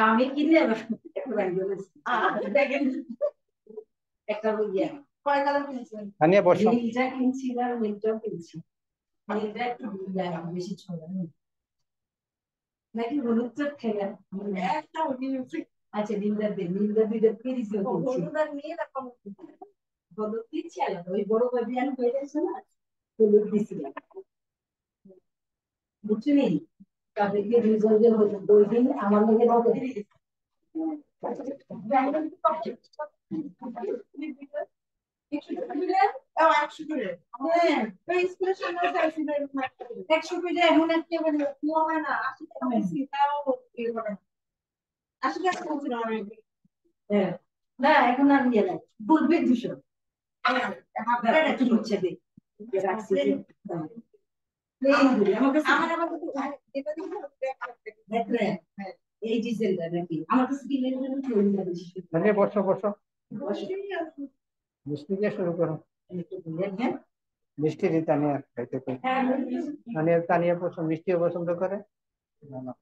আমি কিনে একটা কয় কালার কিনেছিলেন? তানিয়া বসো। নীলটা কিনছি আর নীলটাও কিনছি। নীলটা একটু বেশি ছোট নাকি হলুদ চোখ খেলেন একটা আচ্ছা নীলদা দুইটা তিরিশও কিনছি। হলুদ আর নীল এখন হলুদ দিচ্ছি আলাদা ওই বড় বাবিয়ান হয়ে গেছে না হলুদ দিছিলাম বুঝলি তাদেরকে রিজলভে হলুদ ওই দিন আমার মনে হবে না এখন আর নিয়ে নাই বলবে 200 হচ্ছে এই ডিজাইনটা নাকি আমার কাছে তানিয়া বসো বসো। মিষ্টি দিয়ে শুরু করো। মিষ্টি দিয়ে তানিয়া খাইতে তো তানিয়া তানিয়া পছন্দ মিষ্টিও পছন্দ করে না না।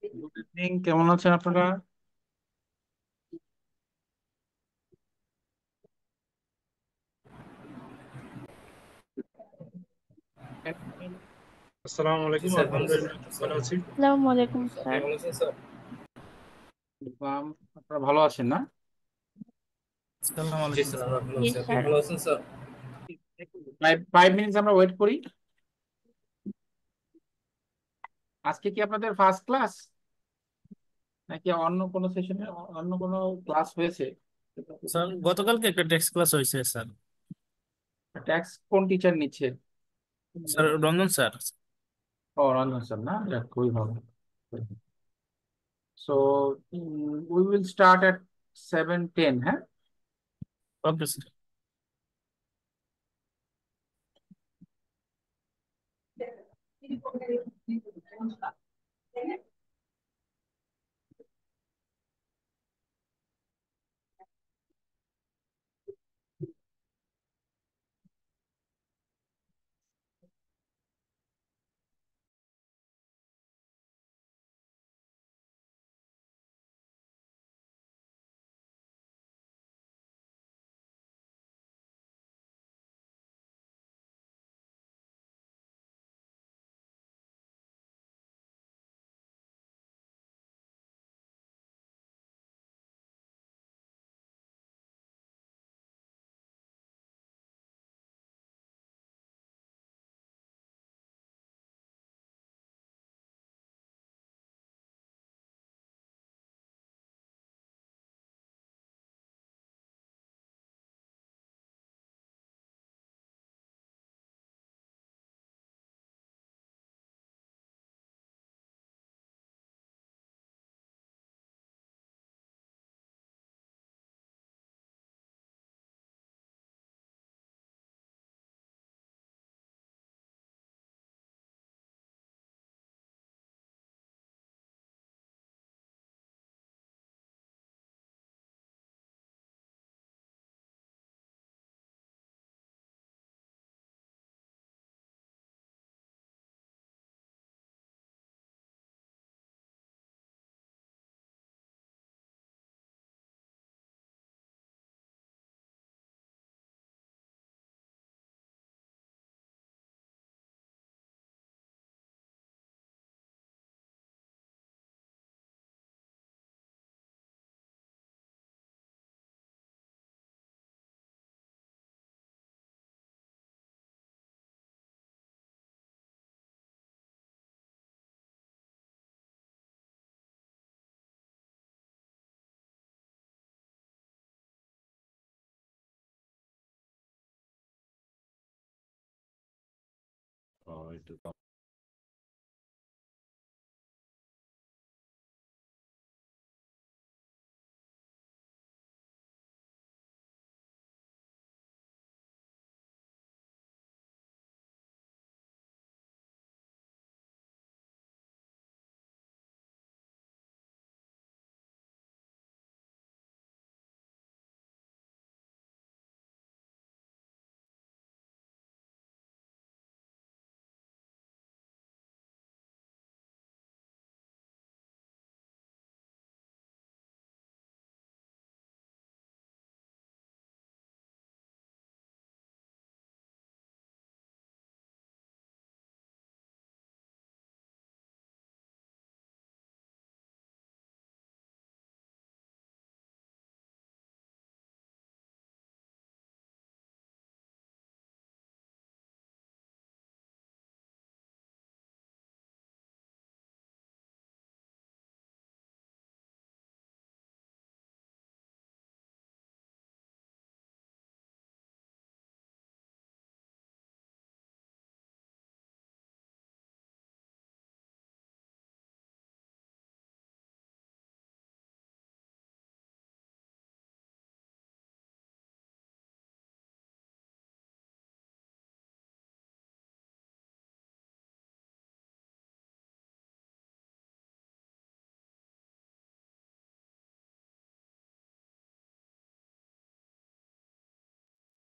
গুড ইভিনিং, কেমন আছেন আপনারা? আসসালামু আলাইকুম, আলহামদুলিল্লাহ ভালো আছি। আসসালামু আলাইকুম আপনি স্যার। ভালো আছেন স্যার? আপনারা ভালো আছেন না? আসসালামু আলাইকুম স্যার, আমরা ভালো জি আছি। আপনি স্যার। ভালো আছেন স্যার? 5 মিনিটস আমরা ওয়েট করি। আজকে কি আপনাদের ফার্স্ট ক্লাস নাকি অন্য কোনো সেশনে অন্য কোনো ক্লাস হয়েছে? স্যার গতকালকে একটা টেক্সট ক্লাস হয়েছে স্যার। ট্যাক্স কোন টিচার নিচ্ছে? Sir Ranjan sir. ও, রঞ্জন স্যার না, যাক, খুবই ভালো। So we will start at 7:10, হ্যাঁ? Okay sir.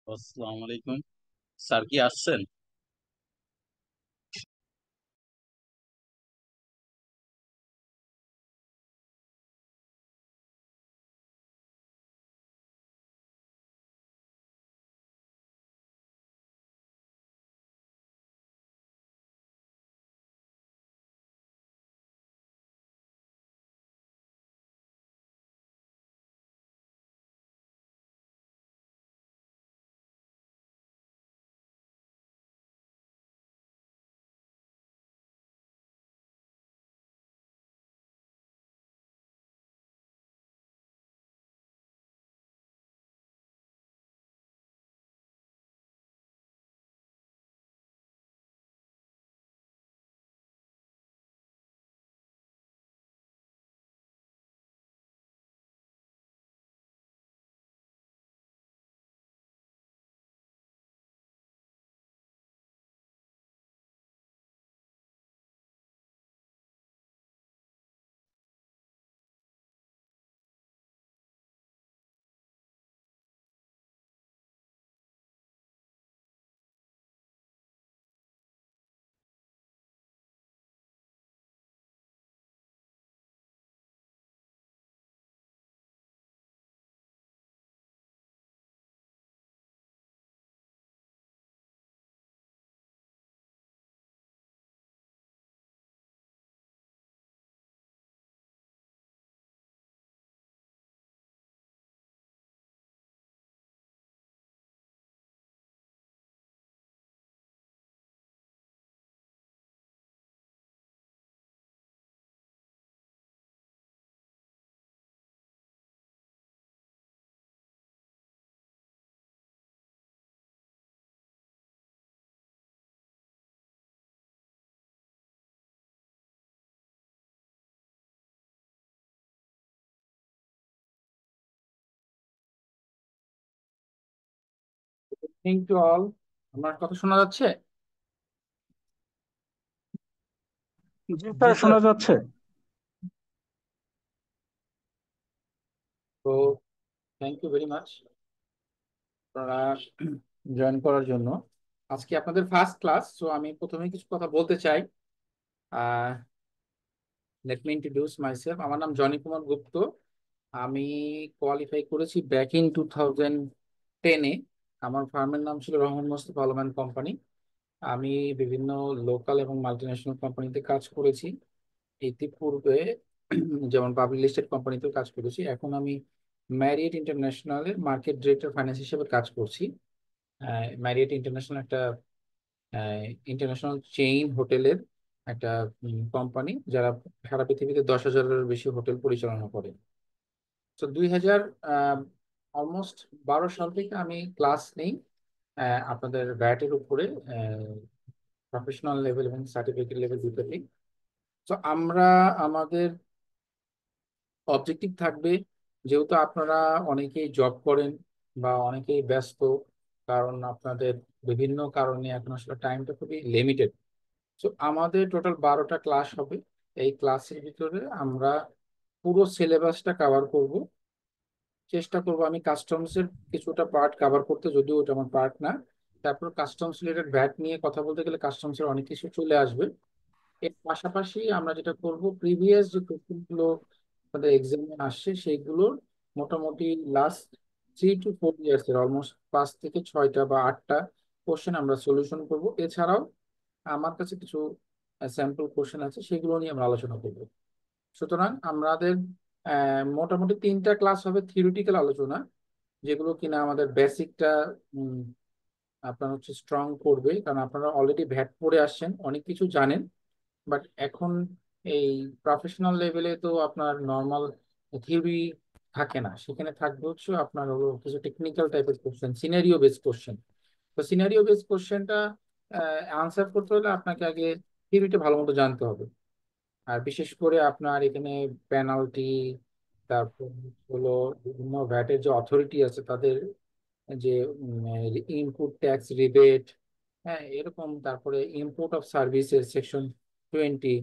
আসসালামু আলাইকুম। স্যার কি আসছেন? Thank you all. আমার কথা শোনা যাচ্ছে? জি স্যার, শোনা যাচ্ছে। তো থ্যাংক ইউ ভেরি মাচ আপনারা জয়েন করার জন্য। আজকে আপনাদের ফার্স্ট ক্লাস, তো আমি প্রথমে কিছু কথা বলতে চাই। Let me introduce myself. আমার নাম জনি কুমার গুপ্ত। আমি কোয়ালিফাই করেছি ব্যাক ইন 2010-এ। আমার ফার্মের নাম ছিল রহমান মোস্তফা আলম কোম্পানি। আমি বিভিন্ন লোকাল এবং মাল্টিন্যাশনাল কোম্পানিতে কাজ করেছি ইতিপূর্বে, যেমন পাবলিক লিস্টেড কোম্পানিতেও কাজ করেছি। এখন আমি ম্যারিয়েট ইন্টারন্যাশনালের মার্কেট ডিরেক্টর ফাইন্যান্স হিসেবে কাজ করছি। ম্যারিয়েট ইন্টারন্যাশনাল একটা ইন্টারন্যাশনাল চেইন হোটেলের একটা কোম্পানি, যারা সারা পৃথিবীতে 10,000-এর বেশি হোটেল পরিচালনা করে। তো 2012 সাল থেকে আমি ক্লাস নেই আপনাদের ভ্যাটের উপরে। প্রফেশনাল লেভেল এবং সার্টিফিকেট লেভেল দুটোতেই। তো আমরা আমাদের অবজেক্টিভ থাকবে, যেহেতু আপনারা অনেকেই জব করেন বা অনেকেই ব্যস্ত, কারণ আপনাদের বিভিন্ন কারণে এখন আসলে টাইমটা খুবই লিমিটেড। তো আমাদের টোটাল 12টা ক্লাস হবে। এই ক্লাসের ভিতরে আমরা পুরো সিলেবাসটা কভার করব। চেষ্টা করব আমি কাস্টমসের কিছুটা পার্ট কভার করতে, যদিও ওটা আমার পার্ট না। তারপর কাস্টমস রিলেটেড ভ্যাট নিয়ে কথা বলতে গেলে কাস্টমসের অনেক কিছু চলে আসবে। এর পাশাপাশি আমরা যেটা করব, প্রিভিয়াস যে কোশ্চেনগুলো আমাদের এক্সামে আসছে সেইগুলোর মোটামুটি লাস্ট 3 to 4 ইয়ার্স এর অলমোস্ট 5 থেকে 6টা বা 8টা কোশ্চেন আমরা সলিউশন করব। এছাড়াও আমার কাছে কিছু স্যাম্পল কোশ্চেন আছে, সেগুলো নিয়ে আমরা আলোচনা করব। সুতরাং আমাদের মোটামুটি 3টা ক্লাস হবে থিওরিটিক্যাল আলোচনা, যেগুলো কিনা আমাদের বেসিকটা আপনার হচ্ছে স্ট্রং করবে, কারণ আপনারা অলরেডি ভ্যাট পড়ে আসছেন, অনেক কিছু জানেন। বাট এখন এই প্রফেশনাল লেভেলে তো আপনার নর্মাল থিওরি থাকে না, সেখানে থাকবে হচ্ছে আপনার হলো কিছু টেকনিক্যাল টাইপের কোশ্চেন, সিনারিও বেস কোশ্চেন। তো সিনারিও বেস কোশ্চেনটা আনসার করতে হলে আপনাকে আগে থিওরিটা ভালো মতো জানতে হবে। আর বিশেষ করে আপনার এখানে পেনাল্টি, তারপর হলো বিভিন্ন ভ্যাটের যে অথরিটি আছে তাদের যে ইনপুট ট্যাক্স রিবেট, হ্যাঁ এরকম, তারপরে ইম্পোর্ট অফ সার্ভিসেস সেকশন 20,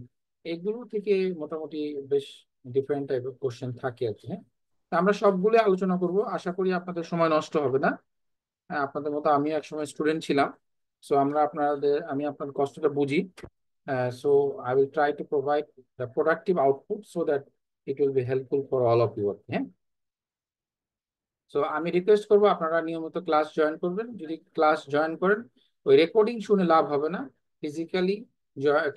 এগুলো থেকে মোটামুটি বেশ ডিফারেন্ট টাইপের কোশ্চেন থাকে আর কি। হ্যাঁ, তা আমরা সবগুলো আলোচনা করব, আশা করি আপনাদের সময় নষ্ট হবে না। হ্যাঁ, আপনাদের মতো আমি একসময় স্টুডেন্ট ছিলাম, সো আমি আপনার কষ্টটা বুঝি। So I will try to provide the productive output so that it will be helpful for all of you. হ্যাঁ, সো আমি রিকোয়েস্ট করবো আপনারা নিয়মিত ক্লাস জয়েন করবেন। যদি ক্লাস জয়েন করেন, ওই রেকর্ডিং শুনে লাভ হবে না, ফিজিক্যালি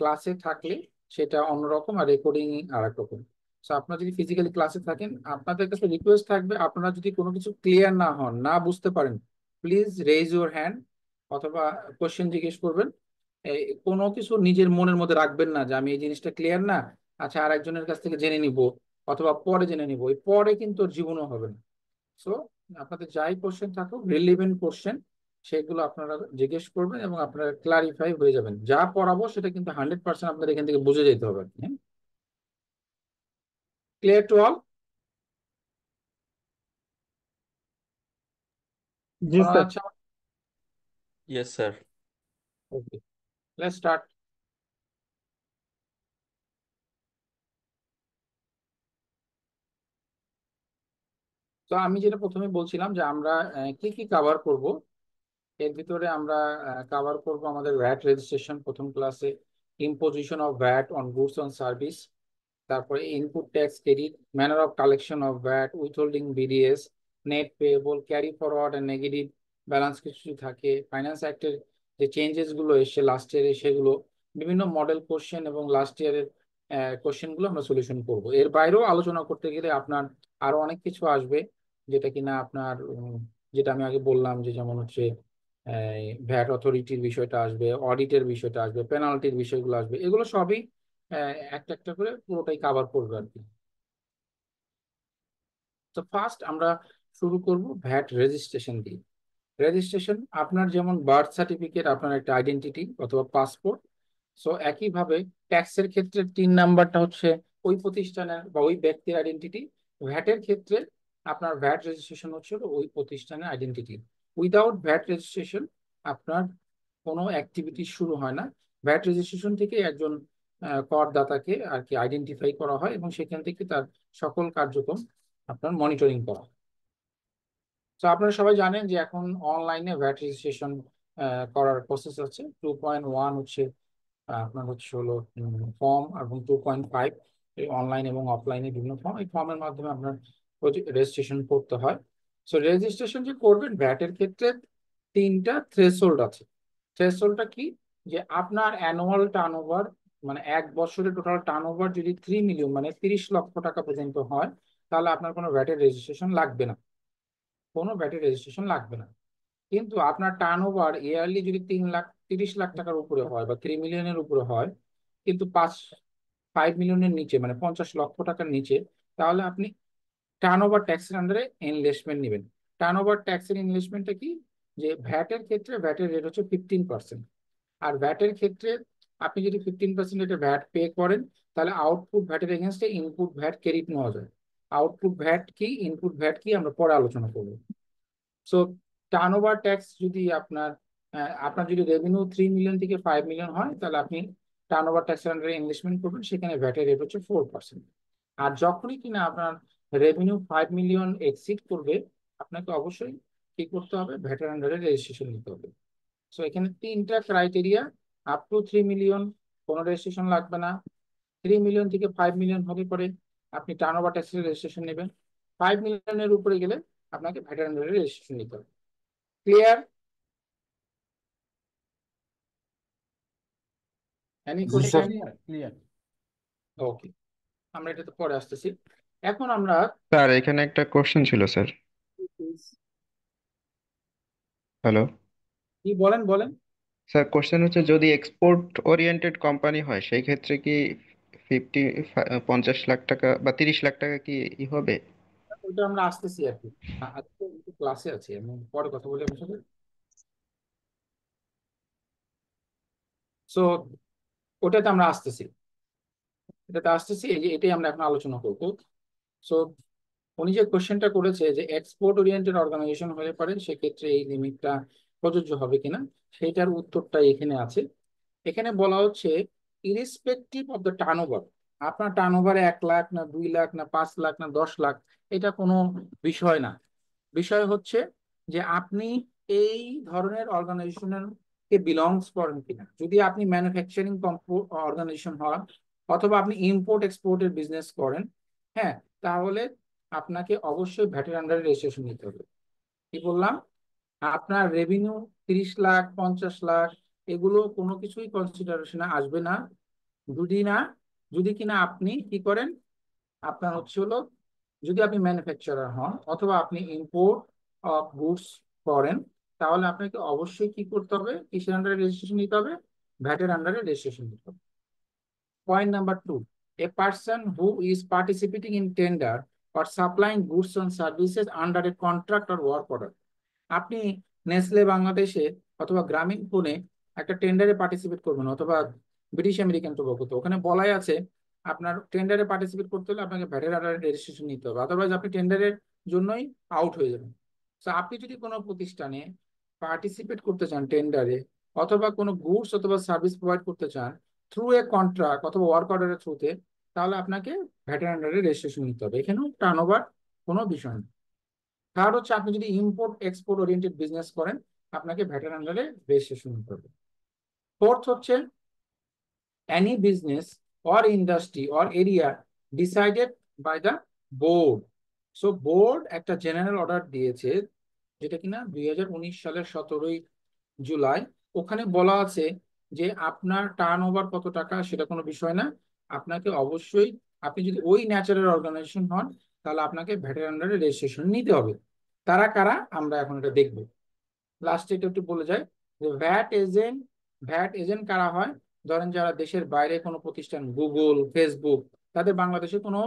ক্লাসে থাকলে সেটা অন্যরকম আর রেকর্ডিং আর এক রকম। সো আপনারা যদি ফিজিক্যালি ক্লাসে থাকেন, আপনাদের কাছে রিকোয়েস্ট থাকবে, আপনারা যদি কোনো কিছু ক্লিয়ার না হন, না বুঝতে পারেন, প্লিজ রেইজ ইউর হ্যান্ড অথবা কোশ্চেন জিজ্ঞেস করবেন। কোনো কিছু নিজের মনের মধ্যে রাখবেন না যে আমি এই জিনিসটা ক্লিয়ার না, আচ্ছা আর একজনের কাছ থেকে জেনে নিব অথবা পরে জেনে নিব, এই পরে কিন্তু ওর জীবনও হবে না। সো আপনাদের যাই কোশ্চেন থাকুক, রিলেভেন্ট কোশ্চেন, সেগুলো আপনারা জিজ্ঞেস করবেন এবং আপনারা ক্লারিফাই হয়ে যাবেন। যা পড়াবো সেটা কিন্তু 100% আপনাদের এখান থেকে বুঝে যেতে হবে। হ্যাঁ, ক্লিয়ার টু অল? জি শোনা স্যার। যাচ্ছে? Yes sir. Okay, let's start. তো আমি যেটা প্রথমে বলছিলাম যে আমরা কি কি কভার করব, এর ভিতরে আমরা কভার করব আমাদের ভ্যাট রেজিস্ট্রেশন প্রথম ক্লাসে, imposition of VAT on goods on service, তারপরে input tax credit, manner of collection of VAT, withholding VDS, net payable, carry forward and negative balance কিছু থাকে, ফাইন্যান্স অ্যাক্টের যে চেঞ্জেস গুলো এসছে লাস্ট ইয়ারে সেগুলো, বিভিন্ন মডেল কোশ্চেন এবং লাস্ট ইয়ারের কোশ্চেন গুলো আমরা সলিউশন করব। এর বাইরেও আলোচনা করতে গেলে আপনার আরো অনেক কিছু আসবে, যেটা কিনা আপনার যেটা আমি আগে বললাম যে যেমন হচ্ছে ভ্যাট অথরিটির বিষয়টা আসবে, অডিটের বিষয়টা আসবে, পেনাল্টির বিষয়গুলো আসবে, এগুলো সবই একটা একটা করে পুরোটাই কভার করবে আর কি। তো ফার্স্ট আমরা শুরু করব ভ্যাট রেজিস্ট্রেশন দিয়ে। রেজিস্ট্রেশন আপনার যেমন বার্থ সার্টিফিকেট, আপনার একটা আইডেন্টিটি অথবা পাসপোর্ট, সো একইভাবে ট্যাক্সের ক্ষেত্রে 3 নাম্বারটা হচ্ছে ওই প্রতিষ্ঠানের বা ওই ব্যক্তির আইডেন্টিটি। ভ্যাটের ক্ষেত্রে আপনার ভ্যাট রেজিস্ট্রেশন হচ্ছে ওই প্রতিষ্ঠানের আইডেন্টিটি। উইদাউট ভ্যাট রেজিস্ট্রেশন আপনার কোনো অ্যাক্টিভিটি শুরু হয় না। ভ্যাট রেজিস্ট্রেশন থেকে একজন করদাতাকে আর কি আইডেন্টিফাই করা হয় এবং সেখান থেকে তার সকল কার্যক্রম আপনার মনিটরিং করা হয়। তো আপনারা সবাই জানেন যে এখন অনলাইনে ভ্যাট রেজিস্ট্রেশন করার প্রসেস আছে। 2.1 হচ্ছে আপনার হচ্ছে হলো ফর্ম, এবং 2.5 অনলাইন এবং অফলাইনে বিভিন্ন ফর্ম, এই ফর্মের মাধ্যমে আপনার রেজিস্ট্রেশন করতে হয়। সো রেজিস্ট্রেশন যে করবেন ভ্যাটের ক্ষেত্রে 3টা থ্রেশহোল্ড আছে। থ্রেশহোল্ডটা কি, যে আপনার অ্যানুয়াল টার্নওভার মানে 1 বছরের টোটাল টার্নওভার যদি 3 মিলিয়ন মানে 30 লক্ষ টাকা পর্যন্ত হয়, তাহলে আপনার কোনো ভ্যাটের রেজিস্ট্রেশন লাগবে না, কোনো ভ্যাটের রেজিস্ট্রেশন লাগবে না। কিন্তু আপনার টার্নওভার ইয়ারলি যদি 3 লাখ 30 লাখ টাকার উপরে হয় বা 3 মিলিয়নের উপরে হয়, কিন্তু 5 মিলিয়নের নিচে মানে 50 লক্ষ টাকার নিচে, তাহলে আপনি টার্নওভার ট্যাক্সের আন্ডারে ইনভেস্টমেন্ট নেবেন। টার্নওভার ট্যাক্সের ইনভেস্টমেন্টটা কি, যে ভ্যাটের ক্ষেত্রে ভ্যাটের রেট হচ্ছে 15%, আর ভ্যাটের ক্ষেত্রে আপনি যদি 15% এটা ভ্যাট পে করেন, তাহলে আউটপুট ভ্যাটের এগেনস্টে ইনপুট ভ্যাট ক্রেডিট নেওয়া যায়। আউটপুট ভ্যাট কি, ইনপুট ভ্যাট কি, আমরা পরে আলোচনা করবো। সো টার্নওভার ট্যাক্স যদি আপনার যদি রেভিনিউ 3 মিলিয়ন থেকে 5 মিলিয়ন হয়, তাহলে আপনি টার্নওভার ট্যাক্সের আন্ডারে ইনভেস্টমেন্ট করবেন, সেখানে ভ্যাটের রেট হচ্ছে 4%। আর যখনই কিনা আপনার রেভিনিউ 5 মিলিয়ন এক্সিড করবে, আপনাকে অবশ্যই কি করতে হবে, ভ্যাটের আন্ডারে রেজিস্ট্রেশন নিতে হবে। সো এখানে তিনটা ক্রাইটেরিয়া, আপ টু 3 মিলিয়ন কোনো রেজিস্ট্রেশন লাগবে না, 3 মিলিয়ন থেকে 5 মিলিয়ন হলে পরে আপনি টার্নওভার ট্যাক্সের রেজিস্ট্রেশন নেবেন, 5 মিলিয়নের উপরে গেলে আপনাকে ভ্যাটের আন্ডারে রেজিস্ট্রেশন নিতে হবে। ক্লিয়ার? এনি জি স্যার। কোশ্চেন? ক্লিয়ার। ওকে, আমরা এটা তো পরে আসতেছি। এখন আমরা স্যার এখানে একটা কোশ্চেন ছিল স্যার। হ্যালো কি বলেন বলেন। স্যার, কোশ্চেন হচ্ছে যদি এক্সপোর্ট ওরিয়েন্টেড কোম্পানি হয় সেই ক্ষেত্রে কি 50 লাখ টাকা বা 30 লাখ টাকা কি হবে? ওইটা আমরা আসতেছি আর কি। আজকে ক্লাসে আছি, আমি পরে কথা বলি আপনার সাথে। সো ওটাতে আমরা আসতেছি, এটাতে আসতেছি, এই যে এটাই আমরা এখন আলোচনা করবো। সো উনি যে কোশ্চেনটা করেছে যে এক্সপোর্ট ওরিয়েন্টেড অর্গানাইজেশন হলে পারে সেক্ষেত্রে এই লিমিটটা প্রযোজ্য হবে কিনা, সেইটার উত্তরটা এখানে আছে। এখানে বলা হচ্ছে ইরিসপেক্টিভ অফ দ্য টার্নওভার, আপনার টার্নওভারে 1 লাখ না 2 লাখ না 5 লাখ না 10 লাখ, এটা কোনো বিষয় না। বিষয় হচ্ছে যে আপনি এই ধরনের অর্গানাইজেশনের কে বিলংস করেন কিনা। যদি আপনি ম্যানুফ্যাকচারিং অর্গানাইজেশন হন, অথবা আপনি ইম্পোর্ট এক্সপোর্টের বিজনেস করেন, হ্যাঁ, তাহলে আপনাকে অবশ্যই ভ্যাটের আন্ডারে রেজিস্ট্রেশন নিতে হবে। কি বললাম? আপনার রেভিনিউ 30 লাখ 50 লাখ এগুলো কোনো কিছুই কনসিডারেশনে আসবে না, যদি না, যদি কিনা আপনি কি করেন, আপনার হচ্ছে হলো, যদি আপনি ম্যানুফ্যাকচারার হন অথবা আপনি ইম্পোর্ট অফ গুডস করেন, তাহলে আপনাকে অবশ্যই কি করতে হবে, কিসের আন্ডারে রেজিস্ট্রেশন নিতে হবে, ভ্যাটের আন্ডারে রেজিস্ট্রেশন নিতে হবে। Point number 2, a person who is participating in tender or supplying goods and services under a contract or work order. আপনি নেসলে বাংলাদেশে অথবা গ্রামীণ ফোনে একটা টেন্ডারে পার্টিসিপেট করবেন, অথবা ব্রিটিশ আমেরিকান টোবাকোতে, ওখানে বলাই আছে আপনার টেন্ডারে পার্টিসিপেট করতে হলে আপনাকে ভ্যাটের আন্ডারে রেজিস্ট্রেশন নিতে হবে, আদারওয়াইজ আপনি টেন্ডারের জন্যই আউট হয়ে যাবেন। তো আপনি যদি কোনো প্রতিষ্ঠানে পার্টিসিপেট করতে চান টেন্ডারে, অথবা কোনো গুডস অথবা সার্ভিস প্রোভাইড করতে চান থ্রু এ কন্ট্রাক্ট অথবা ওয়ার্ক অর্ডারের থ্রুতে, তাহলে আপনাকে ভ্যাটের আন্ডারে রেজিস্ট্রেশন নিতে হবে, এখানেও টার্নওভার কোনো বিষয় না। থার্ড হচ্ছে আপনি যদি ইম্পোর্ট এক্সপোর্ট ওরিয়েন্টেড বিজনেস করেন, আপনাকে ভ্যাটের আন্ডারে রেজিস্ট্রেশন নিতে হবে। ফোর্থ হচ্ছে any business or industry or area decided by the board. So board একটা জেনারেল অর্ডার দিয়েছে, যেটা কিনা 2019 সালের 17ই জুলাই। ওখানে বলা আছে যে আপনার টার্ন ওভার কত টাকা সেটা কোনো বিষয় না, আপনাকে অবশ্যই, আপনি যদি ওই ন্যাচারাল অর্গানাইজেশন হন, তাহলে আপনাকে ভ্যাটের আন্ডারে রেজিস্ট্রেশন নিতে হবে। তারা কারা আমরা এখন এটা দেখবো। লাস্টে এটা একটু বলে যায় যে ভ্যাট এজেন্ট কারা হয়। ধরেন যারা দেশের বাইরে কোনো প্রতিষ্ঠান, গুগল, ফেসবুক, তাদের বাংলাদেশে কোনো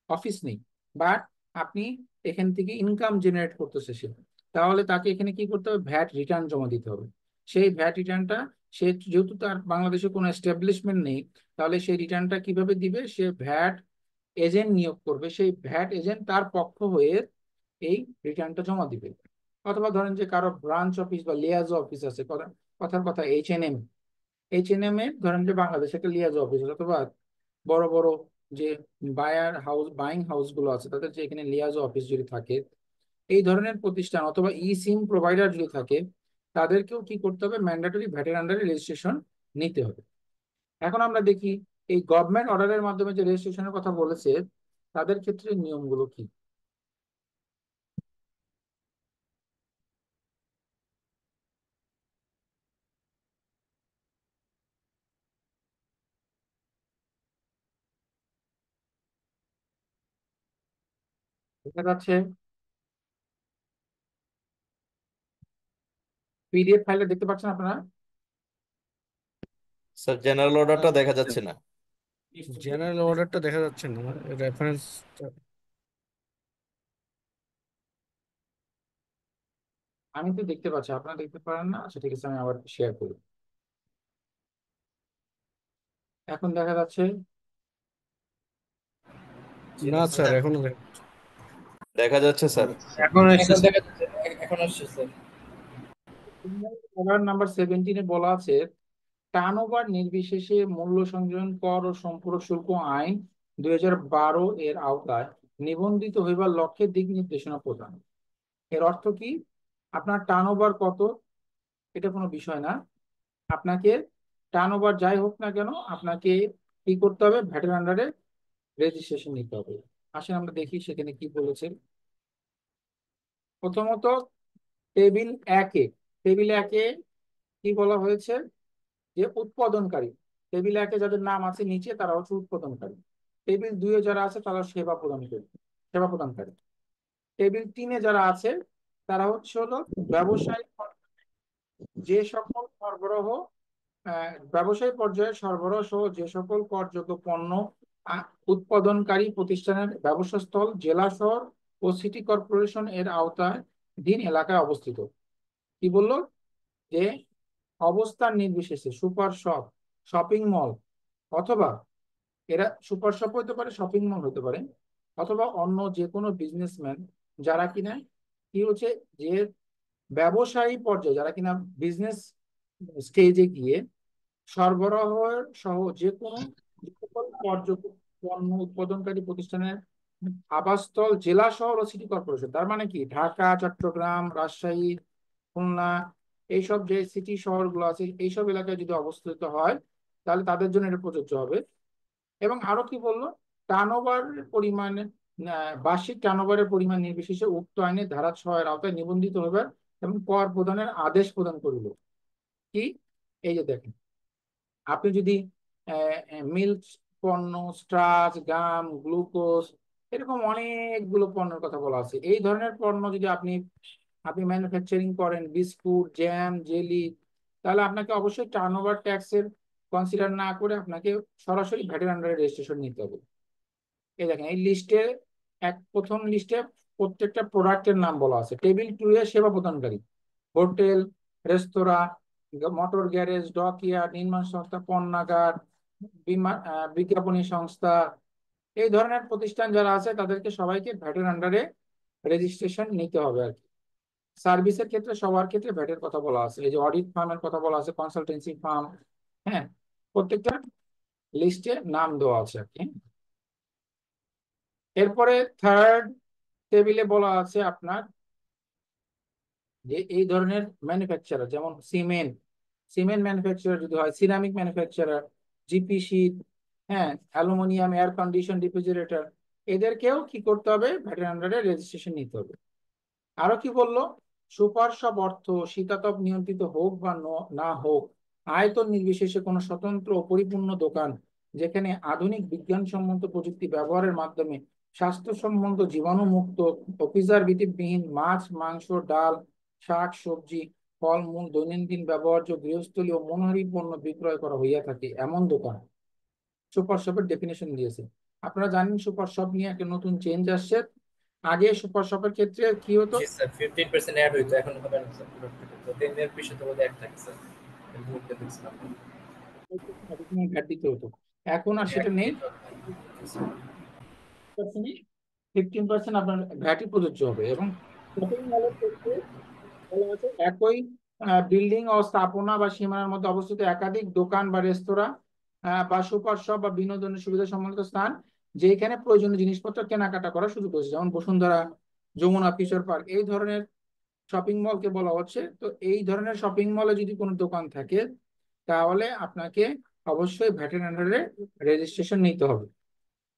অফিস নেই, বাট আপনি এখান থেকে ইনকাম জেনারেট করতেছে সে, তাহলে তাকে এখানে কি করতে হবে, ভ্যাট রিটার্ন জমা দিতে হবে। সেই ভ্যাট রিটার্নটা, সে যেহেতু তার বাংলাদেশে কোনো এস্টাবলিশমেন্ট নেই, তাহলে সেই রিটার্নটা কিভাবে দিবে, সে ভ্যাট এজেন্ট নিয়োগ করবে, সেই ভ্যাট এজেন্ট তার পক্ষ হয়ে এই রিটার্নটা জমা দিবে। অথবা ধরেন যে কারো ব্রাঞ্চ অফিস বা লিয়াজো অফিস আছে, কথার কথা এইচ এন এম এর ধরেন যে বাংলাদেশে একটা লিয়াজো অফিস আছে, অথবা বড় বড় যে বাইং হাউস গুলো আছে, তাদের যে এখানে লিয়াজো অফিস যদি থাকে, এই ধরনের প্রতিষ্ঠান অথবা ই সিম প্রোভাইডার যদি থাকে, তাদেরকেও কি করতে হবে, ম্যান্ডেটরি ভ্যাটের আন্ডারে রেজিস্ট্রেশন নিতে হবে। এখন আমরা দেখি এই গভর্নমেন্ট অর্ডারের মাধ্যমে যে রেজিস্ট্রেশনের কথা বলেছে, তাদের ক্ষেত্রে নিয়মগুলো কি। দেখা যাচ্ছে পিডিএফ ফাইলে, দেখতে পাচ্ছেন আপনারা? স্যার জেনারেল অর্ডারটা দেখা যাচ্ছে না। জেনারেল অর্ডারটা দেখা যাচ্ছে না, রেফারেন্স। আমি তো দেখতে পাচ্ছি, আপনারা দেখতে পারেন না। আচ্ছা ঠিক আছে, আমি আবার শেয়ার করি। এখন দেখা যাচ্ছে? না স্যার, এখনো দেখা যাচ্ছে স্যার। এখন এসছে স্যার। অর্ডার নাম্বার 17-এ বলা আছে টার্নওভার নির্বিশেষে মূল্য সংযোজন কর ও সম্পূরক শুল্ক আইন 2012 এর আওতায় নিবন্ধিত হইবার লক্ষ্যে দিক নির্দেশনা প্রদান। এর অর্থ কি? আপনার টার্নওভার কত এটা কোনো বিষয় না, আপনাকে টার্নওভার যাই হোক না কেন আপনাকে কি করতে হবে? ভ্যাটের আন্ডারে রেজিস্ট্রেশন নিতে হবে। আসেন আমরা দেখি সেখানে কি বলেছে। প্রথমত টেবিল 1-এ, টেবিল 1-এ কি বলা হয়েছে? যে উৎপাদনকারী, টেবিল 1-এ যাদের নাম আছে নিচে তারা হচ্ছে উৎপাদনকারী। টেবিল 2-এ যারা আছে তারা সেবা প্রদানকারী, সেবা প্রদানকারী। টেবিল 3-এ যারা আছে তারা হলো ব্যবসায়ী, যে সকল সরবরাহ ব্যবসায়ী পর্যায়ে সরবরাহ সহ যে সকল করযোগ্য পণ্য উৎপাদনকারী প্রতিষ্ঠানের ব্যবসা স্থল, জেলা শহর ও সিটি কর্পোরেশন এর আওতায় ধীন এলাকায় অবস্থিত। কি বললো? যে অবস্থান নির্বিশেষে সুপার শপ, শপিং মল, অথবা এরা সুপার শপ হতে পারে, শপিং মল হতে পারে, অথবা অন্য যে কোনো বিজনেসম্যান যারা কিনা কি হচ্ছে, যে ব্যবসায়ী পর্যায়ে যারা কিনা বিজনেস স্টেজে গিয়ে সরবরাহ সহ যে কোনো যে সকল পণ্য উৎপাদনকারী প্রতিষ্ঠানের আবাসস্থল, জেলা শহর ও সিটি কর্পোরেশন। তার মানে কি ঢাকা, চট্টগ্রাম, রাজশাহী, খুলনা, এইসব যে সিটি শহরগুলো আছে এইসব এলাকায় যদি অবস্থিত হয় তাহলে তাদের জন্য এটা প্রযোজ্য হবে। এবং আরো কি বললো? টার্নওভারের পরিমাণ, বার্ষিক টার্নওভারের পরিমাণ নির্বিশেষে উক্ত আইনের ধারা 6-এর আওতায় নিবন্ধিত হবে এবং কর প্রদানের আদেশ প্রদান করিল। কি? এই যে দেখেন, আপনি যদি মিল্ক পণ্য, স্টার্চ, গাম, গ্লুকোজ, এরকম অনেকগুলো পণ্যের কথা বলা আছে, এই ধরনের পণ্য যদি আপনি আপনি ম্যানুফ্যাকচারিং করেন, বিস্কুট, জ্যাম, জেলি, তাহলে আপনাকে অবশ্যই টার্নওভার ট্যাক্সের কনসিডার না করে আপনাকে সরাসরি ভ্যাটের আন্ডারে রেজিস্ট্রেশন নিতে হবে। এই দেখেন এই লিস্টে প্রথম লিস্টে প্রত্যেকটা প্রোডাক্টের নাম বলা আছে। টেবিল 2-এ সেবা প্রদানকারী, হোটেল, রেস্তোরাঁ, মোটর গ্যারেজ, ডকইয়ার্ড, নির্মাণ সংস্থা, পণ্যাগার, বিজ্ঞাপনী সংস্থা, এই ধরনের প্রতিষ্ঠান যারা আছে তাদেরকে সবাইকে ভ্যাটের আন্ডারে রেজিস্ট্রেশন নিতে হবে আর কি। সার্ভিসের ক্ষেত্রে সবার ক্ষেত্রে ভ্যাটের কথা বলা আছে, এই যে অডিট ফার্মের কথা বলা আছে, কনসালটেন্সি ফার্ম, হ্যাঁ, প্রত্যেকটা লিস্টে নাম দেওয়া আছে আর কি। এরপরে থার্ড টেবিলে বলা আছে আপনার যে এই ধরনের ম্যানুফ্যাকচারার, যেমন সিমেন্ট, সিমেন্ট ম্যানুফ্যাকচারার যদি হয়, সিরামিক ম্যানুফ্যাকচারার, জিপি শীট, হ্যাঁ, অ্যালুমিনিয়াম, এয়ার কন্ডিশন, রেফ্রিজারেটর, এদেরকেও কি করতে হবে? ভ্যাটের আন্ডারে রেজিস্ট্রেশন নিতে হবে। আরো কি বললো? সুপার শপ অর্থ শীতাতপ নিয়ন্ত্রিত হোক বা না হোক, আয়তন নির্বিশেষে কোনো স্বতন্ত্র ও পরিপূর্ণ দোকান যেখানে আধুনিক বিজ্ঞানসম্মত প্রযুক্তি ব্যবহারের মাধ্যমে স্বাস্থ্যসম্মত, জীবাণুমুক্ত ও প্রিজারভেটিভবিহীন মাছ, মাংস, ডাল, শাক, সবজি, ফলমূল, দৈনন্দিন ব্যবহার্য, গৃহস্থলী ও মনোহারী পণ্য বিক্রয় করা হইয়া থাকে এমন দোকান সুপার শপের ডেফিনেশন দিয়েছে। আপনারা জানেন সুপার শপ নিয়ে একটা নতুন চেঞ্জ আসছে। আগে সুপার শপের ক্ষেত্রে কি হতো? জি স্যার, 15% অ্যাড হইতো, এখন হবে না স্যার, পুরো তো 10 এর পিছনে তো বোধহয় 1 থাকে স্যার, এই মুহূর্তে দেখছিলাম। ভ্যাট দিতে হতো, এখন আর সেটা এক নেই। মিনিট জি স্যার। 15% আপনার ভ্যাটই প্রযোজ্য হবে। এবং শপিং মলের ক্ষেত্রে বলা আছে একই বিল্ডিং ও স্থাপনা বা সীমানার মধ্যে অবস্থিত একাধিক দোকান বা রেস্তোরাঁ বা সুপার শপ বা বিনোদনের সুবিধা সম্বলিত স্থান যেখানে প্রয়োজনীয় জিনিসপত্র কেনাকাটা করার সুযোগ রয়েছে, যেমন বসুন্ধরা, যমুনা ফিউচার পার্ক, এই ধরনের শপিং মলকে বলা হচ্ছে। তো এই ধরনের শপিং মলে যদি কোনো দোকান থাকে তাহলে আপনাকে অবশ্যই ভ্যাটের আন্ডারে রেজিস্ট্রেশন নিতে হবে।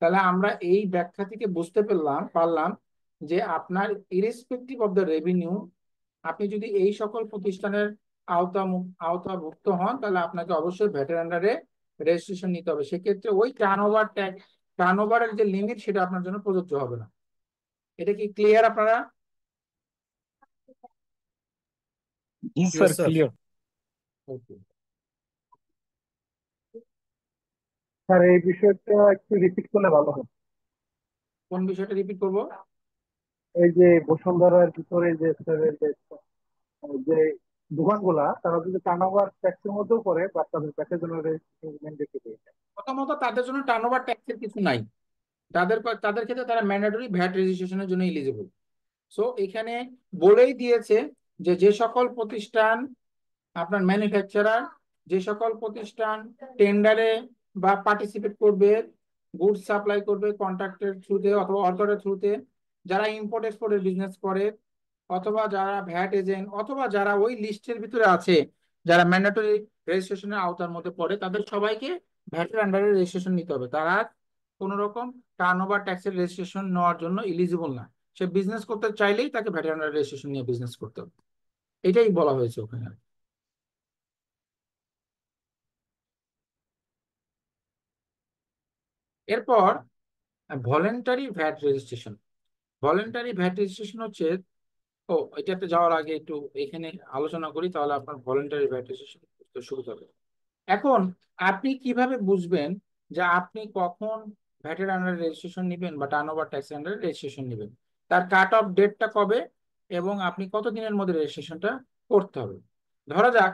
তাহলে আমরা এই ব্যাখ্যা থেকে বুঝতে পারলাম যে আপনার ইরেসপেক্টিভ অফ দ্য রেভিনিউ, আপনি যদি এই সকল প্রতিষ্ঠানের আওতাভুক্ত হন তাহলে আপনাকে অবশ্যই ভ্যাটের আন্ডারে রেজিস্ট্রেশন নিতে হবে। সেক্ষেত্রে ওই টার্নওভার ট্যাক্স, টার্নওভারের যে লিমিট সেটা আপনার জন্য প্রযোজ্য হবে না। এটা কি ক্লিয়ার আপনারা? জি ইয়েস স্যার, স্যার। ক্লিয়ার। ওকে। স্যার এই বিষয়টা একটু রিপিট করলে ভালো হয়। কোন বিষয়টা রিপিট করবো? এই যে বসুন্ধরার ভিতরে যে স্যার, যে দোকানগুলা তারা যদি টার্নওভার ট্যাক্সের মধ্যেও করে বাট তাদের প্যাকেজ ম্যান্ডেটরি পেয়ে যায়। প্রথমত তাদের জন্য টার্নওভার ট্যাক্সের কিছু নাই, তাদের ক্ষেত্রে তারা ম্যান্ডেটরি ভ্যাট রেজিস্ট্রেশনের জন্য এলিজিবল। সো এখানে বলেই দিয়েছে যে যে সকল প্রতিষ্ঠান আপনার ম্যানুফ্যাকচারার, যে সকল প্রতিষ্ঠান টেন্ডারে বা পার্টিসিপেট করবে, গুডস সাপ্লাই করবে কন্ট্রাক্টের থ্রুতে অথবা অর্ডারের থ্রুতে, যারা ইম্পোর্ট এক্সপোর্টের বিজনেস করে, অথবা যারা ভ্যাট এজেন্ট, অথবা যারা ওই লিস্টের ভিতরে আছে যারা ম্যান্ডেটরি রেজিস্ট্রেশনের আওতার মধ্যে পড়ে, তাদের সবাইকে ভ্যাটের আন্ডারে রেজিস্ট্রেশন নিতে হবে। তারা কোন রকম টার্নওভার ট্যাক্সের রেজিস্ট্রেশন নেওয়ার জন্য এলিজিবল না। সে বিজনেস করতে চাইলেই তাকে ভ্যাটের আন্ডারে রেজিস্ট্রেশন নিয়ে বিজনেস করতে হবে, এটাই বলা হয়েছে ওখানে। এরপর voluntary VAT registration. Voluntary VAT registration হচ্ছে, এটাতে যাওয়ার আগে একটু এখানে আলোচনা করি, তাহলে আপনার ভলেন্টারি ভ্যাট রেজিস্ট্রেশন শুরু হবে। এখন আপনি কিভাবে বুঝবেন যে আপনি কখন ভ্যাটের আন্ডারে রেজিস্ট্রেশন নেবেন বা টার্নওভার ট্যাক্সের আন্ডারে রেজিস্ট্রেশন নেবেন? তার কাট অফ ডেটটা কবে এবং আপনি কত দিনের মধ্যে রেজিস্ট্রেশনটা করতে হবে? ধরা যাক,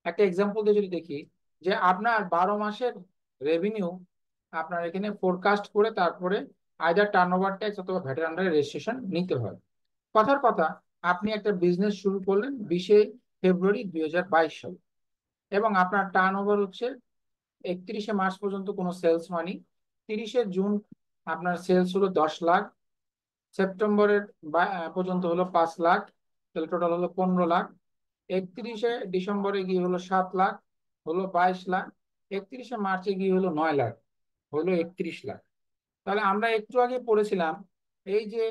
একটা এক্সাম্পল দিয়ে যদি দেখি, যে আপনার 12 মাসের রেভিনিউ আপনার এখানে ফোরকাস্ট করে তারপরে আইদার টার্নওভার ট্যাক্স অথবা ভ্যাটের আন্ডারে রেজিস্ট্রেশন নিতে হয়। কথার কথা, আপনি একটা বিজনেস শুরু করলেন 20শে ফেব্রুয়ারি 2022 সালে, এবং আপনার টার্নওভার হচ্ছে 31শে মার্চ পর্যন্ত কোনো সেলস হয়নি, 30শে জুন আপনার সেলস হলো 10 লাখ, সেপ্টেম্বরের পর্যন্ত হলো 5 লাখ, তাহলে টোটাল হলো 15 লাখ, 31শে ডিসেম্বরে গিয়ে হলো 7 লাখ, হলো 22 লাখ, 31শে মার্চে গিয়ে হলো 9 লাখ, হলো 31 লাখ। তাহলে আমরা একটু আগে পড়েছিলাম এই যে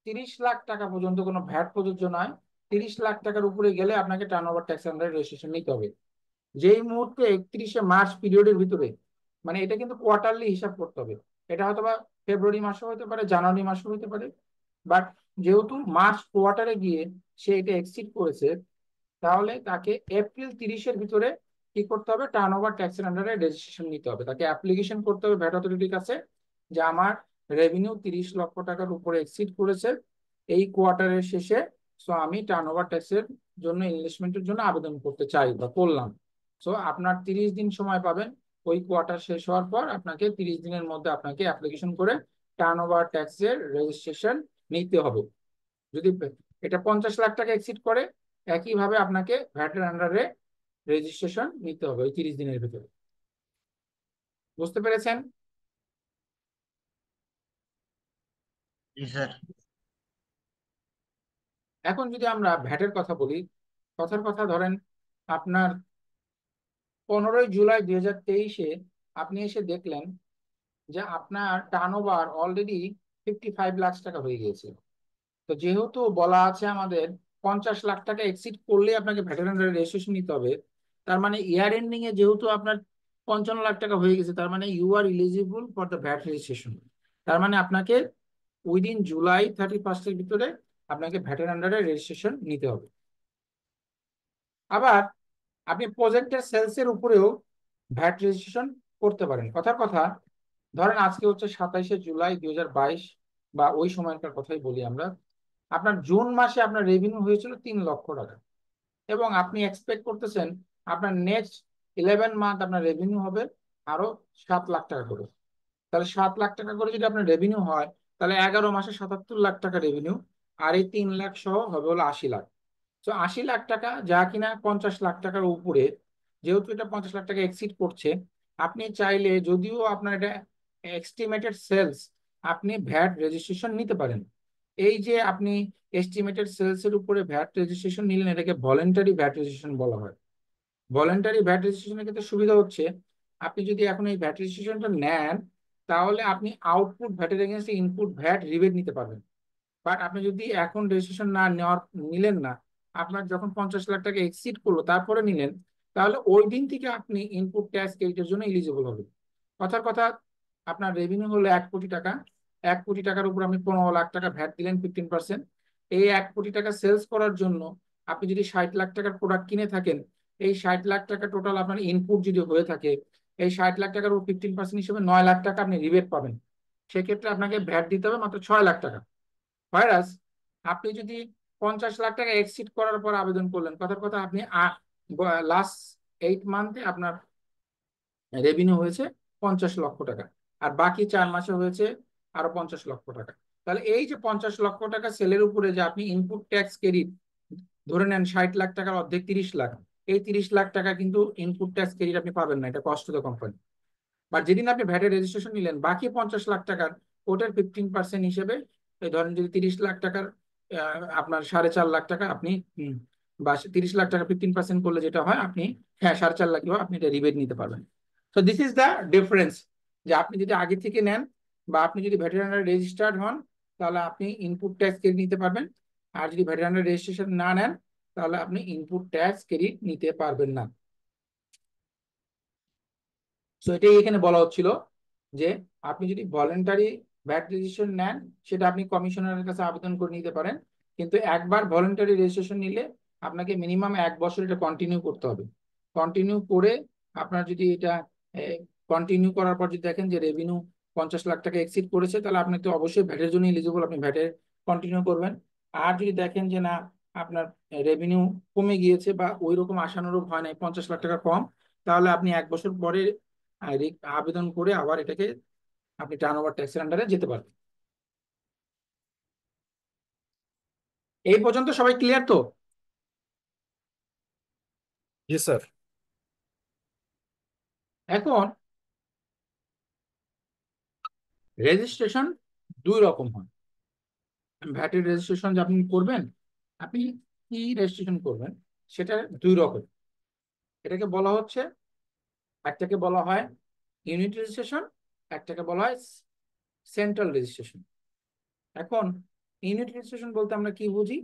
30 লাখ টাকা পর্যন্ত কোনো ভ্যাট প্রযোজ্য নয়, 30 লাখ টাকার উপরে গেলে আপনাকে টার্নওভার ট্যাক্স আন্ডারে রেজিস্ট্রেশন নিতে হবে। যেই মুহূর্তে 31শে মার্চ পিরিয়ডের ভিতরে, মানে এটা কিন্তু কোয়ার্টারলি হিসাব করতে হবে, এটা হয়তো বা ফেব্রুয়ারি মাসে হতে পারে, জানুয়ারি মাসে হতে পারে, বাট যেহেতু মার্চ কোয়ার্টারে গিয়ে সে এটা এক্সিড করেছে, তাহলে তাকে এপ্রিল 30-এর ভিতরে কি করতে হবে? টার্নওভার ট্যাক্সের আন্ডারে রেজিস্ট্রেশন নিতে হবে। তাকে অ্যাপ্লিকেশন করতে হবে ভ্যাট অথরিটির কাছে যে আমার রেভিনিউ 30 লক্ষ টাকার উপরে এক্সিড করেছে এই কোয়ার্টারের শেষে, সো আমি টার্নওভার ট্যাক্সের জন্য ইনভেস্টমেন্টের জন্য আবেদন করতে চাই বা করলাম। সো আপনার 30 দিন সময় পাবেন, ওই কোয়ার্টার শেষ হওয়ার পর আপনাকে 30 দিনের মধ্যে আপনাকে অ্যাপ্লিকেশন করে টার্নওভার ট্যাক্সের রেজিস্ট্রেশন নিতে হবে। যদি এটা 50 লাখ টাকা এক্সিড করে, একইভাবে আপনাকে ভ্যাটের আন্ডারে রেজিস্ট্রেশন নিতে হবে ওই 30 দিনের ভিতরে। বুঝতে পেরেছেন? এখন যদি আমরা ভ্যাটের কথা বলি, কথার কথা ধরেন আপনার 15ই জুলাই 2023-এ আপনি এসে দেখলেন যে আপনার টার্নওভার অলরেডি 55 লাখ টাকা হয়ে গিয়েছে। তো যেহেতু বলা আছে আমাদের 50 লাখ টাকা এক্সিড করলে আপনাকে ভ্যাটের আন্ডারে রেজিস্ট্রেশন নিতে হবে, তার মানে ইয়ার এন্ডিং এ যেহেতু আপনার 55 লাখ টাকা হয়ে গেছে, তার মানে you are eligible for the VAT registration. তার মানে আপনাকে উইদিন জুলাই 31-এর ভিতরে আপনাকে ভ্যাটের আন্ডারে রেজিস্ট্রেশন নিতে হবে। আবার আপনি প্রজেক্টের সেলস এর উপরেও ভ্যাট রেজিস্ট্রেশন করতে পারেন। কথার কথা, ধরেন আজকে হচ্ছে 27শে জুলাই 2022 বা ওই সময়কার কথাই বলি আমরা, আপনার জুন মাসে আপনার রেভিনিউ হয়েছিল 3 লক্ষ টাকা, এবং আপনি এক্সপেক্ট করতেছেন আপনার নেক্সট 11 মান্থ আপনার রেভিনিউ হবে আরো 7 লাখ টাকা করে। তাহলে 7 লাখ টাকা করে যদি আপনার রেভিনিউ হয়, তাহলে 11 মাসে 77 লাখ টাকা রেভিনিউ, আর এই 3 লাখ সহ হবে হলো 80 লাখ। তো 80 লাখ টাকা যা কিনা 50 লাখ টাকার উপরে, যেহেতু এটা 50 লাখ টাকা এক্সিড করছে, আপনি চাইলে যদিও আপনার এটা এস্টিমেটেড সেলস, আপনি ভ্যাট রেজিস্ট্রেশন নিতে পারেন। এই যে আপনি এস্টিমেটেড সেলস এর উপরে ভ্যাট রেজিস্ট্রেশন নিলেন, এটাকে ভলেন্টারি ভ্যাট রেজিস্ট্রেশন বলা হয়। ভলেন্টারি ভ্যাট রেজিস্ট্রেশনের ক্ষেত্রে সুবিধা হচ্ছে, আপনি যদি এখন এই ভ্যাট রেজিস্ট্রেশনটা নেন, তাহলে আপনি আউটপুট ভ্যাটের এগেইনস্টে ইনপুট ভ্যাট রিবেট নিতে পারবেন। বাট আপনি যদি এখন রেজিস্ট্রেশন নিলেন না, আপনার যখন 50 লাখ টাকা এক্সিড করলো তারপরে নিলেন, তাহলে ওই দিন থেকে আপনি ইনপুট ট্যাক্স ক্রেডিটের জন্য এলিজিবল হবেন। কথার কথা, আপনার রেভিনিউ হলো 1 কোটি টাকা, 1 কোটি টাকার উপর আপনি 15 লাখ টাকা ভ্যাট দিলেন 15%। এই 1 কোটি টাকা সেলস করার জন্য আপনি যদি 60 লাখ টাকার প্রোডাক্ট কিনে থাকেন, এই 60 লাখ টাকা টোটাল আপনার ইনপুট যদি হয়ে থাকে, এই 60 লাখ টাকার উপর 15% হিসেবে 9 লাখ টাকা আপনি রিবেট পাবেন। সেক্ষেত্রে আপনাকে ভ্যাট দিতে হবে মাত্র 6 লাখ টাকা। ভাইরাস আপনি যদি 50 লাখ টাকা এক্সিড করার পর আবেদন করলেন, কথার কথা আপনি লাস্ট 8 মান্থে আপনার রেভিনিউ হয়েছে 50 লক্ষ টাকা, আর বাকি 4 মাসে হয়েছে আরো 50 লক্ষ টাকা। তাহলে এই যে 50 লক্ষ টাকা সেলের উপরে যে আপনি ইনপুট ট্যাক্স ক্রেডিট ধরে নেন 60 লাখ টাকার অর্ধেক 30 লাখ, এই 30 লাখ টাকা কিন্তু ইনপুট ট্যাক্স ক্রেডিট আপনি পাবেন না, এটা কস্ট টু দ্য কোম্পানি। বা যেদিন আপনি ভ্যাটের রেজিস্ট্রেশন নিলেন বাকি 50 লাখ টাকার ওটার 15% হিসেবে, এই ধরেন যদি 30 লাখ টাকার আপনার 4.5 লাখ টাকা আপনি বা 30 লাখ টাকা 15% করলে যেটা হয় আপনি, হ্যাঁ 4.5 লাখ আপনি এটা রিবেট নিতে পারবেন। তো দিস ইজ দ্য ডিফারেন্স, যে আপনি যদি আগে থেকে নেন বা আপনি যদি ভ্যাটের আন্ডারে রেজিস্টার্ড হন তাহলে আপনি ইনপুট ট্যাক্স ক্রেডিট নিতে পারবেন, আর যদি ভ্যাটের আন্ডারে রেজিস্ট্রেশন না নেন তাহলে আপনি ইনপুট ট্যাক্স ক্রেডিট নিতে পারবেন না। সো এটাই এখানে বলা হচ্ছিল যে আপনি যদি ভলেন্টারি ভ্যাট রেজিস্ট্রেশন নেন সেটা আপনি কমিশনারের কাছে আবেদন করে নিতে পারেন, কিন্তু একবার ভলেন্টারি রেজিস্ট্রেশন নিলে আপনাকে মিনিমাম 1 বছর এটা কন্টিনিউ করতে হবে। কন্টিনিউ করে আপনার যদি এটা কন্টিনিউ করার পর যদি দেখেন যে রেভিনিউ 50 লাখ টাকা এক্সিড করেছে তাহলে আপনি তো অবশ্যই ভ্যাটের জন্য এলিজিবল, আপনি ভ্যাটের কন্টিনিউ করবেন। আর যদি দেখেন যে না আপনার রেভিনিউ কমে গিয়েছে বা ওই রকম আশানুরূপ হয় নাই, 50 লাখ টাকা কম, তাহলে আপনি 1 বছর পরে আবেদন করে আবার এটাকে আপনি টার্নওভার ট্যাক্সের আন্ডারে যেতে পারবেন। এই পর্যন্ত সবাই ক্লিয়ার তো? জি স্যার। এখন রেজিস্ট্রেশন 2 রকম হয়। ভ্যাটের রেজিস্ট্রেশন যে আপনি করবেন, আপনি কি রেজিস্ট্রেশন করবেন সেটা 2 রকম। এটাকে বলা হচ্ছে, একটাকে বলা হয় ইউনিট রেজিস্ট্রেশন, একটাকে বলা হয় সেন্ট্রাল রেজিস্ট্রেশন। এখন ইউনিট রেজিস্ট্রেশন বলতে আমরা কি বুঝি,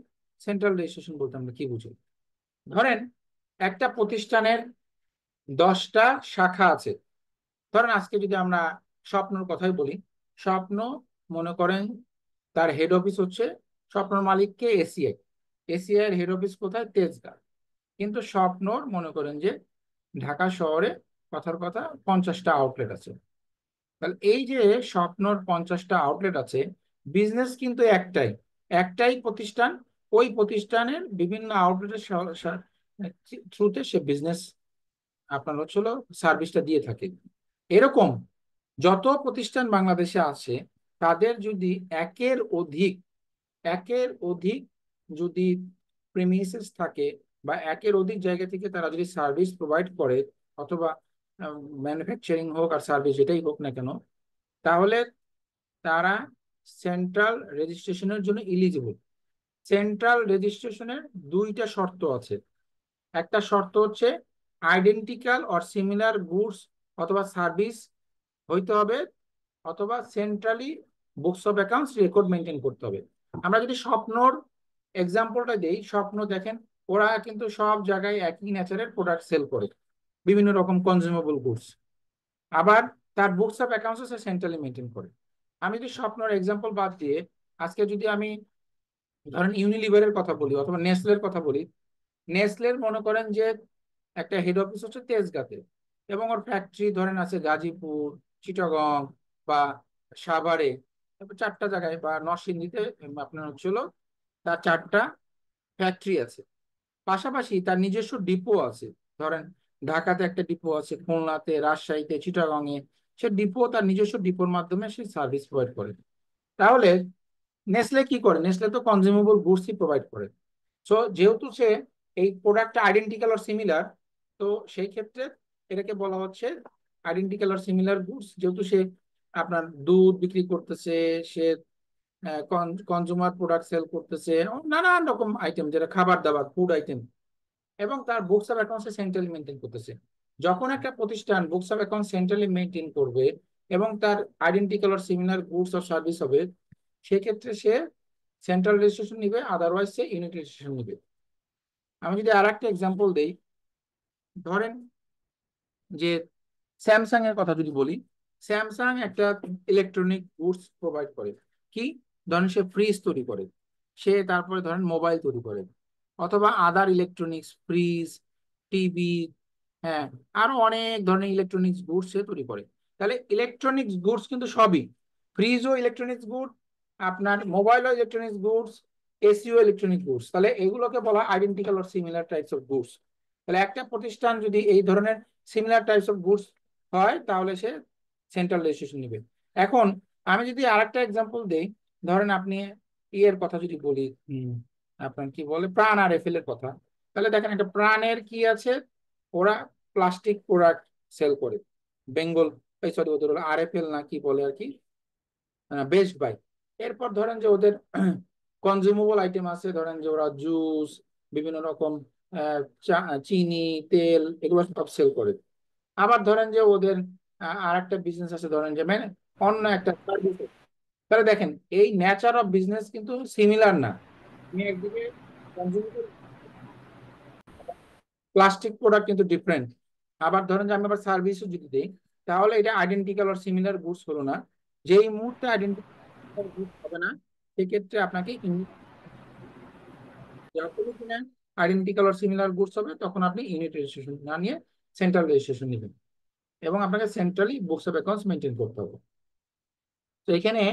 সেন্ট্রাল রেজিস্ট্রেশন বলতে আমরা কি বুঝি? ধরেন একটা প্রতিষ্ঠানের 10টা শাখা আছে। ধরেন আজকে যদি আমরা স্বপ্নর কথাই বলি, স্বপ্ন মনে করেন তার হেড অফিস হচ্ছে, স্বপ্নর মালিককে এসিআই, এসিআই এর হেড অফিস কোথায়, তেজগাঁ, কিন্তু স্বপ্নর মনে করেন যে ঢাকা শহরে কথার কথা 50টা আউটলেট আছে। তাহলে এই যে স্বপ্নর 50টা আউটলেট আছে, বিজনেস কিন্তু একটাই, একটাই প্রতিষ্ঠান, ওই প্রতিষ্ঠানের বিভিন্ন আউটলেটের থ্রুতে সে বিজনেস আপনার হচ্ছিল সার্ভিসটা দিয়ে থাকে। এরকম যত প্রতিষ্ঠান বাংলাদেশে আছে তাদের যদি একের অধিক যদি প্রিমিসেস থাকে বা একের অধিক জায়গা থেকে তারা যদি সার্ভিস প্রোভাইড করে, অথবা ম্যানুফ্যাকচারিং হোক আর সার্ভিস যেটাই হোক না কেন, তাহলে তারা সেন্ট্রাল রেজিস্ট্রেশনের জন্য এলিজিবল। সেন্ট্রাল রেজিস্ট্রেশনের 2টা শর্ত আছে। একটা শর্ত হচ্ছে আইডেন্টিক্যাল অর সিমিলার গুডস অথবা সার্ভিস হইতে হবে, অথবা centrally books of accounts record maintain করতে হবে। আমরা যদি স্বপ্নর এক্সাম্পলটা দেই, স্বপ্ন দেখেন ওরা কিন্তু সব জায়গায় একই নেচারের প্রোডাক্ট সেল করে, বিভিন্ন রকম কনজিউমেবল গুডস, আবার তার books of accounts say centrally maintain করে। আমি যদি স্বপ্নর এক্সাম্পল বাদ দিয়ে আজকে যদি আমি ধরেন ইউনিলিভারের কথা বলি অথবা নেসলের কথা বলি, নেসলের মনে করেন যে একটা হেড অফিস হচ্ছে তেজগাঁতে এবং ওর ফ্যাক্টরি ধরেন আছে গাজীপুর, চিটাগং বা সাভারে, 4টা জায়গায়, বা নরসিংদীতে আপনার হচ্ছিল তার 4টা ফ্যাক্টরি আছে। পাশাপাশি তার নিজস্ব ডিপো আছে, ধরেন ঢাকাতে একটা ডিপো আছে, খুলনাতে, রাজশাহীতে, চিটাগংয়ে, সে ডিপো তার নিজস্ব ডিপোর মাধ্যমে সে সার্ভিস প্রোভাইড করে। তাহলে নেসলে কি করে, নেসলে তো কনজিউমেবল গুডসই প্রোভাইড করে। সো যেহেতু সে এই প্রোডাক্টটা আইডেন্টিক্যাল আর সিমিলার, তো সেই ক্ষেত্রে এটাকে বলা হচ্ছে আইডেন্টিক্যাল আর সিমিলার গুডস। যেহেতু সে আপনার দুধ বিক্রি করতেছে, সে কনজিউমার প্রোডাক্ট সেল করতেছে, নানান রকম আইটেম যেটা খাবার দাবার ফুড আইটেম, এবং তার books of accounts centrally maintain করতেছে। যখন একটা প্রতিষ্ঠান books of account centrally maintain করবে এবং তার আইডেন্টিক্যাল আর সিমিলার গুডস অর সার্ভিস হবে, সেক্ষেত্রে সে সেন্ট্রাল রেজিস্ট্রেশন নিবে, আদারওয়াইজ সে ইউনিট রেজিস্ট্রেশন নিবে। আমি যদি আর একটা এক্সাম্পল দেই, ধরেন যে স্যামসাং এর কথা যদি বলি, স্যামসাং একটা ইলেকট্রনিক গুডস প্রোভাইড করে। কি ধরেন সে ফ্রিজ তৈরি করে, সে তারপরে ধরেন মোবাইল তৈরি করে, অথবা আদার ইলেকট্রনিক্স, ফ্রিজ, টিভি, হ্যাঁ আরো অনেক ধরনের ইলেকট্রনিক্স গুডস সে তৈরি করে। তাহলে ইলেকট্রনিক্স গুডস কিন্তু সবই, ফ্রিজও ইলেকট্রনিক্স গুড, আপনার মোবাইলও electronics goods, SEO electronic goods, তাহলে এগুলোকে বলা identical or similar types of goods. তাহলে একটা প্রতিষ্ঠান যদি এই ধরনের সিমিলার টাইপস অফ গুডস হয় তাহলে সে সেন্ট্রাল রেজিস্ট্রেশন নেবে। এখন আমি যদি আরেকটা এক্সাম্পল দেই, ধরেন আপনি ইয়ের কথা যদি বলি, আপনার কি বলে প্রাণ আর এফএল এর কথা, তাহলে দেখেন একটা প্রাণের কি আছে, ওরা প্লাস্টিক প্রোডাক্ট সেল করে, বেঙ্গল সরি ওদের হলো আরএফএল না কি বলে আর কি, বেস্ট বাই। এরপর ধরেন যে ওদের কনজিউমেবল আইটেম আছে, ধরেন যে ওরা জুস, বিভিন্ন রকম চিনি, তেল, এগুলো সব সেল করে। আবার ধরেন যে ওদের আর একটা বিজনেস আছে, ধরেন যে মানে অন্য একটা সার্ভিস। তাহলে দেখেন এই নেচার অফ বিজনেস কিন্তু সিমিলার না। আমি একদিকে কনজিউমেবল প্লাস্টিক প্রোডাক্ট কিন্তু ডিফারেন্ট। আবার ধরেন যে আমি আবার সার্ভিসও যদি দিই, তাহলে এটা আইডেন্টিক্যাল আর সিমিলার গুডস হলো না। যেই মুহূর্তে আইডেন্টিক্যাল গুডস হবে না, সেক্ষেত্রে আপনাকে যখনই কিনা আইডেন্টিক্যাল আর সিমিলার গুডস হবে তখন আপনি ইউনিট রেজিস্ট্রেশন না নিয়ে সেন্ট্রাল রেজিস্ট্রেশন নেবেন, এবং আপনাকে centrally books of accounts maintain করতে হবে। তো এখানে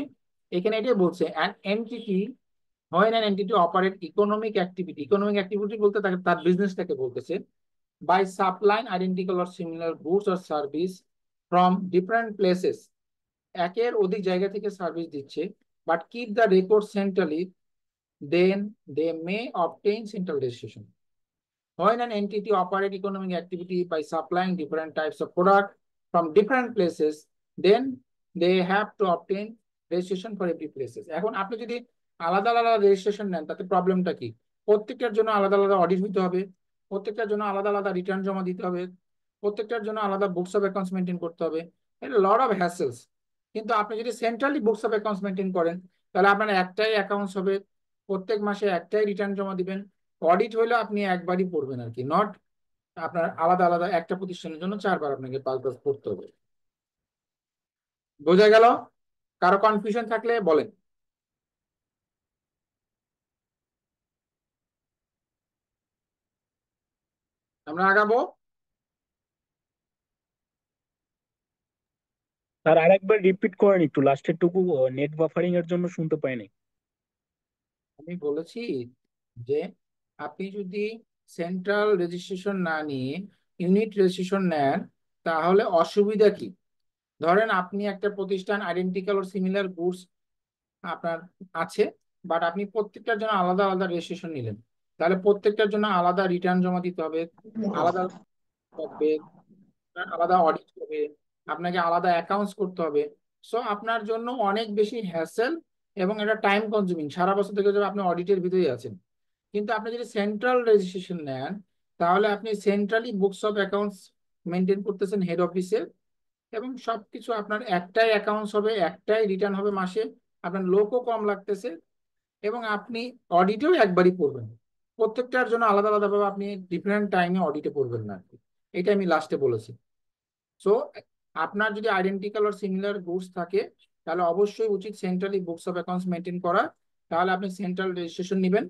এখানে এটাই বলছে অ্যান এন্টিটি, হয় an entity operate economic activity, economic activity বলতে তার বিজনেসটাকে বলতেছে, by supplying identical or similar goods or service from different places, একের অধিক জায়গা থেকে সার্ভিস দিচ্ছে, but keep the record centrally, then they may obtain central registration. When an entity operate economic activity by supplying different types of product from different places, then they have to obtain registration for every places. এখন আপনি যদি আলাদা আলাদা registration নেন তাতে প্রবলেমটা কি? প্রত্যেকটার জন্য আলাদা আলাদা অডিট হতে হবে, প্রত্যেকটার জন্য আলাদা আলাদা রিটার্ন জমা দিতে হবে, প্রত্যেকটার জন্য আলাদা বুকস অফ অ্যাকাউন্টস মেনটেন করতে হবে, এটা লট অফ হ্যাসেলস। কিন্তু আপনি যদি centrally books of accounts maintain করেন, তাহলে আপনার একটাই অ্যাকাউন্টস হবে, প্রত্যেক মাসে একটাই রিটার্ন জমা দিবেন, অডিট হইলে আপনি একবারই পড়বেন আর কি, নট আপনার আলাদা আলাদা একটা প্রতিষ্ঠানের জন্য 4 বার আপনাকে 5 বার পড়তে হবে। বোঝা গেল? কারো কনফিউশন থাকলে বলেন। আমরা আগাবো। স্যার আরেকবার রিপিট করেন একটু, লাস্টের টুকু নেট বাফারিং এর জন্য শুনতে পাইনি। আমি বলেছি যে আপনি যদি সেন্ট্রাল রেজিস্ট্রেশন না নিয়ে ইউনিট রেজিস্ট্রেশন নেন তাহলে অসুবিধা কি? ধরেন আপনি একটা প্রতিষ্ঠান আইডেন্টিক্যাল ও সিমিলার গুডস আপনার আছে, বাট আপনি প্রত্যেকটার জন্য আলাদা আলাদা রেজিস্ট্রেশন নিলেন, তাহলে প্রত্যেকটার জন্য আলাদা রিটার্ন জমা দিতে হবে, আলাদা হবে, আলাদা অডিট হবে, আপনাকে আলাদা অ্যাকাউন্টস করতে হবে। সো আপনার জন্য অনেক বেশি হ্যাসেল এবং এটা টাইম কনজিউমিং, সারা বছর থেকে যাবে আপনি অডিটের ভিতরেই আছেন। কিন্তু আপনি যদি সেন্ট্রাল রেজিস্ট্রেশন নেন তাহলে আপনি centrally books of accounts maintain করতেছেন হেড অফিসে, এবং সবকিছু আপনার একটাই অ্যাকাউন্টস হবে, একটাই রিটার্ন হবে মাসে, আপনার লোকও কম লাগতেছে, এবং আপনি অডিটেও একবারই পড়বেন, প্রত্যেকটার জন্য আলাদা আলাদাভাবে আপনি ডিফারেন্ট টাইমে অডিটে পড়বেন না আর কি। এটা আমি লাস্টে বলেছি। সো আপনার যদি আইডেন্টিক্যাল আর সিমিলার গুডস থাকে তাহলে অবশ্যই উচিত centrally books of accounts maintain করা, তাহলে আপনি সেন্ট্রাল রেজিস্ট্রেশন নেবেন।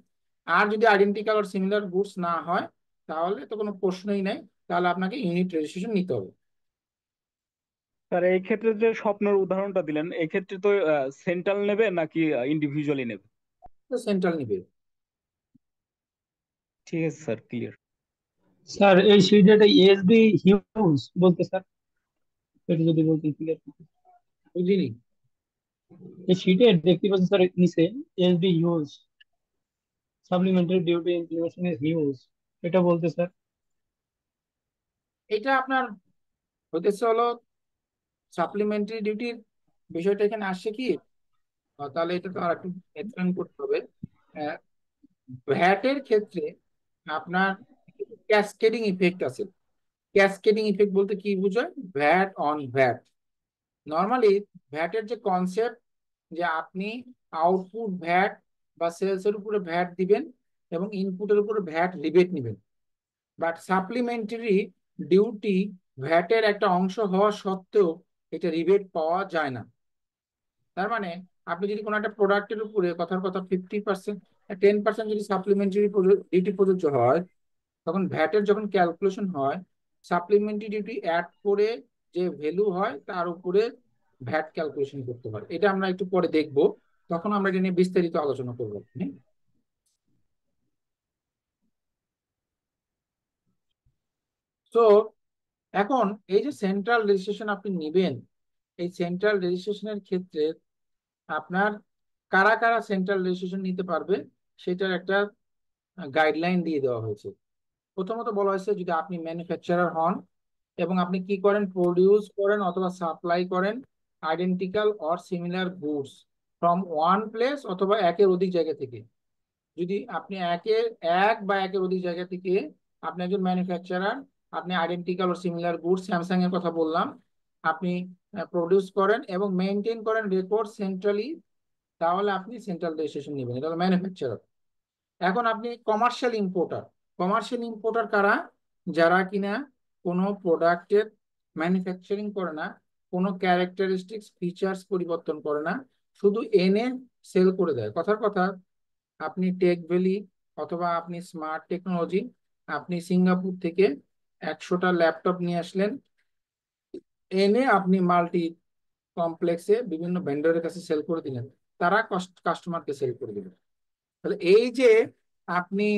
আর যদি আইডেন্টিক্যাল আর সিমিলার গুডস না হয় তাহলে তো কোনো প্রশ্নই নেই, তাহলে আপনাকে ইউনিট রেজিস্ট্রেশন নিতে হবে। স্যার এই ক্ষেত্রে যে স্বপ্নের উদাহরণটা দিলেন, এই ক্ষেত্রে তো সেন্ট্রাল নেবে নাকি ইন্ডিভিজুয়ালি নেবে? তো সেন্ট্রাল নিবে। ঠিক আছে স্যার, ক্লিয়ার। স্যার এই সিডেটা এসবি হিউজ বলতে স্যার, এটা যদি বলতে ক্লিয়ার। বুঝলি? এই সিটে দেখতে পাচ্ছেন স্যার নিচে SB huge supplementary duty implementation is huge, এটা বলতে স্যার। এটা আপনার হতেছে হলো সাপ্লিমেন্টারি ডিউটির বিষয়টা এখানে আসছে কি, তাহলে এটা তো আর একটু এক্সপ্লেন করতে হবে। ভ্যাটের ক্ষেত্রে আপনার ক্যাসকেডিং ইফেক্ট আছে। ক্যাসকেডিং ইফেক্ট বলতে কি বোঝায়? VAT on VAT. নর্মালি ভ্যাটের যে কনসেপ্ট, যে আপনি আউটপুট ভ্যাট বা সেলস এর উপরে ভ্যাট দিবেন এবং ইনপুটের উপরে ভ্যাট রিবেট নেবেন, বাট সাপ্লিমেন্টারি ডিউটি ভ্যাটের একটা অংশ হওয়া সত্ত্বেও এটা রিবেট পাওয়া যায় না। তার মানে আপনি যদি কোনো একটা প্রোডাক্টের উপরে কথার কথা 50%, 10% যদি সাপ্লিমেন্টারি ডিউটি প্রযোজ্য হয়, তখন ভ্যাটের যখন ক্যালকুলেশন হয় সাপ্লিমেন্টারি ডিউটি অ্যাড করে যে ভ্যালু হয় তার উপরে ভ্যাট ক্যালকুলেশন করতে হয়। এটা আমরা একটু পরে দেখব, তখন আমরা এটা নিয়ে বিস্তারিত আলোচনা করবো। তো এখন এই যে সেন্ট্রাল রেজিস্ট্রেশন আপনি নেবেন, এই সেন্ট্রাল রেজিস্ট্রেশনের ক্ষেত্রে আপনার কারা কারা সেন্ট্রাল রেজিস্ট্রেশন নিতে পারবে সেটার একটা গাইডলাইন দিয়ে দেওয়া হয়েছে। প্রথমত বলা হয়েছে যদি আপনি ম্যানুফ্যাকচারার হন এবং আপনি কি করেন, প্রডিউস করেন অথবা সাপ্লাই করেন identical or similar goods from one place অথবা একের অধিক জায়গা থেকে। যদি আপনি এক বা একের অধিক জায়গা থেকে আপনি একজন ম্যানুফ্যাকচারার, আপনি আইডেন্টিক্যাল ও সিমিলার গুডস, স্যামসাং এর কথা বললাম, আপনি প্রডিউস করেন এবং মেনটেন করেন রেকর্ড সেন্ট্রালি, তাহলে আপনি সেন্ট্রাল রেজিস্ট্রেশন নেবেন। এটা হলো ম্যানুফ্যাকচারার। এখন আপনি কমার্শিয়াল ইম্পোর্টার। কমার্শিয়াল ইম্পোর্টার কারা? যারা কিনা কোনো প্রোডাক্টের ম্যানুফ্যাকচারিং করে না, কোনো ক্যারেক্টারিস্টিক্স ফিচার্স পরিবর্তন করে না, শুধু এনে সেল করে দেয়। কথার কথা, আপনি টেক ভ্যালি অথবা আপনি স্মার্ট টেকনোলজি, আপনি সিঙ্গাপুর থেকে 100টা ল্যাপটপ নিয়ে আসলেন, এনে আপনি মাল্টি কমপ্লেক্সে বিভিন্ন ভেন্ডরের কাছে সেল করে দিলেন, তারা কাস্টমারকে সেল করে দিলেন। তাহলে এই যে আপনি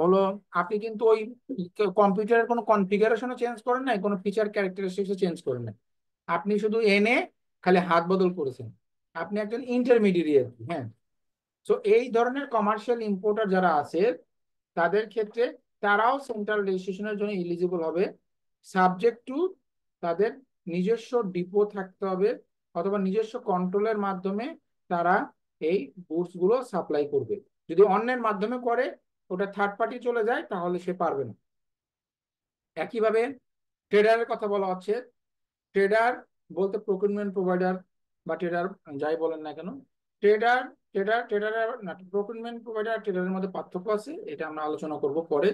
হলো আপনি কিন্তু ওই কম্পিউটারের কোনো কনফিগারেশনও চেঞ্জ করেন নাই, কোনো ফিচার ক্যারেক্টারিস্টিক্সও চেঞ্জ করেন নাই, আপনি শুধু এনে খালি হাত বদল করেছেন, আপনি একজন ইন্টারমিডিয়েট। হ্যাঁ, তো এই ধরনের কমার্শিয়াল ইম্পোর্টার যারা আছে তাদের ক্ষেত্রে তারাও সেন্ট্রাল রেজিস্ট্রেশনের জন্য এলিজিবল হবে, সাবজেক্ট টু তাদের নিজস্ব ডিপো থাকতে হবে অথবা নিজস্ব কন্ট্রোলের মাধ্যমে তারা এই গুডস গুলো সাপ্লাই করবে। যদি অন্যের মাধ্যমে করে, ওটা থার্ড পার্টি চলে যায়, তাহলে সে পারবে না। একইভাবে ট্রেডারের কথা বলা হচ্ছে। ট্রেডার বলতে প্রকিউরমেন্ট প্রোভাইডার বা ট্রেডার যাই বলেন না কেন, ট্রেডারের প্রকিউরমেন্ট প্রোভাইডার ট্রেডারের মধ্যে পার্থক্য আছে, এটা আমরা আলোচনা করব পরে।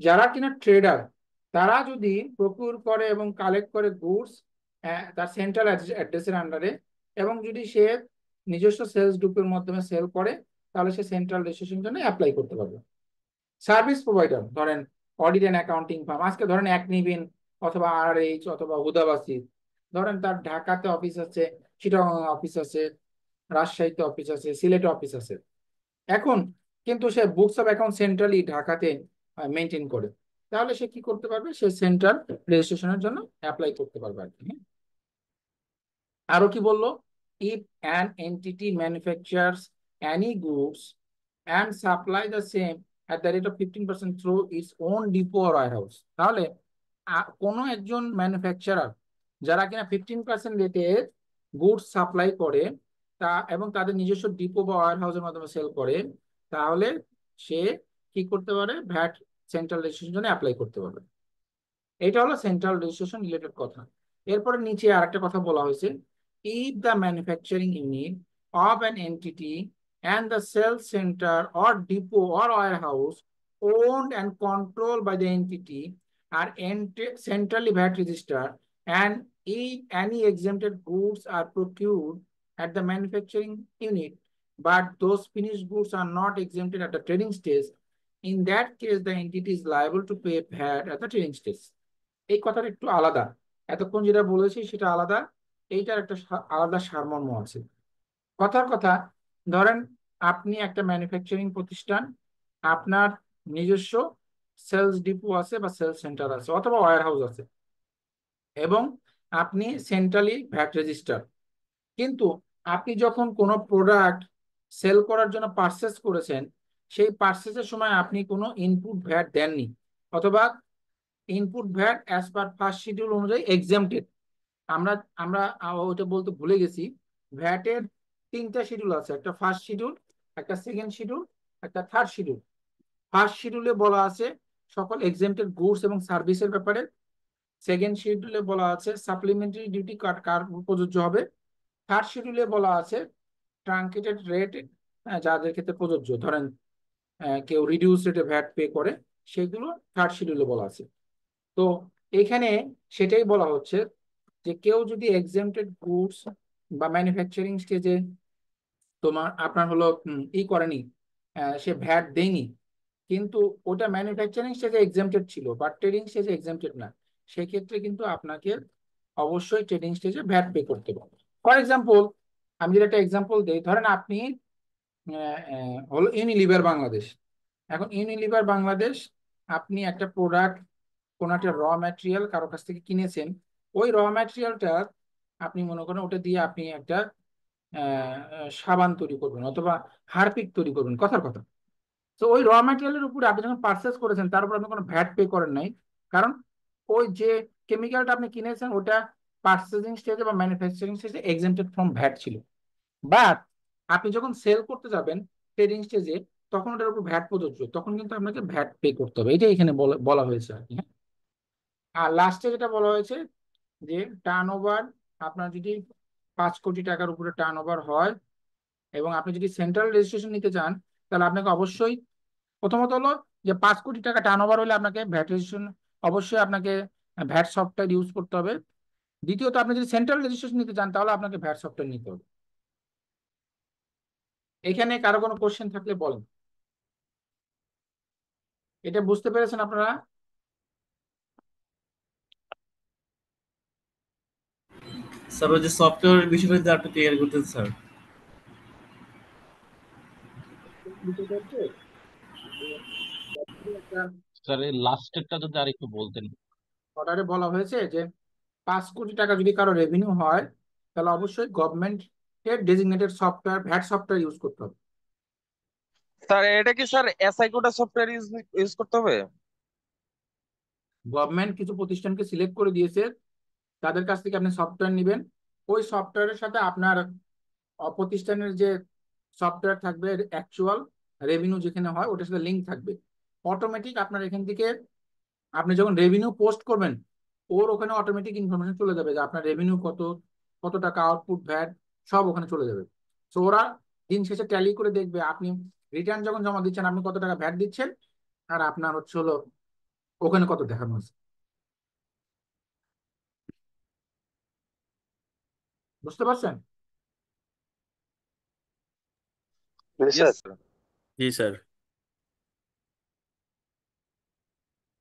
যারা কিনা ট্রেডার, তারা যদি প্রকিউর করে এবং কালেক্ট করে গুডস তার সেন্ট্রাল অ্যাড্রেসের আন্ডারে, এবং যদি সে নিজস্ব সেলস গ্রুপের মাধ্যমে সেল করে, তাহলে সে সেন্ট্রাল রেজিস্ট্রেশন জন্য অ্যাপ্লাই করতে পারবে। সার্ভিস প্রোভাইডার, ধরেন অডিট অ্যান্ড অ্যাকাউন্টিং ফার্ম, আজকে ধরেন একনিবিন অথবা আরএইচ অথবা হুদাবাসি, ধরেন তার ঢাকাতে অফিস আছে, চিটাগাং অফিস আছে, রাজশাহীতে অফিস আছে, সিলেটে অফিস আছে। এখন কিন্তু সে বুকস অফ অ্যাকাউন্ট সেন্ট্রালি ঢাকাতে মেনটেন করে, তাহলে সে কি করতে পারবে, সে সেন্ট্রাল রেজিস্ট্রেশনের জন্য অ্যাপ্লাই করতে পারবে আর কি। আরো কি বললো, if an entity manufacturers any goods and supply the same at the rate of 15% through its own depot or warehouse, তাহলে কোনো একজন ম্যানুফ্যাকচারার যারা কিনা 15% রেটে গুডস সাপ্লাই করে তা এবং তাদের নিজস্ব ডিপো বা ওয়্যার হাউসের মাধ্যমে সেল করে, তাহলে সে কি করতে পারে, ভ্যাট সেন্ট্রাল রেজিস্ট্রেশন জন্য অ্যাপ্লাই করতে পারবে। এটা হলো সেন্ট্রাল রেজিস্ট্রেশন রিলেটেড কথা। এরপরে নিচে আরেকটা কথা বলা হয়েছে, if the manufacturing unit of an entity and the sales center or depot or warehouse owned and controlled by the entity are centrally VAT registered, and if any exempted goods are procured at the manufacturing unit but those finished goods are not exempted at the trading stage, in that case the entity is liable to pay VAT at the trading stage. এই কথাটা একটু আলাদা, এতক্ষণ যেটা বলেছি সেটা আলাদা, এইটার একটা আলাদা সারমর্ম আছে। কথার কথা, ধরেন আপনি একটা ম্যানুফ্যাকচারিং প্রতিষ্ঠান, আপনার নিজস্ব সেলস ডিপো আছে বা সেলস সেন্টার আছে অথবা ওয়্যার হাউস আছে, এবং আপনি সেন্ট্রালি ভ্যাট রেজিস্টার, কিন্তু আপনি যখন কোনো প্রোডাক্ট সেল করার জন্য পারচেস করেছেন, সেই পারচেসের সময় আপনি কোনো ইনপুট ভ্যাট দেননি, অথবা input VAT as per first schedule অনুযায়ী এক্সাম্পটেড। আমরা আমরা ওইটা বলতে ভুলে গেছি, ভ্যাটের 3টা শিডিউল আছে, একটা ফার্স্ট শিডিউল, একটা সেকেন্ড শিডিউল, একটা থার্ড শিডিউল। ফার্স্ট শিডিউলে বলা আছে সকল এক্সাম্পটেড গুডস এবং সার্ভিসের ব্যাপারে, সেকেন্ড শিডিউলে বলা আছে সাপ্লিমেন্টারি ডিউটি কার প্রযোজ্য হবে, থার্ড শিডিউলে বলা আছে ট্রাঙ্কেটেড রেট যাদের ক্ষেত্রে প্রযোজ্য, ধরেন কেউ রিডিউস রেটে ভ্যাট পে করে, সেগুলো থার্ড শিডিউলে বলা আছে। তো এখানে সেটাই বলা হচ্ছে যে কেউ যদি এক্সাম্পটেড গুডস বা ম্যানুফ্যাকচারিং স্টেজে আপনার হলো করেনি, সে ভ্যাট দেয়নি, কিন্তু ওটা ম্যানুফ্যাকচারিং স্টেজে এক্সাম্পটেড ছিল বাট ট্রেডিং স্টেজে এক্সাম্পটেড না, সেক্ষেত্রে কিন্তু আপনাকে অবশ্যই ট্রেডিং স্টেজে ভ্যাট পে করতে হবে। ফর এক্সাম্পল, আমি যদি একটা এক্সাম্পল দিই, ধরেন আপনি হলো ইউনিলিভার বাংলাদেশ। এখন ইউনিলিভার বাংলাদেশ আপনি একটা প্রোডাক্ট কোনো একটা র ম্যাটেরিয়াল কারো কাছ থেকে কিনেছেন, ওই র ম্যাটেরিয়ালটা আপনি মনে করেন ওটা দিয়ে আপনি একটা সাবান তৈরি করবেন অথবা হারপিক তৈরি করবেন, কথার কথা। তো ওই র ম্যাটেরিয়ালের উপরে আপনি যখন পারচেস করেছেন তার উপর আপনি কোনো ভ্যাট পে করেন নাই, কারণ ওই যে কেমিক্যালটা আপনি কিনেছেন ওটা পারচেজিং স্টেজে বা ম্যানুফ্যাকচারিং স্টেজে এক্সেম্পটেড ফ্রম ভ্যাট ছিল। বাট আপনি যখন সেল করতে যাবেন ট্রেডিং স্টেজে, তখন ওটার উপর ভ্যাট প্রযোজ্য, তখন কিন্তু আপনাকে ভ্যাট পে করতে হবে। এটাই এখানে বলা হয়েছে আর কি, হ্যাঁ। আর লাস্টে যেটা বলা হয়েছে যে টার্ন ওভার, আপনার যদি 5 কোটি টাকার উপরে টার্ন ওভার হয় এবং আপনি যদি সেন্ট্রাল রেজিস্ট্রেশন নিতে চান, তাহলে আপনাকে অবশ্যই প্রথমত হলো যে 5 কোটি টাকা টার্ন ওভার হলে আপনাকে ভ্যাট রেজিস্ট্রেশন, অবশ্যই আপনাকে ভ্যাট সফটওয়্যার ইউজ করতে হবে। দ্বিতীয়ত আপনি যদি সেন্ট্রাল রেজিস্ট্রেশন নিতে চান তাহলে আপনাকে ভ্যাট সফটওয়্যার নিতে হবে। এখানে কারো কোনো কোশ্চেন থাকলে বলেন। এটা বুঝতে পেরেছেন আপনারা? স্যার ওই যে সফটওয়্যার বিষয়টা যদি আপনি ক্লিয়ার করতেন স্যার। স্যার এই লাস্টেরটা যদি আর একটু বলতেন। অর্ডারে বলা হয়েছে যে 5 কোটি টাকা যদি কারো রেভিনিউ হয় তাহলে অবশ্যই গভর্নমেন্ট এর designated software VAT software use করতে হবে। স্যার এটা কি sir SI Coda software use করতে হবে? গভর্নমেন্ট কিছু প্রতিষ্ঠানকে সিলেক্ট করে দিয়েছে, তাদের কাছ থেকে আপনি সফটওয়্যার নেবেন, ওই সফটওয়্যারের সাথে আপনার প্রতিষ্ঠানের যে সফটওয়্যার থাকবে অ্যাকচুয়াল রেভিনিউ যেখানে হয় ওটার সাথে লিঙ্ক থাকবে। অটোমেটিক আপনার এখান থেকে আপনি যখন রেভিনিউ পোস্ট করবেন ওর ওখানে অটোমেটিক ইনফরমেশন চলে যাবে যে আপনার রেভিনিউ কত, কত টাকা আউটপুট ভ্যাট সব ওখানে চলে যাবে। তো ওরা দিন শেষে ট্যালি করে দেখবে আপনি রিটার্ন যখন জমা দিচ্ছেন আপনি কত টাকা ভ্যাট দিচ্ছেন আর আপনার হচ্ছে হলো ওখানে কত দেখানো হচ্ছে। বুঝতে পারছেন? জি স্যার।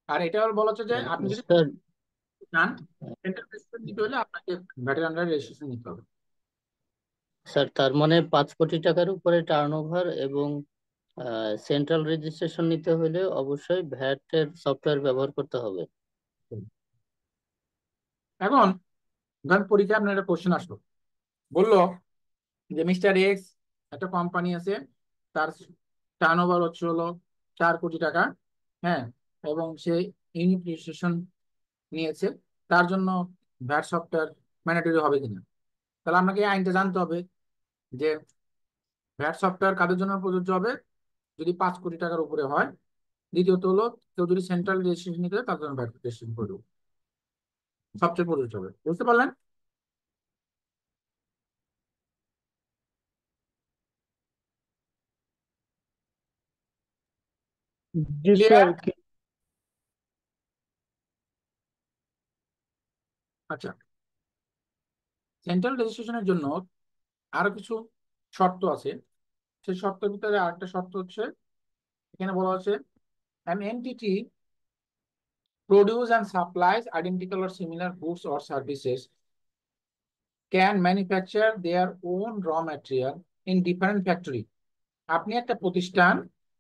আর এটা বলা হচ্ছে যে আপনি যদি স্যার চান সেন্ট্রাল রেজিস্ট্রেশন নিতে হলে আপনাকে ভ্যাটের আন্ডারে রেজিস্ট্রেশন নিতে হবে। স্যার তার মানে 5 কোটি টাকার উপরে টার্নওভার এবং সেন্ট্রাল রেজিস্ট্রেশন নিতে হলে অবশ্যই ভ্যাট এর সফটওয়্যার ব্যবহার করতে হবে। এখন ধরেন পরীক্ষায় আপনার একটা কোশ্চেন আসলো, বললো যে মিস্টার এক্স একটা কোম্পানি আছে, তার টার্নওভার হচ্ছে হলো 4 কোটি টাকা, হ্যাঁ, এবং সে ইউনিট রেজিস্ট্রেশন নিয়েছে, তার জন্য ভ্যাট সফটওয়্যার ম্যান্ডেটরি হবে কিনা। তাহলে আপনাকে এই আইনটা জানতে হবে যে ভ্যাট সফটওয়্যার কাদের জন্য প্রযোজ্য হবে, যদি 5 কোটি টাকার উপরে হয়। দ্বিতীয়ত হলো কেউ যদি সেন্ট্রাল রেজিস্ট্রেশন নিতে হয় তার জন্য ভ্যাট রেজিস্ট্রেশন করবে, সবচেয়ে প্রযোজ্য হবে। বুঝতে পারলেন? জি ক্লিয়ার? স্যার। আচ্ছা, সেন্ট্রাল রেজিস্ট্রেশনের জন্য আরো কিছু শর্ত আছে। সেই শর্তের ভিতরে আরেকটা শর্ত হচ্ছে এখানে বলা হচ্ছে an entity produce and supplies identical or similar goods or services can manufacture their own raw material in different factory. আপনি একটা প্রতিষ্ঠান,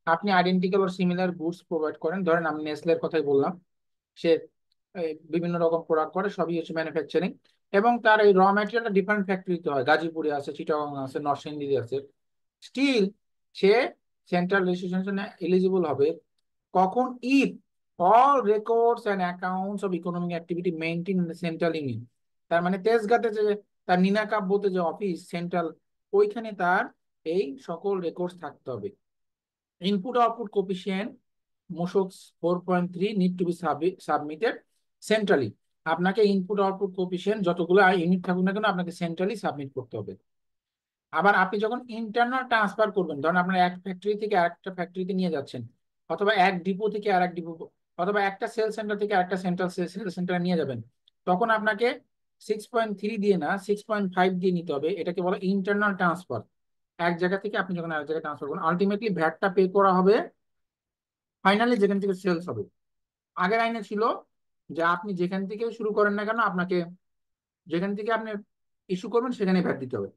আপনি identical or similar goods provide করেন, ধরেন আমি নেসলের কথাই বললাম, সে বিভিন্ন রকম প্রোডাক্ট করে, সবই হচ্ছে ম্যানুফ্যাকচারিং, এবং তার এই র ম্যাটেরিয়ালটা ডিফারেন্ট ফ্যাক্টরিতে হয়, গাজীপুরে আছে, চিটাগং আছে, নরসিংদীতে আছে, স্টিল সে সেন্ট্রাল রেজিস্ট্রেশনের জন্য এলিজিবল হবে কখন, if all records and accounts of economic activity maintain in central union. তার মানে তেজগাঁতে যে তার নিনা কাব্যতে যে অফিস সেন্ট্রাল, ওইখানে তার এই সকল রেকর্ডস থাকতে হবে। Input output coefficient Mushak 4.3 need to be submitted centrally. আপনাকে ইনপুট আউটপুট কোফিসিয়েন্ট যতগুলো ইউনিট থাকুক না কেন আপনাকে সেন্ট্রালি সাবমিট করতে হবে। আবার আপনি যখন ইন্টারনাল ট্রান্সফার করবেন, ধরুন আপনার এক ফ্যাক্টরি থেকে আরেকটা ফ্যাক্টরিতে নিয়ে যাচ্ছেন, অথবা এক ডিপো থেকে আর এক ডিপো, অথবা একটা সেল সেন্টার থেকে আরেকটা সেন্ট্রাল সেল সেন্টারে নিয়ে যাবেন, তখন আপনাকে 6.3 দিয়ে না 6.5 দিয়ে নিতে হবে। এটাকে বলে ইন্টারনাল ট্রান্সফার। এক জায়গা থেকে আপনি যখন আরেক জায়গায় ট্রান্সফার করুন, আলটিমেটলি ভ্যাটটা পে করা হবে ফাইনালি যেখান থেকে সেলস হবে। আগের আইনে ছিল যে আপনি যেখান থেকে শুরু করেন না কেন আপনাকে যেখান থেকে আপনি ইস্যু করবেন সেখানে ভ্যাট দিতে হবে।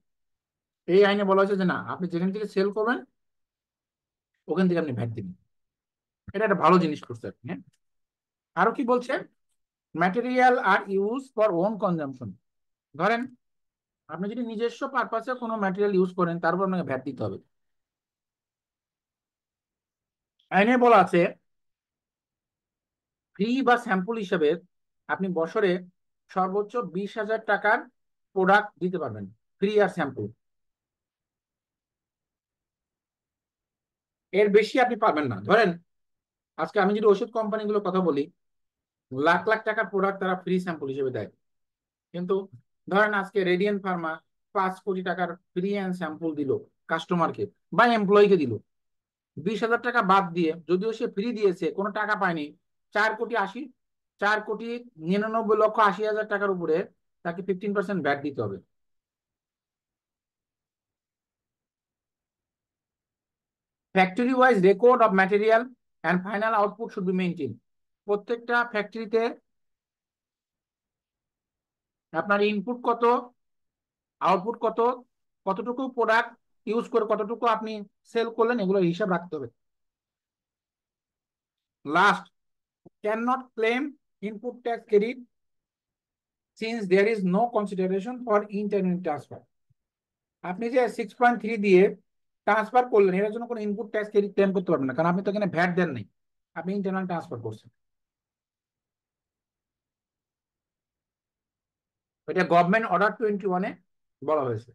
এই আইনে বলা হয়েছে যে না, আপনি যেখান থেকে সেল করবেন ওখান থেকে আপনি ভ্যাট দিবেন। এটা একটা ভালো জিনিস করছে আপনি, হ্যাঁ। আরো কি বলছে, material are use for own consumption. ধরেন আপনি যদি নিজস্ব পারপাসে কোনো ম্যাটেরিয়াল ইউজ করেন, তারপর আপনাকে ভ্যাট দিতে হবে। আইনে বলা আছে ফ্রি বা স্যাম্পল হিসেবে আপনি বছরে সর্বোচ্চ 20,000 টাকার প্রোডাক্ট দিতে পারবেন, ফ্রি আর স্যাম্পল। এর বেশি আপনি পারবেন না। ধরেন আজকে আমি যদি ওষুধ কোম্পানিগুলোর কথা বলি, লাখ লাখ টাকার প্রোডাক্ট তারা ফ্রি স্যাম্পল হিসেবে দেয়, কিন্তু ধরেন আজকে রেডিয়েন্ট ফার্মা 5 কোটি টাকার ফ্রি অ্যান্ড স্যাম্পল দিল কাস্টমারকে বা এমপ্লয়িকে দিল, 20,000 টাকা বাদ দিয়ে, যদিও সে ফ্রি দিয়েছে কোনো টাকা পায়নি, 4,99,80,000 টাকার উপরে তাকে 15% ভ্যাট দিতে হবে। Factory wise record of material and final output should be maintain. প্রত্যেকটা ফ্যাক্টরিতে আপনার ইনপুট কত, আউটপুট কত, কতটুকু প্রোডাক্ট ইউজ করে কতটুকু আপনি সেল করলেন, এগুলো হিসাব রাখতে হবে। Last, can not claim input tax credit since there is no consideration for internal transfer. আপনি যে 6.3 দিয়ে ট্রান্সফার করলেন, এর জন্য কোনো ইনপুট ট্যাক্স ক্রেডিট ক্লেম করতে পারবেন না, কারণ আপনি তো এখানে ভ্যাট দেন নাই, আপনি ইন্টারনাল ট্রান্সফার করছেন। এটা গভর্নমেন্ট অর্ডার 21-এ বলা হয়েছে।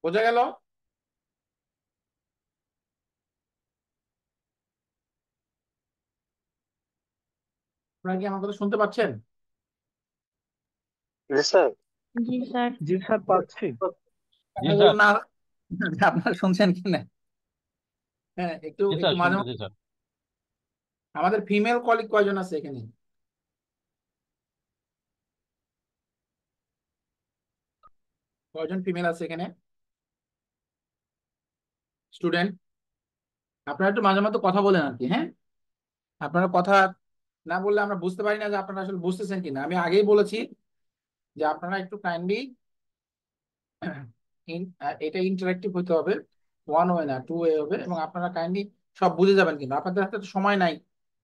বোঝা গেল? আপনারা কি আমার কথা শুনতে পাচ্ছেন? জি স্যার। জি স্যার। জি স্যার, পাচ্ছি। জি স্যার। না, আপনারা শুনছেন কি না? হ্যাঁ, একটু জি স্যার, একটু মাঝে শুনতেছি স্যার। আমাদের ফিমেল কলিগ কয়জন আছে এখানে? কয়জন ফিমেল আছে এখানে স্টুডেন্ট? আপনারা একটু মাঝে মধ্যে কথা বলেন আর কি। হ্যাঁ, আপনারা কথা না বললে আমরা বুঝতে পারি না যে আপনারা আসলে বুঝতেছেন কিনা। আমি আগেই বলেছি যে আপনারা একটু কাইন্ডলি এটা ইন্টারেক্টিভ হতে হবে, 1 ওয়ে না 2 ওয়ে হবে, এবং আপনারা কাইন্ডলি সব বুঝে যাবেন। কিন্তু আপনাদের হাতে তো সময় নাই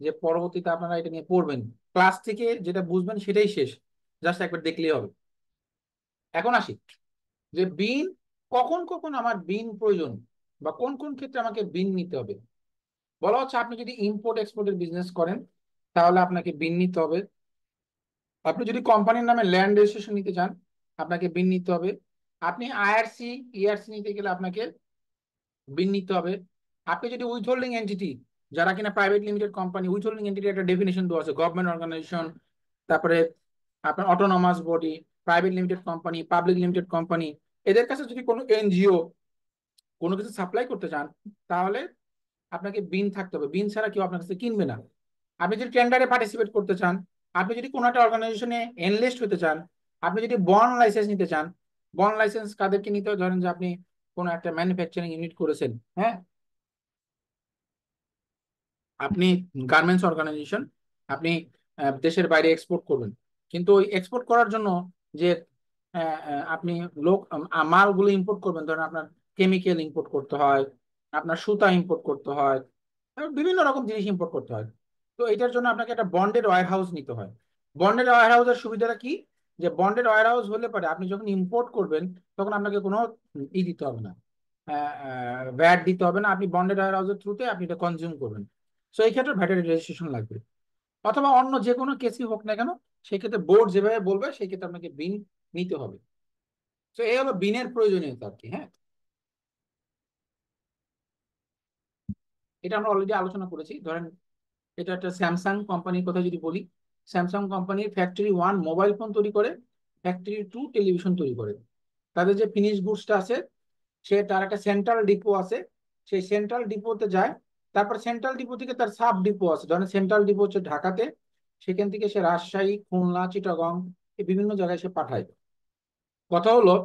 যে পরবর্তীতে আপনারা এটা নিয়ে পড়বেন। ক্লাস থেকে যেটা বুঝবেন সেটাই শেষ, জাস্ট একবার দেখলেই হবে। এখন আসি যে বিন, কখন কখন আমার বিন প্রয়োজন বা কোন কোন ক্ষেত্রে আমাকে বিন নিতে হবে। বলা হচ্ছে আপনি যদি ইম্পোর্ট এক্সপোর্টের বিজনেস করেন তাহলে আপনাকে বিন নিতে হবে। আপনি যদি কোম্পানির নামে ল্যান্ড রেজিস্ট্রেশন নিতে চান আপনাকে বিন নিতে হবে। আপনি আইআরসি ইআরসি নিতে গেলে আপনাকে বিন নিতে হবে। আপনি যদি উইথহোল্ডিং এন্টিটি, যারা কিনা private limited company, withholding entity একটা ডেফিনেশন দেওয়া আছে, গভর্নমেন্ট অর্গানাইজেশন, তারপরে আপনার autonomous body, private limited company, public limited company, এদের কাছে যদি কোনো এনজিও কোনো কিছু সাপ্লাই করতে চান তাহলে আপনাকে বিন থাকতে হবে। বিন ছাড়া কেউ আপনার কাছে কিনবে না। আপনি যদি টেন্ডারে পার্টিসিপেট করতে চান, আপনি যদি কোনো একটা অর্গানাইজেশনে এনলিস্ট হতে চান, আপনি যদি বন্ড লাইসেন্স নিতে চান, বন্ড লাইসেন্স কাদেরকে নিতে হয়? ধরেন যে আপনি কোনো একটা ম্যানুফ্যাকচারিং ইউনিট করেছেন, হ্যাঁ, আপনি গার্মেন্টস অর্গানাইজেশন, আপনি দেশের বাইরে এক্সপোর্ট করবেন, কিন্তু ওই এক্সপোর্ট করার জন্য যে আপনি লোক মালগুলো ইম্পোর্ট করবেন, ধরেন আপনার কেমিক্যাল ইম্পোর্ট করতে হয়, আপনার সুতা ইম্পোর্ট করতে হয়, বিভিন্ন রকম জিনিস ইম্পোর্ট করতে হয়। তো এটার জন্য আপনাকে একটা বন্ডেড ওয়্যার হাউস নিতে হয়। বন্ডেড ওয়্যার হাউসের সুবিধাটা কি, যে বন্ডেড ওয়্যার হাউস হলে পরে আপনি যখন ইম্পোর্ট করবেন তখন আপনাকে কোনো দিতে হবে না, ভ্যাট দিতে হবে না। আপনি বন্ডেড ওয়্যার হাউসের থ্রুতে আপনি এটা কনজিউম করবেন। সো এই ক্ষেত্রে ভ্যাটের রেজিস্ট্রেশন লাগবে, অথবা অন্য যে কোনো কেসই হোক না কেন, সেই ক্ষেত্রে বোর্ড যেভাবে বলবে সেই ক্ষেত্রে আপনাকে বিন নিতে হবে। তো এই হলো বিনের প্রয়োজনীয়তা আর কি। হ্যাঁ, এটা আমরা অলরেডি আলোচনা করেছি। ধরেন এটা একটা স্যামসাং কোম্পানির কথা যদি বলি, স্যামসাং কোম্পানির ফ্যাক্টরি 1 মোবাইল ফোন তৈরি করে, ফ্যাক্টরি 2 টেলিভিশন তৈরি করে। তাদের যে ফিনিশ গুডসটা আছে সে তার একটা সেন্ট্রাল ডিপো আছে, সেই সেন্ট্রাল ডিপোতে যায়, তারপর সেন্ট্রাল ডিপো থেকে তার সাব ডিপো আছে। ধরেন সেন্ট্রাল ডিপো হচ্ছে ঢাকাতে, সেখান থেকে সে রাজশাহী, খুলনা, চিটাগং এই বিভিন্ন জায়গায় সে পাঠায়। কথা হলো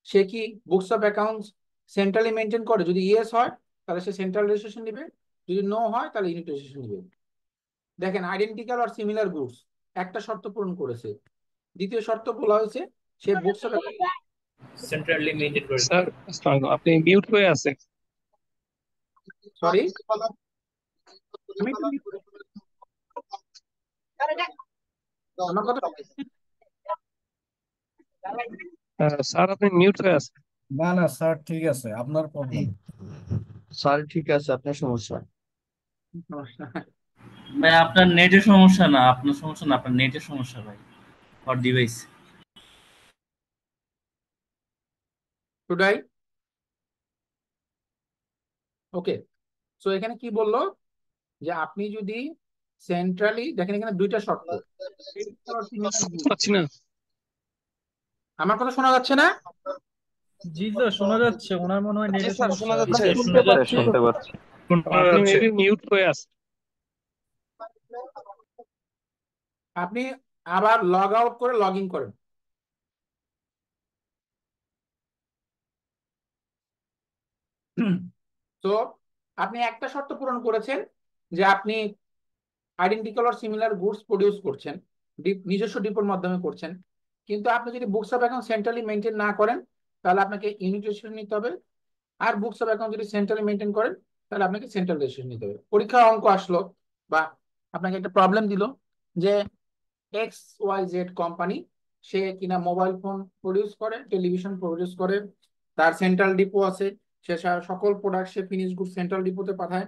সে কি books of accounts centrally maintain করে? যদি ইয়েস হয় তাহলে সে সেন্ট্রাল রেজিস্ট্রেশন নেবে, যদি নো হয় তাহলে ইউনিট রেজিস্ট্রেশন নেবে। দেখেন আইডেন্টিক্যাল আর সিমিলার গুডস একটা শর্ত পূরণ করেছে, দ্বিতীয় শর্ত বলা হয়েছে সে বুকস অফ সেন্ট্রালি মেইনটেইন করে। স্যার আসসালামু আলাইকুম, আপনি মিউট হয়ে আছেন। সরি, আমি একটু আমার কথা স্যার আপনি মিউট হয়ে আছেন। না না স্যার, ঠিক আছে, আপনার প্রবলেম। স্যার ঠিক আছে, আপনার সমস্যা। ভাই আপনার নেটের সমস্যা না, আপনার সমস্যা না, আপনার নেটের সমস্যা ভাই, অর ডিভাইস। টুডাই ওকে। সো এখানে কি বললো যে আপনি যদি সেন্ট্রালি দেখেন, এখানে দুইটা শর্ত। পাচ্ছি না। আমার কথা শোনা যাচ্ছে না? জি স্যার, শোনা যাচ্ছে। ওনার মনে হয় জি নেটের স্যার সমস্যা। শোনা যাচ্ছে। শুনতে পাচ্ছি, শুনতে পাচ্ছি। আপনি মেবি মিউট হয়ে আছেন। আপনি আবার লগ আউট করে লগ ইন করেন। তো আপনি একটা শর্ত পূরণ করেছেন যে আপনি identical or similar goods produce করছেন, নিজস্ব ডিপোর মাধ্যমে করছেন। কিন্তু আপনি যদি books of account centrally maintain না করেন তাহলে আপনাকে ইউনিট রেজিস্ট্রেশন নিতে হবে। আর বুকস অফ অ্যাকাউন্ট যদি সেন্ট্রালি মেনটেন করেন তাহলে আপনাকে সেন্ট্রাল রেজিস্ট্রেশন নিতে হবে। পরীক্ষার অঙ্ক আসলো বা আপনাকে একটা প্রবলেম দিল যে XYZ কোম্পানি, সে কিনা মোবাইল ফোন প্রডিউস করে, টেলিভিশন প্রডিউস করে, তার সেন্ট্রাল ডিপো আছে, সে সকল প্রোডাক্ট সে ফিনিশ গুড সেন্ট্রাল ডিপোতে পাঠায়।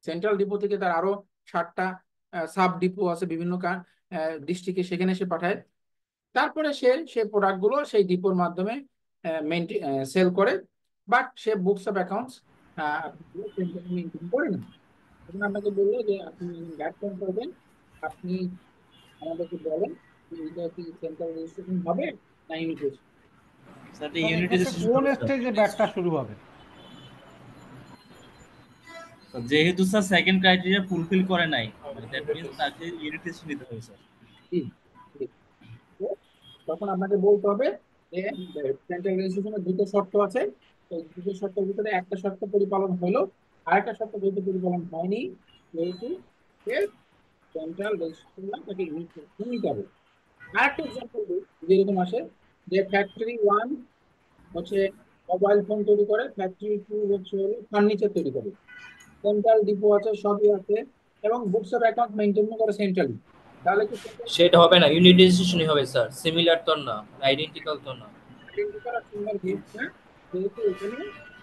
সেন্ট্রাল ডিপো থেকে তার আরো 7টা সাব ডিপো আছে বিভিন্ন ডিস্ট্রিক্টে, সেখানে সে পাঠায়। তারপরে সে প্রোডাক্টগুলো সেই ডিপোর মাধ্যমে সেল করে। But say books of accounts maintain করে না। এখন আপনাকে বললো যে আপনি ব্যাক করবেন, আপনি আমাদেরকে বলেন যে এটা কি সেন্ট্রাল রেজিস্ট্রেশন হবে না ইউনিট রেজিস্ট্রেশন? ইউনিট কোন স্টেজে ব্যাকটা শুরু হবে? যেহেতু স্যার সেকেন্ড ক্রাইটেরিয়া ফুলফিল করে নাই, দ্যাট মিন্স তাকে ইউনিট টেস্ট নিতে হবে স্যার। তখন আপনাকে বলতে হবে যে সেন্ট্রাল রেজিস্ট্রেশনের দুটো শর্ত আছে, এই দুটো শর্তের ভিতরে একটা শর্ত পরিপালন হলো, আরেকটা শর্ত যেহেতু পরিপালন হয়নি, যেহেতু সেন্ট্রাল রেজিস্ট্রেশন না, তাকে ইউনিট রেজিস্ট্রেশন নিতে হবে। আরেকটা এক্সাম্পল দিই, যেরকম আসে যে ফ্যাক্টরি 1 হচ্ছে মোবাইল ফোন তৈরি করে, ফ্যাক্টরি 2 হচ্ছে ফার্নিচার তৈরি করে, সেন্ট্রাল ডিপো আছে, সবই আছে, এবং বুকস অফ অ্যাকাউন্ট মেনটেন করে সেন্ট্রালি। তাহলে কি সেটা হবে না, ইউনিট রেজিস্ট্রেশনই হবে স্যার, সিমিলার তো না, আইডেন্টিক্যাল তো না। আইডেন্টিক্যাল আর সিমিলার গ্রুপ না, যেহেতু এখানে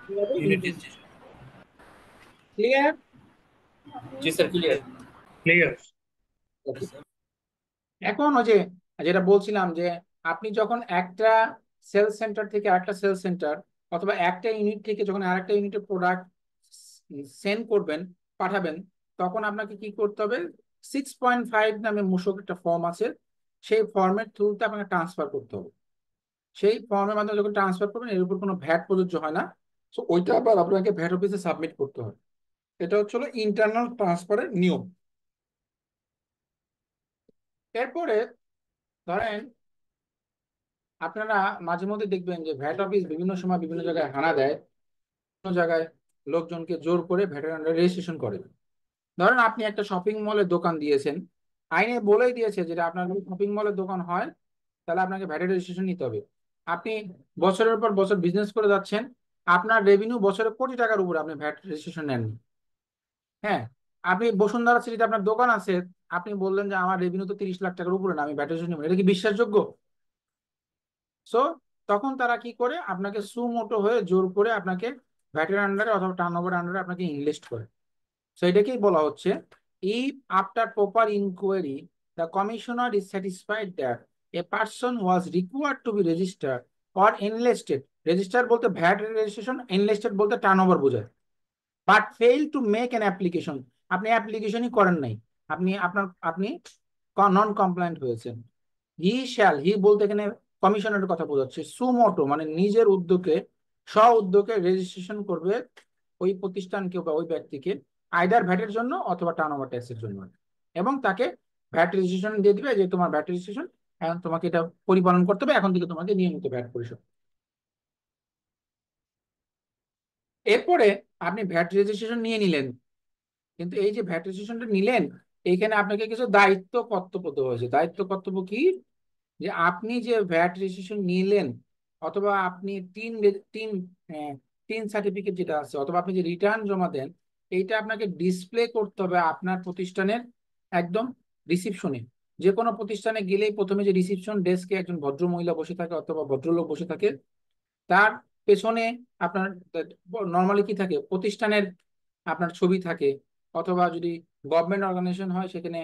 কি হবে ইউনিট রেজিস্ট্রেশন। ক্লিয়ার? জি স্যার, ক্লিয়ার। ক্লিয়ার। এখন ওই যে যেটা বলছিলাম যে আপনি যখন একটা সেল সেন্টার থেকে আরেকটা সেল সেন্টার অথবা একটা ইউনিট থেকে যখন আরেকটা ইউনিটের প্রোডাক্ট সেন্ড করবেন, পাঠাবেন, তখন আপনাকে কি করতে হবে? 6.5 নামে মূসক একটা ফর্ম আছে, সেই ফর্মের থ্রুতে আপনাকে ট্রান্সফার করতে হবে। সেই ফর্মের মাধ্যমে যখন ট্রান্সফার করবেন এর উপর কোনো ভ্যাট প্রযোজ্য হয় না, তো ওইটা আবার আপনাকে ভ্যাট অফিসে সাবমিট করতে হয়। এটা হচ্ছে ইন্টারনাল ট্রান্সফারের নিয়ম। এরপরে ধরেন আপনারা মাঝে মধ্যে দেখবেন যে ভ্যাট অফিস বিভিন্ন সময় বিভিন্ন জায়গায় হানা দেয়, বিভিন্ন জায়গায় লোকজনকে জোর করে ভ্যাটের আন্ডারে রেজিস্ট্রেশন করে। ধরেন আপনি একটা শপিং মলের দোকান দিয়েছেন, আইনে বলেই দিয়েছে যে আপনার শপিং মলের দোকান হয় তাহলে আপনাকে ভ্যাটের রেজিস্ট্রেশন নিতে হবে। আপনি বছরের পর বছর বিজনেস করে যাচ্ছেন, আপনার রেভিনিউ বছরে কোটি টাকার উপরে, আপনি ভ্যাট রেজিস্ট্রেশন নেননি। হ্যাঁ, আপনি বসুন্ধরা সিটিতে আপনার দোকান আছে, আপনি বললেন যে আমার রেভিনিউ তো 30 লাখ টাকার উপরে না, আমি ভ্যাট রেজিস্ট্রেশন নেব, এটা কি বিশ্বাসযোগ্য? সো তখন তারা কি করে? আপনাকে সুমোটো হয়ে জোর করে আপনাকে ভ্যাটের আন্ডারে অথবা টার্নওভার আন্ডারে আপনাকে ইনলিস্ট করে। সো এটাকেই বলা হচ্ছে, if after proper inquiry the commissioner is satisfied that a person was required to be registered or enlisted, register বলতে ভ্যাট রেজিস্ট্রেশন, এনলিস্টেড বলতে টার্নওভার বোঝায়, but fail to make an application, আপনি অ্যাপ্লিকেশনই করেন নাই, আপনি নন কমপ্লায়েন্ট হয়েছেন, হি বলতে এখানে কমিশনের কথা বোঝাচ্ছে, সুমোটো মানে নিজের উদ্যোগে, স্ব উদ্যোগে রেজিস্ট্রেশন করবে ওই প্রতিষ্ঠানকে বা ওই ব্যক্তিকে, আইদার ভ্যাটের জন্য অথবা টার্নওভার ট্যাক্সের জন্য, এবং তাকে ভ্যাট রেজিস্ট্রেশন দিয়ে দিবে যে তোমার ভ্যাট রেজিস্ট্রেশন, এখন তোমাকে এটা পরিপালন করতে হবে, এখন থেকে তোমাকে নিয়মিত ভ্যাট পরিশোধ। এরপরে আপনি ভ্যাট রেজিস্ট্রেশন নিয়ে নিলেন, কিন্তু এই যে ভ্যাট রেজিস্ট্রেশনটা নিলেন, এইখানে আপনাকে কিছু দায়িত্ব কর্তব্য দেওয়া হয়েছে। দায়িত্ব কর্তব্য কি? যে আপনি যে ভ্যাট রেজিস্ট্রেশন নিলেন, অথবা আপনি তিন তিন সার্টিফিকেট যেটা আছে, অথবা আপনি যে রিটার্ন জমা দেন, এইটা আপনাকে ডিসপ্লে করতে হবে আপনার প্রতিষ্ঠানের একদম রিসিপশনে। যে কোনো প্রতিষ্ঠানে গেলেই প্রথমে যে রিসিপশন ডেস্কে একজন ভদ্র মহিলা বসে থাকে অথবা ভদ্রলোক বসে থাকে, তার পেছনে আপনার নর্মালি কি থাকে, প্রতিষ্ঠানের আপনার ছবি থাকে, অথবা যদি গভর্নমেন্ট অর্গানাইজেশন হয় সেখানে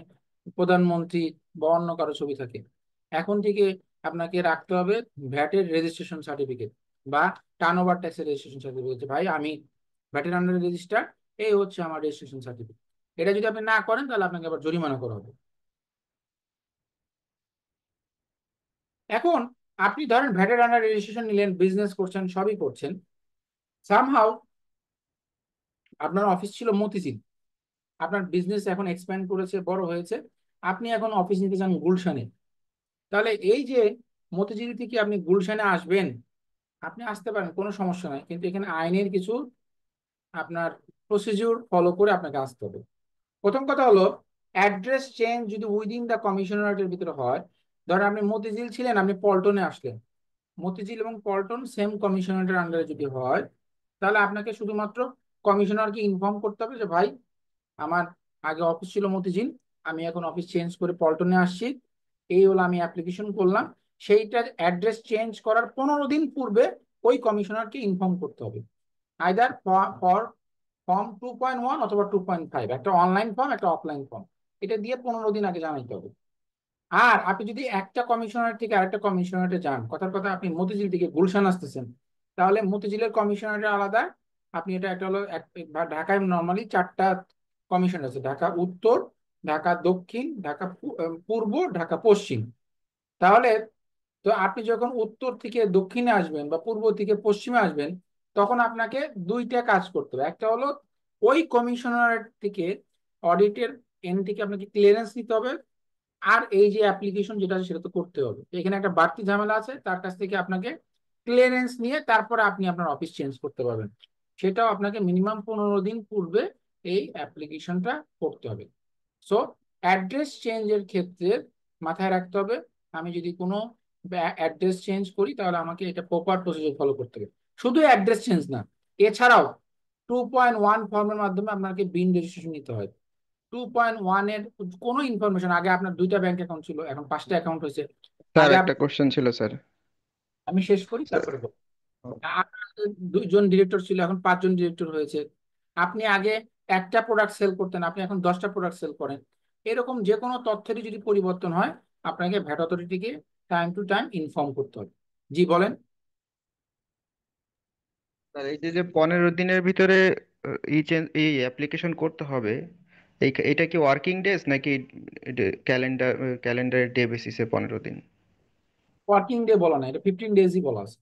প্রধানমন্ত্রী বা অন্য কারো ছবি থাকে। এখন থেকে আপনাকে রাখতে হবে ভ্যাটের রেজিস্ট্রেশন সার্টিফিকেট বা টার্ন ওভার ট্যাক্সের রেজিস্ট্রেশন সার্টিফিকেট। ভাই আমি ভ্যাটের আন্ডারে রেজিস্টার, এই হচ্ছে আমার রেজিস্ট্রেশন সার্টিফিকেট। এটা যদি আপনি না করেন তাহলে আপনাকে আবার জরিমানা করা হবে। এখন আপনি ধরেন ভ্যাটের আন্ডার রেজিস্ট্রেশন নিলেন, বিজনেস করছেন, সবই করছেন, সামহাউ আপনার অফিস ছিল মতিঝিল, আপনার বিজনেস এখন এক্সপ্যান্ড করেছে, বড় হয়েছে, আপনি এখন অফিস নিতে চান গুলশানে। তাহলে এই যে মতিঝিল থেকে আপনি গুলশানে আসবেন, আপনি আসতে পারেন, কোনো সমস্যা নাই, কিন্তু এখানে আইনের কিছু আপনার প্রসিডিউর ফলো করে আপনাকে আসতে হবে। প্রথম কথা হলো, অ্যাড্রেস চেঞ্জ যদি উইদিন দ্য কমিশনারেটের ভিতরে হয়, ধরেন আপনি মতিঝিল ছিলেন, আপনি পল্টনে আসলেন, মতিঝিল এবং পল্টন সেম কমিশনারেটের আন্ডারে যদি হয়, তাহলে আপনাকে শুধুমাত্র কমিশনারকে ইনফর্ম করতে হবে যে ভাই আমার আগে অফিস ছিল মতিঝিল, আমি এখন অফিস চেঞ্জ করে পল্টনে আসছি, এই হলো আমি অ্যাপ্লিকেশন করলাম। সেইটার অ্যাড্রেস চেঞ্জ করার 15 দিন পূর্বে ওই কমিশনারকে ইনফর্ম করতে হবে, আইদার ফর ফর্ম 2.1 অথবা 2.5, একটা অনলাইন ফর্ম একটা অফলাইন ফর্ম, এটা দিয়ে 15 দিন আগে জানাইতে হবে। আর আপনি যদি একটা কমিশনারেট থেকে আরেকটা কমিশনারেটে যান, কথার কথা আপনি মতিঝিল থেকে গুলশান আসতেছেন, তাহলে মতিঝিলের কমিশনারেট আলাদা, আপনি এটা একটা হলো ঢাকায় নর্মালি 4টা কমিশন আছে, ঢাকা উত্তর, ঢাকা দক্ষিণ, ঢাকা পূর্ব, ঢাকা পশ্চিম। তাহলে তো আপনি যখন উত্তর থেকে দক্ষিণে আসবেন বা পূর্ব থেকে পশ্চিমে আসবেন, তখন আপনাকে 2টা কাজ করতে হবে। একটা হলো ওই কমিশনারেট থেকে অডিটের এন্ড থেকে আপনাকে ক্লিয়ারেন্স নিতে হবে, আর এই যে অ্যাপ্লিকেশন যেটা আছে সেটা তো করতে হবে। তো এখানে একটা বাড়তি ঝামেলা আছে, তার কাছ থেকে আপনাকে ক্লিয়ারেন্স নিয়ে তারপরে আপনি আপনার অফিস চেঞ্জ করতে পারবেন। সেটাও আপনাকে মিনিমাম 15 দিন পূর্বে এই অ্যাপ্লিকেশনটা করতে হবে। সো অ্যাড্রেস চেঞ্জের ক্ষেত্রে মাথায় রাখতে হবে, আমি যদি কোনো অ্যাড্রেস চেঞ্জ করি তাহলে আমাকে এটা প্রপার প্রসিজার ফলো করতে হবে। শুধু অ্যাড্রেস চেঞ্জ না, এছাড়াও 2.1 ফর্মের মাধ্যমে আপনাকে বিন রেজিস্ট্রেশন নিতে হয়। 2.1 এর কোনো ইনফরমেশন, আগে আপনার 2টা ব্যাংক অ্যাকাউন্ট ছিল, এখন 5টা অ্যাকাউন্ট হয়েছে। স্যার আগে একটা কোশ্চেন ছিল স্যার। আমি শেষ করি তারপরে বলবো। আপনার 2জন ডিরেক্টর ছিল, এখন 5জন ডিরেক্টর হয়েছে। আপনি আগে একটা প্রোডাক্ট সেল করতেন, আপনি এখন 10টা প্রোডাক্ট সেল করেন। এরকম যে কোনো তথ্যেরই যদি পরিবর্তন হয়, আপনাকে ভ্যাট অথরিটিকে টাইম টু টাইম ইনফর্ম করতে হবে। জি বলেন। স্যার এই যে 15 দিনের ভিতরে এই অ্যাপ্লিকেশন করতে হবে, এটা কি ওয়ার্কিং ডেজ নাকি ক্যালেন্ডার ডে বেসিসে 15 দিন? ওয়ার্কিং ডে বলা না, এটা 15 ডেজই বলা আছে।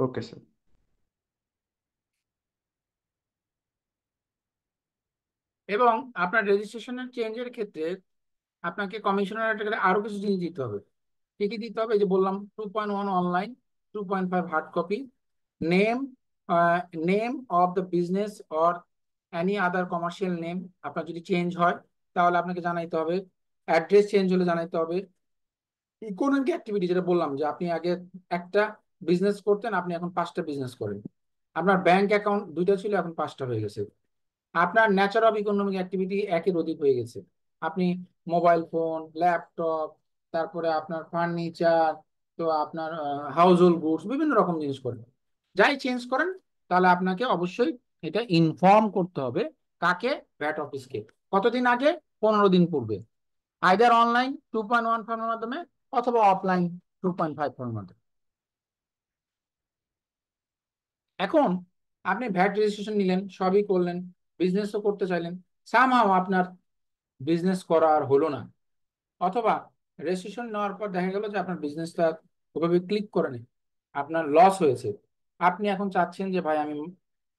Okay sir. এবং আপনার রেজিস্ট্রেশনের চেঞ্জের ক্ষেত্রে আপনাকে কমিশনারের আরো কিছু জিনিস দিতে হবে। কি কি দিতে হবে? এই যে বললাম 2.1 online, 2.5 hard copy, name name of the business or any other commercial name আপনার যদি চেঞ্জ হয় তাহলে আপনাকে জানাইতে হবে, অ্যাড্রেস চেঞ্জ হলে জানাইতে হবে, ইকোনমিক অ্যাক্টিভিটি যেটা বললাম যে আপনি আগে একটা বিজনেস করতেন, আপনি এখন 5টা বিজনেস করেন, আপনার ব্যাংক অ্যাকাউন্ট 2টা ছিল এখন 5টা হয়ে গেছে, আপনার নেচার অফ ইকোনমিক অ্যাক্টিভিটি একের অধিক হয়ে গেছে, আপনি মোবাইল ফোন, ল্যাপটপ, তারপরে আপনার ফার্নিচার, তো আপনার হাউস হোল্ড গুডস, বিভিন্ন রকম জিনিস করেন, যাই চেঞ্জ করেন তাহলে আপনাকে অবশ্যই এটা ইনফর্ম করতে হবে। কাকে? ভ্যাট অফিসকে। কতদিন আগে? 15 দিন পূর্বে, আইদার অনলাইন 2.1 ফর্মের মাধ্যমে অথবা অফলাইন 2.5 ফর্মের মাধ্যমে। এখন আপনি ভ্যাট রেজিস্ট্রেশন নিলেন, সবই করলেন, বিজনেসও করতে চাইলেন, সামহাও আপনার বিজনেস করা আর হলো না, অথবা রেজিস্ট্রেশন নেওয়ার পর দেখা গেল যে আপনার বিজনেসটা ওভাবে ক্লিক করে নেই, আপনার লস হয়েছে, আপনি এখন চাচ্ছেন যে ভাই আমি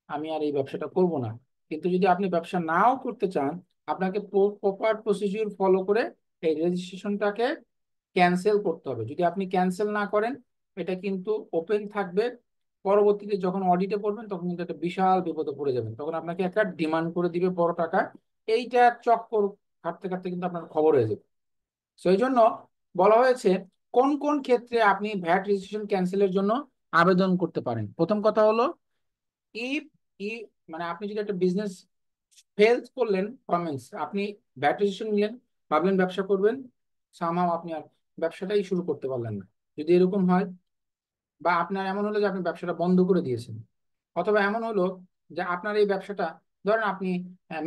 আমি আর এই ব্যবসাটা করব না। কিন্তু যদি আপনি ব্যবসা নাও করতে চান, আপনাকে প্রপার প্রসিডিউর ফলো করে এই রেজিস্ট্রেশনটাকে ক্যান্সেল করতে হবে। যদি আপনি ক্যান্সেল না করেন, এটা কিন্তু ওপেন থাকবে, পরবর্তীতে যখন অডিটে পড়বেন তখন কিন্তু একটা বিশাল বিপদে পড়ে যাবেন, তখন আপনাকে একটা ডিমান্ড করে দিবে বড় টাকা, এইটা চক্কর কাটতে কাটতে কিন্তু আপনার খবর হয়ে যাবে। সেই জন্য বলা হয়েছে কোন কোন ক্ষেত্রে আপনি ভ্যাট রেজিস্ট্রেশন ক্যান্সেলের জন্য আবেদন করতে পারেন। প্রথম কথা হলো ইফ ই মানে আপনি যদি একটা বিজনেস ফেলস করলেন, কমেন্স, আপনি ভ্যাট রেজিস্ট্রেশন নিলেন, ভাবলেন ব্যবসা করবেন, সামহাও আপনি আর ব্যবসাটাই শুরু করতে পারলেন না, যদি এরকম হয়, বা আপনার এমন হলো যে আপনি ব্যবসাটা বন্ধ করে দিয়েছেন, অথবা এমন হলো যে আপনার এই ব্যবসাটা, ধরেন আপনি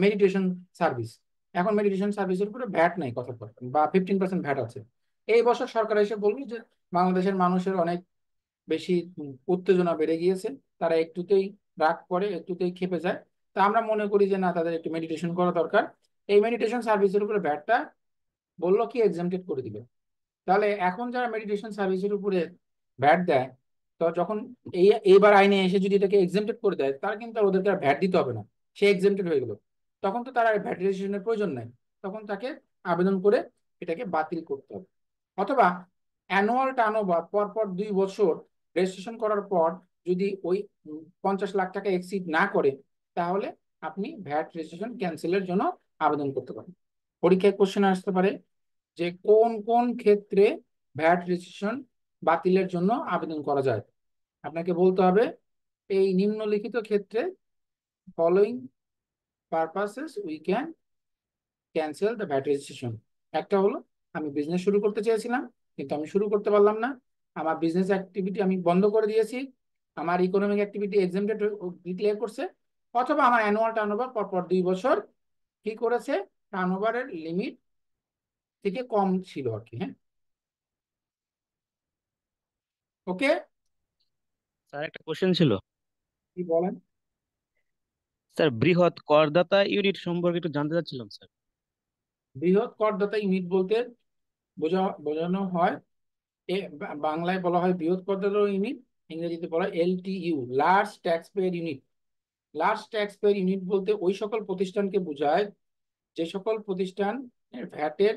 মেডিটেশন সার্ভিস, এখন মেডিটেশন সার্ভিসের উপরে ভ্যাট নেই কথা বলতেন, বা 15% ভ্যাট আছে। এই বছর সরকার এসে বললো যে বাংলাদেশের মানুষের অনেক বেশি উত্তেজনা বেড়ে গিয়েছে, তারা একটুতেই রাগ করে, একটুতেই ক্ষেপে যায়। তা আমরা মনে করি যে না, তাদের একটু মেডিটেশন করা দরকার, এই মেডিটেশন সার্ভিসের উপরে ভ্যাটটা বললো কি এক্সামটেড করে দিবে। তাহলে এখন যারা মেডিটেশন সার্ভিসের উপরে ভ্যাট দেয়, তো যখন এইবার আইনে এসে যদি এটাকে এক্সেমটেড করে দেয়, তারা কিন্তু আর ওদেরকে আর ভ্যাট দিতে হবে না, সে এক্সেমটেড হয়ে গেল, তখন তো তার আর ভ্যাট রেজিস্ট্রেশনের প্রয়োজন নাই, তখন তাকে আবেদন করে এটাকে বাতিল করতে হবে। অথবা অ্যানুয়াল টার্নওভার পরপর 2 বছর রেজিস্ট্রেশন করার পর যদি ওই 50 লাখ টাকা এক্সিড না করে, তাহলে আপনি ভ্যাট রেজিস্ট্রেশন ক্যান্সেলের জন্য আবেদন করতে পারেন। পরীক্ষায় কোশ্চেন আসতে পারে যে কোন কোন ক্ষেত্রে ভ্যাট রেজিস্ট্রেশন বাতিলের জন্য আবেদন করা যায়। আপনাকে বলতে হবে এই নিম্নলিখিত ক্ষেত্রে following purposes we can cancel the VAT registration. একটা হলো আমি বিজনেস শুরু করতে চেয়েছিলাম কিন্তু আমি শুরু করতে পারলাম না, আমার বিজনেস অ্যাক্টিভিটি আমি বন্ধ করে দিয়েছি, আমার ইকোনমিক অ্যাক্টিভিটি এক্সেমটেড ডিক্লেয়ার করছে, অথবা আমার অ্যানুয়াল টার্নওভার পরপর 2 বছর কি করেছে, টার্নওভারের লিমিট থেকে কম ছিল আর কি। হ্যাঁ, ওকে, স্যার একটা কোশ্চেন ছিল। কি বলেন? স্যার বৃহৎ করদাতা ইউনিট সম্পর্কে একটু জানতে চাচ্ছিলাম স্যার। বৃহৎ করদাতা ইউনিট বলতে বোঝানো হয়, বাংলায় বলা হয় বৃহৎ করদাতা ইউনিট, ইংরেজিতে বলা হয় LTU, large tax payer unit. Large tax payer unit বলতে ওই সকল প্রতিষ্ঠানকে বোঝায় যে সকল প্রতিষ্ঠান ভ্যাটের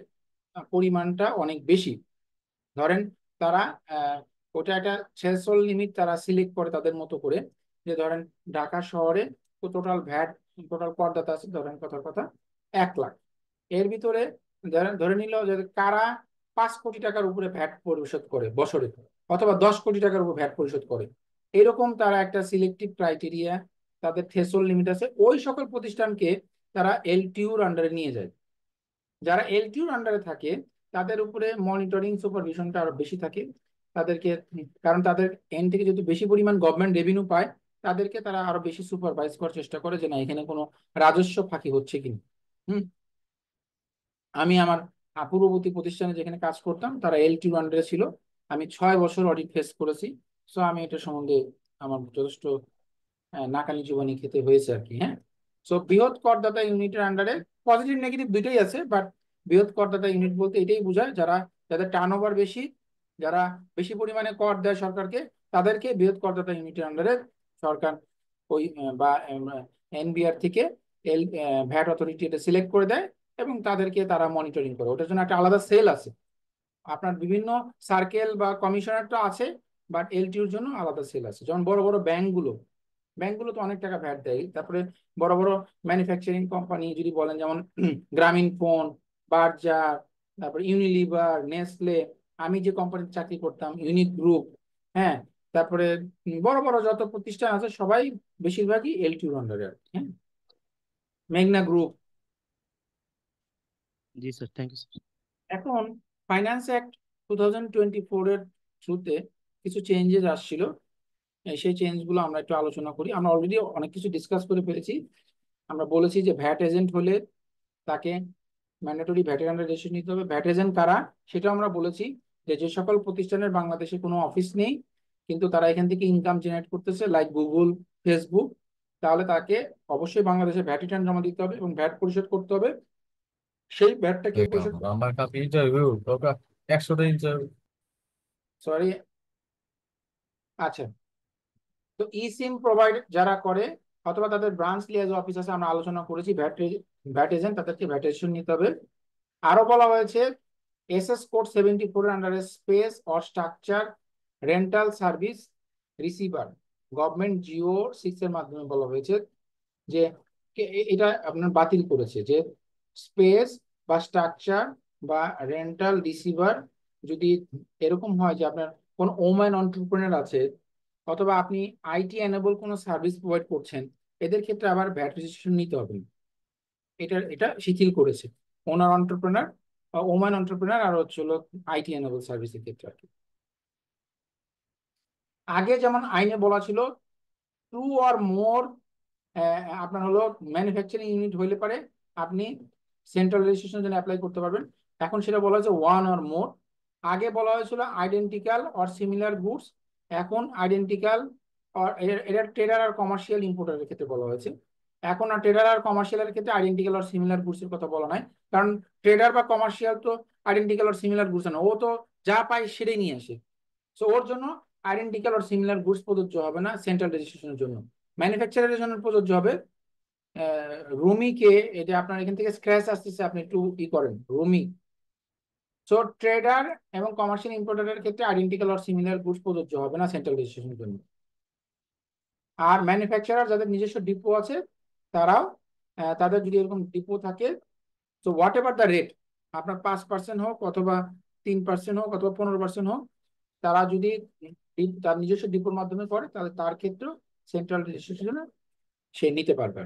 পরিমাণটা অনেক বেশি। ধরেন তারা ওটা একটা থ্রেশহোল্ড লিমিট তারা সিলেক্ট করে তাদের মতো করে, যে ধরেন ঢাকা শহরে টোটাল করদাতা আছে, ধরেন কথার কথা 1 লাখ, এর ভিতরে ধরে নিল যে কারা 5 কোটি টাকার উপরে ভ্যাট পরিশোধ করে বছরে, অথবা 10 কোটি টাকার উপর ভ্যাট পরিশোধ করে, এরকম তারা একটা সিলেক্টিভ ক্রাইটেরিয়া, তাদের থ্রেশহোল্ড লিমিট আছে, ওই সকল প্রতিষ্ঠানকে তারা LTUর আন্ডারে নিয়ে যায়। যারা LTUর আন্ডারে থাকে তাদের উপরে মনিটরিং সুপারভিশনটা আরো বেশি থাকে তাদেরকে, কারণ তাদের এন্ড থেকে যদি বেশি পরিমাণ গভর্নমেন্ট রেভিনিউ পায়, তাদেরকে তারা আরো বেশি সুপারভাইজ করার চেষ্টা করে যে না এখানে কোনো রাজস্ব ফাঁকি হচ্ছে কিনা। আমি আমার পূর্ববর্তী প্রতিষ্ঠানে যেখানে কাজ করতাম তারা LTUর আন্ডারে ছিল, আমি 6 বছর অডিট ফেস করেছি, সো আমি এটা সম্বন্ধে আমার যথেষ্ট নাকানি চুবানি খেতে হয়েছে আর কি। হ্যাঁ, সো বৃহৎ করদাতা ইউনিটের আন্ডারে পজিটিভ নেগেটিভ দুইটাই আছে, বাট বৃহৎ করদাতা ইউনিট বলতে এটাই বোঝায় যাদের টার্নওভার বেশি, যারা বেশি পরিমাণে কর দেয় সরকারকে, তাদেরকে বৃহৎ করদাতা ইউনিটের আন্ডারে সরকার ওই বা NBR থেকে ভ্যাট অথরিটি এটা সিলেক্ট করে দেয় এবং তাদেরকে তারা মনিটরিং করে। ওটার জন্য একটা আলাদা সেল আছে, আপনার বিভিন্ন সার্কেল বা কমিশনার তো আছে, বাট LTUর জন্য আলাদা সেল আছে। যেমন বড় বড় ব্যাংকগুলো তো অনেক টাকা ভ্যাট দেয়, তারপরে বড় বড় ম্যানুফ্যাকচারিং কোম্পানি যদি বলেন, যেমন গ্রামীণ ফোন, বার্জার, তারপরে ইউনিলিভার, নেসলে, আমি যে কোম্পানিতে চাকরি করতাম ইউনিক গ্রুপ, হ্যাঁ, তারপরে বড় বড় যত প্রতিষ্ঠান আছে সবাই বেশিরভাগই LTUর আন্ডারে আর কি। হ্যাঁ, মেঘনা গ্রুপ। জি স্যার, থ্যাংক ইউ স্যার। এখন ফাইন্যান্স অ্যাক্ট 2024 এর থ্রুতে কিছু চেঞ্জেস আসছিল, সেই চেঞ্জগুলো আমরা একটু আলোচনা করি। আমরা অলরেডি অনেক কিছু ডিসকাস করে ফেলেছি। আমরা বলেছি যে ভ্যাট এজেন্ট হলে তাকে ম্যান্ডেটরি ভ্যাটের আন্ডারে রেজিস্ট্রেশন নিতে হবে। ভ্যাট এজেন্ট কারা সেটা আমরা বলেছি, যে সকল প্রতিষ্ঠানের বাংলাদেশে কোনো অফিস নেই কিন্তু তারা এখান থেকে ইনকাম জেনারেট করতেছে, লাইক গুগল, ফেসবুক, তাহলে তাকে অবশ্যই বাংলাদেশে ভ্যাট রিটার্ন জমা দিতে হবে এবং ভ্যাট পরিশোধ করতে হবে। সেই ভ্যাটটা কে পরিশোধ, আমার কাছে ইন্টারভিউ 100টা ইন্টারভিউ। সরি, আচ্ছা, তো সিম প্রোভাইড যারা করে অথবা তাদের ব্রাঞ্চ লিয়াজ অফিস আছে, আমরা আলোচনা করেছি ভ্যাট এজেন্ট, তাদেরকে ভ্যাট রেজিস্ট্রেশন নিতে হবে। আরো বলা হয়েছে SS কোড 74 এর আন্ডারে space or structure rental service receiver government Jio 6 এর মাধ্যমে বলা হয়েছে যে এটা আপনার বাতিল করেছে, যে স্পেস বা স্ট্রাকচার বা রেন্টাল রিসিভার যদি এরকম হয় যে আপনার কোন ওম্যান এন্টারপ্রেনার আছে অথবা আপনি আইটি এনেবল কোনো সার্ভিস প্রোভাইড করছেন, এদের ক্ষেত্রে আবার ভ্যাট রেজিস্ট্রেশন নিতে হবে না। এটা শিথিল করেছে ওনার এন্টারপ্রেনার, ওম্যান এন্টারপ্রেনার আর হচ্ছে হলো আইটি এনেবল সার্ভিসের ক্ষেত্রে আর কি। আগে যেমন আইনে বলা ছিল টু অর মোর আপনার হলো ম্যানুফ্যাকচারিং ইউনিট হইলে পারে আপনি সেন্ট্রাল রেজিস্ট্রেশনের জন্য অ্যাপ্লাই করতে পারবেন। এখন সেটা বলা হয়েছে ওয়ান অর মোর। আগে বলা হয়েছিল আইডেন্টিক্যাল অর সিমিলার গুডস, এখন আইডেন্টিক্যাল অর এটা ট্রেডার আর কমার্শিয়াল ইম্পোর্টারের ক্ষেত্রে বলা হয়েছে। এখন আর ট্রেডার আর কমার্শিয়ালের ক্ষেত্রে আইডেন্টিক্যাল অর সিমিলার গুডস এর কথা বলা নাই, কারণ ট্রেডার বা কমার্শিয়াল তো আইডেন্টিক্যাল অর সিমিলার গুডস না, ও তো যা পায় সেটাই নিয়ে আসে। সো ওর জন্য আইডেন্টিক্যাল অর সিমিলার গুডস প্রযোজ্য হবে না সেন্ট্রাল রেজিস্ট্রেশনের জন্য। ম্যানুফ্যাকচারের জন্য প্রযোজ্য হবে। রুমিকে, এটা আপনার এখান থেকে স্ক্র্যাচ আসতেছে, আপনি একটু করেন রুমি। সো ট্রেডার এবং কমার্শিয়াল ইম্পোর্টারের ক্ষেত্রে আইডেন্টিক্যাল অর সিমিলার গুডস প্রযোজ্য হবে না সেন্ট্রাল রেজিস্ট্রেশনের জন্য। আর ম্যানুফ্যাকচারার যাদের নিজস্ব ডিপো আছে তারাও, তাদের যদি এরকম ডিপো থাকে, তো হোয়াট এভার দ্য রেট, আপনার 5% হোক অথবা 3% হোক অথবা 15% হোক, তারা যদি তার নিজস্ব ডিপোর মাধ্যমে করে তাহলে তার ক্ষেত্রেও সেন্ট্রাল রেজিস্ট্রেশনে সে নিতে পারবে।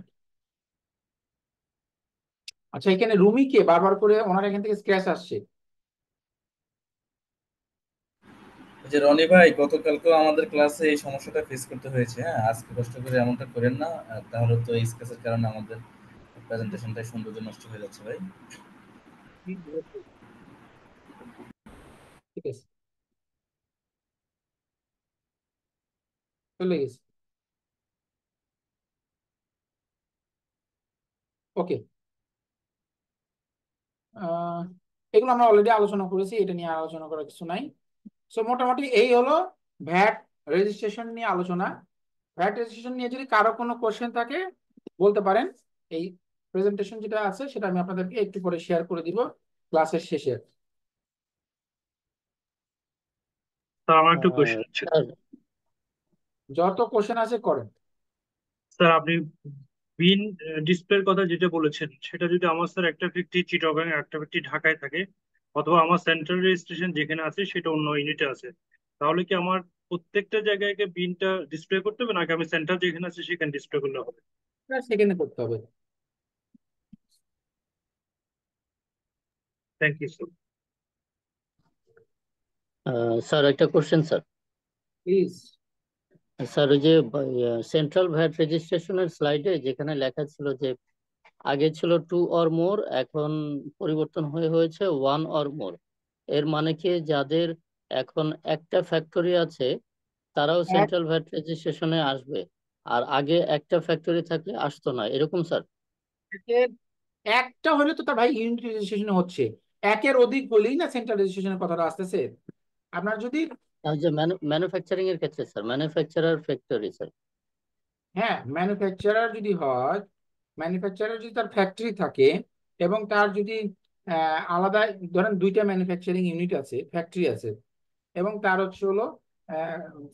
আচ্ছা, এখানে রুমিকে বারবার করে ওনার এখান থেকে স্ক্র্যাচ আসছে। যে রনি ভাই, গতকালকেও আমাদের ক্লাসে এই সমস্যাটা ফেস করতে হয়েছে। হ্যাঁ, আজকে কষ্ট করে এমনটা করেন না, তাহলে তো এই স্কেচের কারণে আমাদের প্রেজেন্টেশনটাই সৌন্দর্য নষ্ট হয়ে যাচ্ছে ভাই। ঠিক আছে, চলে গেছে। ওকে, এগুলো আমরা অলরেডি আলোচনা করেছি, এটা নিয়ে আলোচনা করার কিছু নাই। সো মোটামুটি এই হলো ভ্যাট রেজিস্ট্রেশন নিয়ে আলোচনা। ভ্যাট রেজিস্ট্রেশন নিয়ে যদি কারো কোনো কোশ্চেন থাকে বলতে পারেন। এই প্রেজেন্টেশন যেটা আছে সেটা আমি আপনাদেরকে একটু পরে শেয়ার করে দিব ক্লাসের শেষে। স্যার আমার একটু কোশ্চেন ছিল। যত কোশ্চেন আছে করেন। স্যার আপনি বিন ডিসপ্লের কথা যেটা বলেছেন, সেটা যদি আমার স্যার একটা ফ্যাক্টরি চিটাগাং একটা ফ্যাক্টরি ঢাকায় থাকে, অথবা আমার সেন্ট্রাল রেজিস্ট্রেশন যেখানে আছে সেটা অন্য ইউনিটে আছে, তাহলে কি আমার প্রত্যেকটা জায়গায় বিনটা ডিসপ্লে করতে হবে, নাকি আমি সেন্ট্রাল যেখানে আছে সেখানে ডিসপ্লে করলে হবে? সেখানে করতে হবে। Thank you sir. স্যার একটা কোশ্চেন স্যার। প্লিজ। স্যার ওই যে সেন্ট্রাল ভ্যাট রেজিস্ট্রেশনের স্লাইডে যেখানে লেখা ছিল যে আগে ছিল টু অর মোর, এখন পরিবর্তন হয়েছে ওয়ান অর মোর, এর মানে কি যাদের এখন একটা ফ্যাক্টরি আছে তারাও সেন্ট্রাল ভ্যাট রেজিস্ট্রেশনে আসবে, আর আগে একটা ফ্যাক্টরি থাকলে আসতো না, এরকম স্যার? একটা হলে তো তার ভাই ইউনিট রেজিস্ট্রেশন হচ্ছে, একের অধিক হলেই না সেন্ট্রাল রেজিস্ট্রেশনের কথাটা আসতেছে। আপনার যদি যে ম্যানুফ্যাকচারিং এর ক্ষেত্রে স্যার, ম্যানুফ্যাকচারার ফ্যাক্টরি স্যার। হ্যাঁ, ম্যানুফ্যাকচারার যদি হয়, ম্যানুফ্যাকচারার যদি তার ফ্যাক্টরি থাকে এবং তার যদি আলাদা, ধরেন দুইটা ম্যানুফ্যাকচারিং ইউনিট আছে, ফ্যাক্টরি আছে, এবং তার হচ্ছে হলো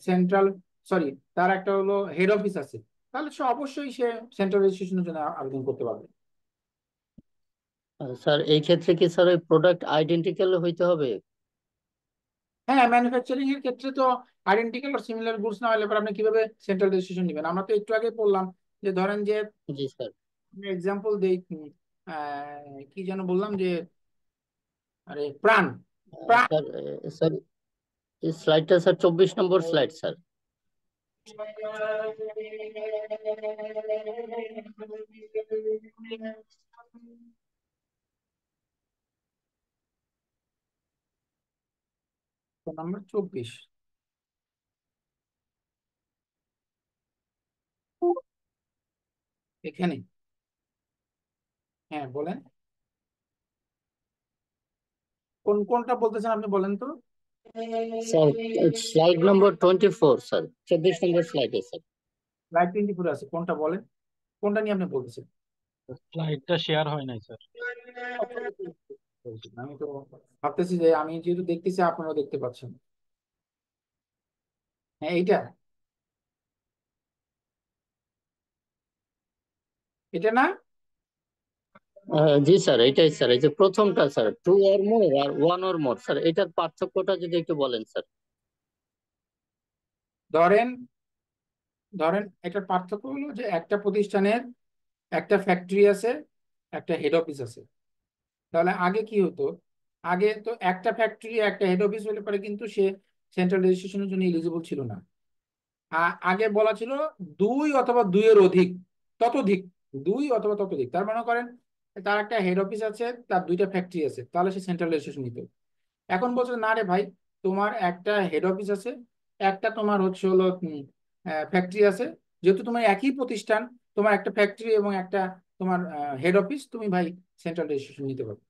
সেন্ট্রাল, সরি, তার একটা হলো হেড অফিস আছে, তাহলে সে অবশ্যই সে সেন্ট্রাল রেজিস্ট্রেশনের জন্য আবেদন করতে পারবে। স্যার এই ক্ষেত্রে কি স্যার ওই প্রোডাক্ট আইডেন্টিক্যাল হইতে হবে? হ্যাঁ, ম্যানুফ্যাকচারিং এর ক্ষেত্রে তো আইডেন্টিক্যাল আর সিমিলার গুডস না হলে পরে আপনি কিভাবে সেন্ট্রাল রেজিস্ট্রেশন নেবেন? আমরা তো একটু আগে বললাম যে ধরেন যে, জি স্যার। এক্সাম্পল দেই, কি যেন বললাম যে, আরে প্রাণ, প্রাণ। স্যার স্যার এই স্লাইডটা স্যার 24 নম্বর স্লাইড স্যার। নাম্বার 24 এখানে। হ্যাঁ বলেন, কোনটা বলতেছেন আপনি বলেন তো। স্যার স্লাইড নম্বর 24 স্যার, 24 নম্বর স্লাইডে স্যার। লাইভ 24 আছে, কোনটা বলেন, কোনটা নিয়ে আপনি বলতেছেন? স্লাইডটা শেয়ার হয় নাই স্যার। আমি তো ভাবতেছি যে আমি যেহেতু দেখতেছি আপনারা দেখতে পাচ্ছেন। হ্যাঁ, এইটা, এটা না? জি স্যার, এটাই স্যার, এই যে প্রথমটা স্যার, 2 অর মোর আর 1 অর মোর স্যার, এটার পার্থক্যটা যদি একটু বলেন স্যার। ধরেন ধরেন এটার পার্থক্য হলো যে একটা প্রতিষ্ঠানের একটা ফ্যাক্টরি আছে, একটা হেড অফিস আছে। তাহলে আগে কি হতো, আগে তো একটা ফ্যাক্টরি একটা হেড অফিস হলে পরে কিন্তু সে সেন্ট্রাল রেজিস্ট্রেশনের জন্য এলিজিবল ছিল না। আগে বলা ছিল 2 অথবা 2 এর অধিক, ততোধিক, 2 অথবা ততোধিক। তার মনে করেন তার একটা হেড অফিস আছে, তার 2টা ফ্যাক্টরি আছে, তাহলে সে সেন্ট্রাল রেজিস্ট্রেশন নিত। এখন বলছে না রে ভাই, তোমার একটা হেড অফিস আছে, একটা তোমার হচ্ছে হলো ফ্যাক্টরি আছে, যেহেতু তোমার একই প্রতিষ্ঠান, তোমার একটা ফ্যাক্টরি এবং একটা তোমার হেড অফিস, তুমি ভাই সেন্ট্রাল রেজিস্ট্রেশন নিতে পারবে।